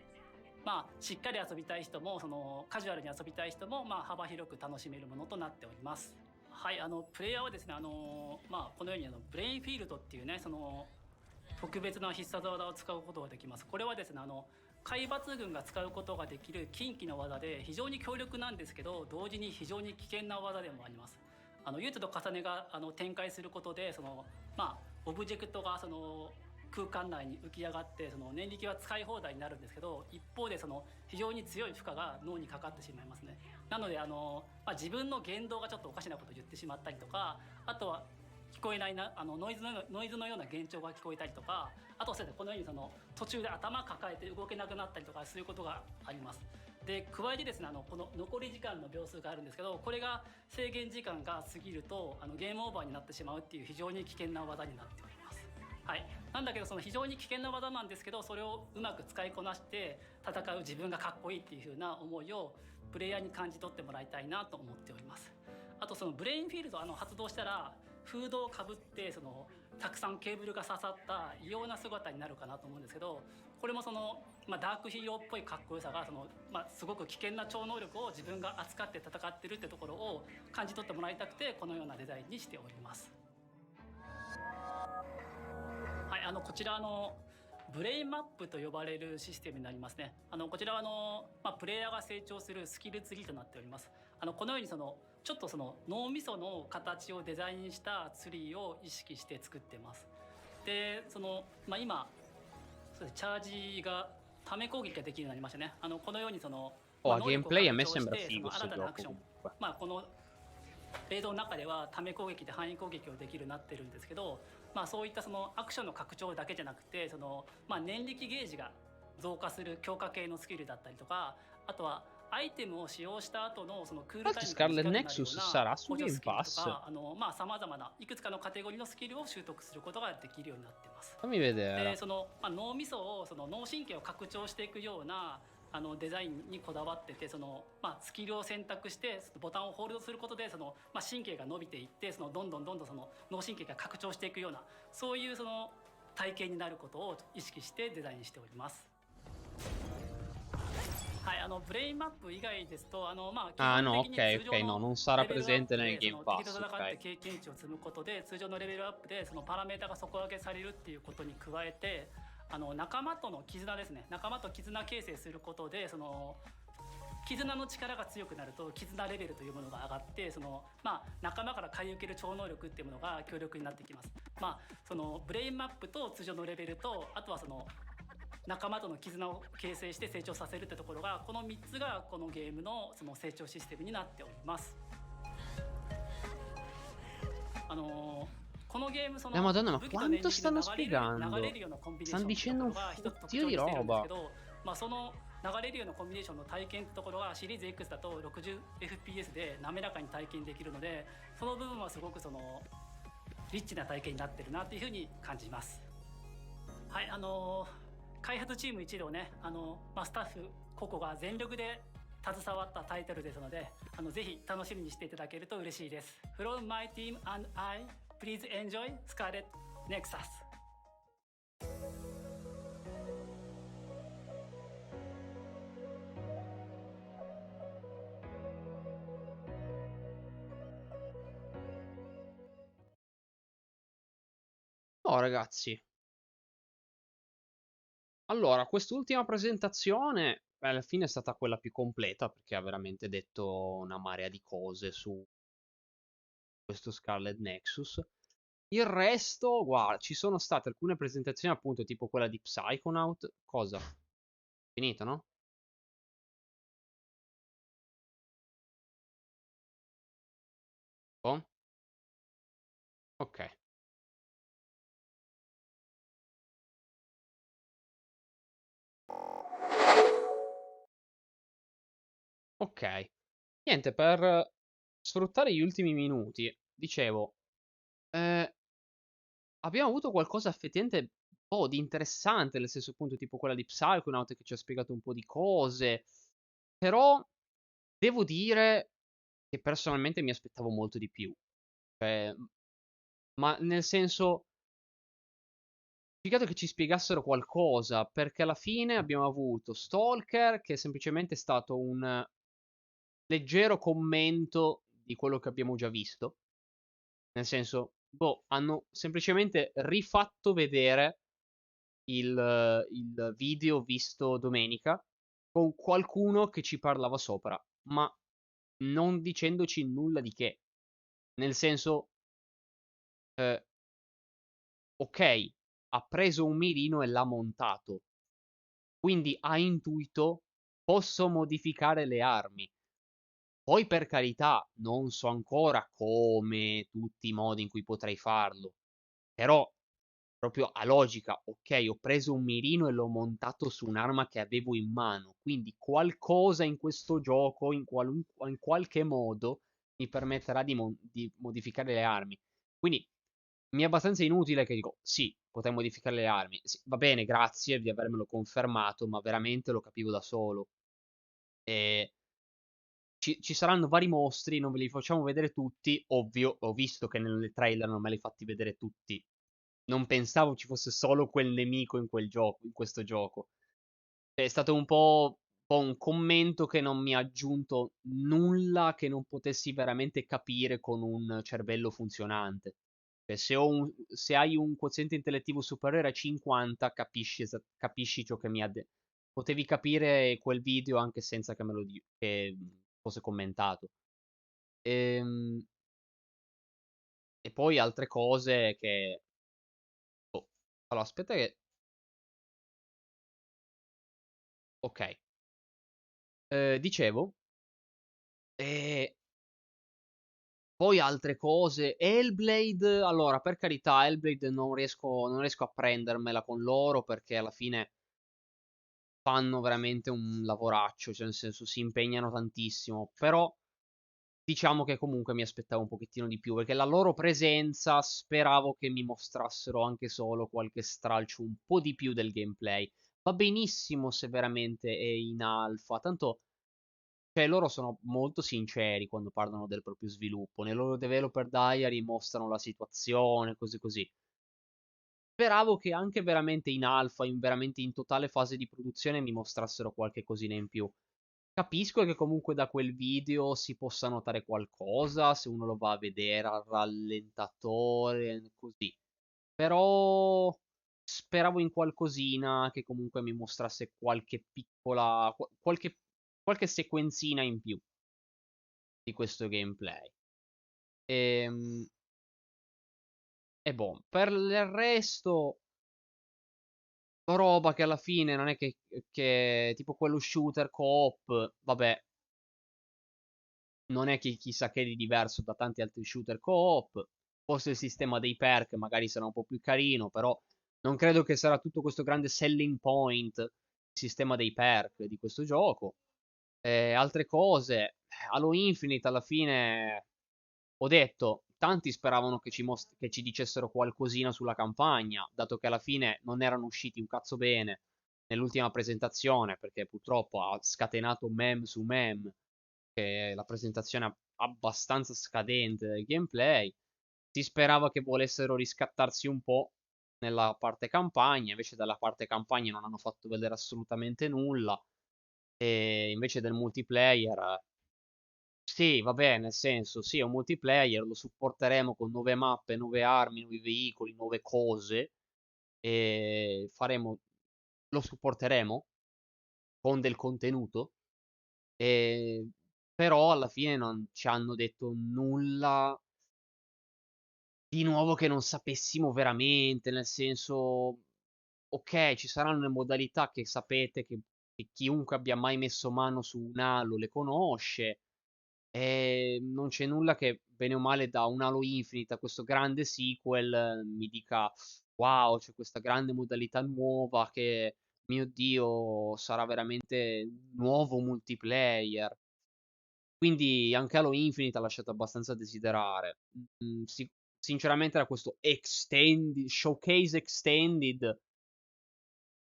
しっかり遊びたい人もカジュアルに遊びたい人も幅広く楽しめるものとなっております。はい、プレイヤーはですね、このようにブレインフィールドっていうね、その特別な必殺技を使うことができます。これはですね、海抜軍が使うことができる近畿の技で非常に強力なんですけど、同時に非常に危険な技でもあります。ユートと重ねが展開することでオブジェクトが空間内に浮き上がって念力は使い放題になるんですけど、一方で非常に強い負荷が脳にかかってしまいますね。なので自分の言動がちょっとおかしなことを言ってしまったりとか、あとは聞こえないノイズのような幻聴が聞こえたりとか、あとこのように途中で頭抱えて動けなくなったりとか、そういうことがあります。で加えてですね、この残り時間の秒数があるんですけど、これが制限時間が過ぎるとゲームオーバーになってしまうっていう非常に危険な技になっております。はい、なんだけど非常に危険な技なんですけど、それをうまく使いこなして戦う自分がかっこいいっていう風な思いをプレイヤーに感じ取ってもらいたいなと思っております。あとブレインフィールド発動したらフードをかぶってたくさんケーブルが刺さった異様な姿になるかなと思うんですけど、これもダークヒーローっぽいかっこよさがすごく危険な超能力を自分が扱って戦ってるってところを感じ取ってもらいたくて、このようなデザインにしております。はい、こちらブレインマップと呼ばれるシステムになりますね。こちらはプレイヤーが成長するスキルツリーとなっております。このようにちょっと脳みその形をデザインしたツリーを意識して作ってます。で今チャージがため攻撃ができるようになりましたね。このようにgameplay a me sembra figo sto gioco. この映像の中ではため攻撃で範囲攻撃をできるようになってるんですけど、そういったアクションの拡張だけじゃなくて念力ゲージが増加する強化系のスキルだったりとか、あとはアイテムを使用した後のクールタイムが短くなるような補助スキルとかさまざまないくつかのカテゴリーのスキルを習得することができるようになってます。Fammi vedere. で脳みそを脳神経を拡張していくようなデザインにこだわってて、スキルを選択してボタンをホールドすることで神経が伸びていってどんどん脳神経が拡張していくような、そういう体験になることを意識してデザインしております。はい、ブレインマップ以外ですとno, ok, no, non sarà presente nel Game Pass. 敵と戦って経験値を積むことで通常のレベルアップでパラメータが底上げされるっていうことに加えて、仲間との絆ですね、仲間と絆形成することで絆の力が強くなると絆レベルというものが上がって仲間から買い受ける超能力っていうものが強力になってきます。ブレインマップと通常のレベルと、あとは仲間との絆を形成して成長させるってところが、この3つがこのゲームの成長システムになっております。このゲームMadonna, ma quanto stanno spiegando? Stanno dicendo un fottio di roba. まあ、その流れるようなコンビネーションの体験ってところがシリーズ X だと 60fps で滑らかに体験できるので、その部分はすごくそのリッチな体験になってるなというふうに感じます。はい、開発チーム一同ね、スタッフ個々が全力で携わったタイトルですので、ぜひ楽しみにしていただけると嬉しいです。From my team and I, please enjoy Scarlet Nexus。No, ragazzi. Allora, quest'ultima presentazione alla fine è stata quella più completa perché ha veramente detto una marea di cose su questo Scarlet Nexus. Il resto, guarda, ci sono state alcune presentazioni appunto tipo quella di Psychonaut. Cosa? Finito, no? Oh? Ok. Ok. Niente, per sfruttare gli ultimi minuti, dicevo, abbiamo avuto qualcosa effettivamente di interessante, nel senso appunto tipo quella di Psychonaut che ci ha spiegato un po' di cose, però devo dire che personalmente mi aspettavo molto di più. Cioè, ma nel senso, peccato che ci spiegassero qualcosa, perché alla fine abbiamo avuto Stalker che è semplicemente stato un leggero commento di quello che abbiamo già visto. Nel senso, hanno semplicemente rifatto vedere il video visto domenica con qualcuno che ci parlava sopra, ma non dicendoci nulla di che. Nel senso, ok, ha preso un mirino e l'ha montato. Quindi ha intuito, posso modificare le armi. Poi per carità, non so ancora come, tutti i modi in cui potrei farlo. Però, proprio a logica, ok, ho preso un mirino e l'ho montato su un'arma che avevo in mano. Quindi qualcosa in questo gioco, in qualche modo, mi permetterà di modificare le armi. Quindi mi è abbastanza inutile che dico, sì, potrei modificare le armi. Sì, va bene, grazie di avermelo confermato, ma veramente lo capivo da solo. E ci saranno vari mostri, non ve li facciamo vedere tutti. Ovvio, ho visto che nelle trailer non me li hai fatti vedere tutti. Non pensavo ci fosse solo quel nemico in quel gioco, in questo gioco. È stato un po' un commento che non mi ha aggiunto nulla che non potessi veramente capire con un cervello funzionante. Cioè, se hai un quoziente intellettivo superiore a 50, capisci ciò che mi ha detto. Potevi capire quel video anche senza che me lo che fosse commentato. E poi altre cose che... Oh, allora, aspetta che... Ok. Dicevo... E poi altre cose. Hellblade, allora, per carità, Hellblade non riesco a prendermela con loro perché alla fine fanno veramente un lavoraccio, cioè nel senso si impegnano tantissimo, però diciamo che comunque mi aspettavo un pochettino di più perché la loro presenza speravo che mi mostrassero anche solo qualche stralcio un po' di più del gameplay. Va benissimo se veramente è in alfa, tanto cioè, loro sono molto sinceri quando parlano del proprio sviluppo. Nei loro developer diary mostrano la situazione, cose così. Speravo che anche veramente in alfa, veramente in totale fase di produzione, mi mostrassero qualche cosina in più. Capisco che comunque da quel video si possa notare qualcosa, se uno lo va a vedere al rallentatore, così. Però speravo in qualcosina che comunque mi mostrasse qualche piccola, qualche sequenzina in più di questo gameplay. Ehm, E boh, per il resto, roba che alla fine non è che tipo quello shooter co-op, vabbè, non è che chissà che di diverso da tanti altri shooter co-op. Forse il sistema dei perk magari sarà un po' più carino, però non credo che sarà tutto questo grande selling point sistema dei perk di questo gioco. Altre cose, Halo Infinite alla fine ho detto, tanti speravano che che ci dicessero qualcosina sulla campagna, dato che alla fine non erano usciti un cazzo bene nell'ultima presentazione, perché purtroppo ha scatenato meme su meme, che è la presentazione abbastanza scadente del gameplay. Si sperava che volessero riscattarsi un po' nella parte campagna, invece dalla parte campagna non hanno fatto vedere assolutamente nulla. E invece del multiplayer, sì, va bene, nel senso, sì, è un multiplayer, lo supporteremo con nuove mappe, nuove armi, nuovi veicoli, nuove cose, e lo supporteremo con del contenuto, e, però alla fine non ci hanno detto nulla di nuovo che non sapessimo veramente, nel senso, ok, ci saranno le modalità che sapete che chiunque abbia mai messo mano su un Halo le conosce. E non c'è nulla che, bene o male, da un Halo Infinite a questo grande sequel mi dica: wow, c'è questa grande modalità nuova che, mio Dio, sarà veramente un nuovo multiplayer. Quindi anche Halo Infinite ha lasciato abbastanza a desiderare. Sinceramente, da questo showcase extended,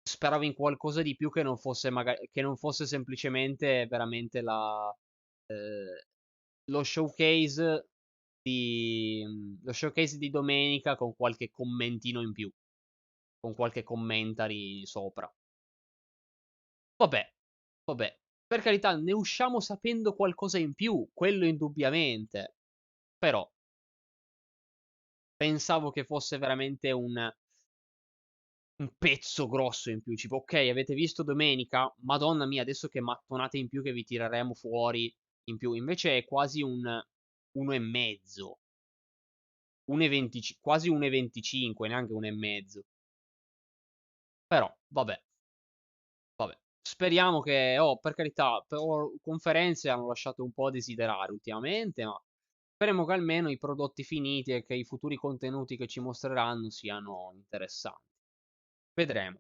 speravo in qualcosa di più che non fosse, che non fosse semplicemente veramente eh, lo showcase di domenica con qualche commentino in più, con qualche commentary sopra. Vabbè, vabbè, per carità, ne usciamo sapendo qualcosa in più, quello indubbiamente. Però pensavo che fosse veramente un pezzo grosso in più. Tipo, ok, avete visto domenica? Madonna mia, adesso che mattonate in più che vi tireremo fuori in più. Invece è quasi un 1,5. 1,25, quasi 1,25, neanche 1,5. Però, vabbè, vabbè. Speriamo che, oh, per carità, conferenze hanno lasciato un po' a desiderare ultimamente, ma speriamo che almeno i prodotti finiti e che i futuri contenuti che ci mostreranno siano interessanti. Vedremo.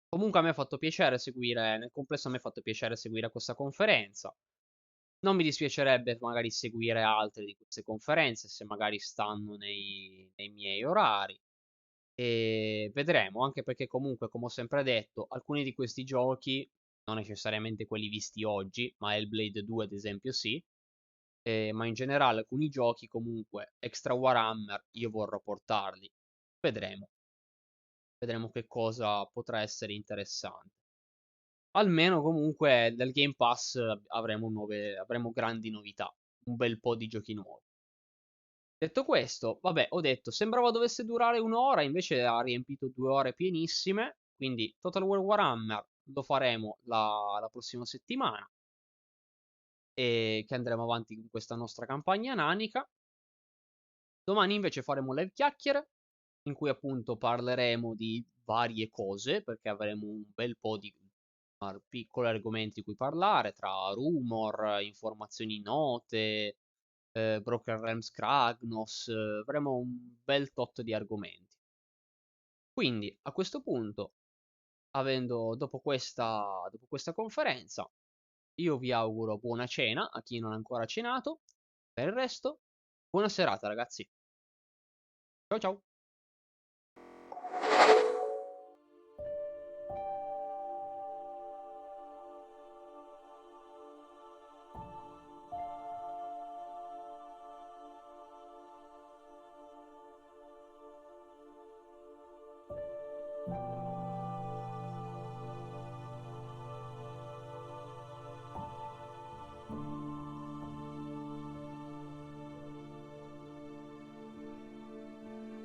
Comunque a me ha fatto piacere seguire, nel complesso a me ha fatto piacere seguire questa conferenza. Non mi dispiacerebbe magari seguire altre di queste conferenze, se magari stanno nei miei orari. E vedremo, anche perché comunque, come ho sempre detto, alcuni di questi giochi, non necessariamente quelli visti oggi, ma Hellblade 2 ad esempio sì, ma in generale alcuni giochi comunque extra Warhammer io vorrò portarli. Vedremo. Vedremo che cosa potrà essere interessante. Almeno comunque nel Game Pass avremo grandi novità, un bel po' di giochi nuovi. Detto questo, vabbè, ho detto, sembrava dovesse durare un'ora, invece ha riempito 2 ore pienissime, quindi Total War Warhammer lo faremo la prossima settimana, e che andremo avanti con questa nostra campagna nanica. Domani invece faremo live chiacchiere, in cui appunto parleremo di varie cose, perché avremo un bel po' di piccoli argomenti di cui parlare, tra rumor, informazioni note, Broken Realms Kragnos, avremo un bel tot di argomenti. Quindi a questo punto, dopo questa conferenza, io vi auguro buona cena a chi non ha ancora cenato. Per il resto, buona serata ragazzi. Ciao ciao.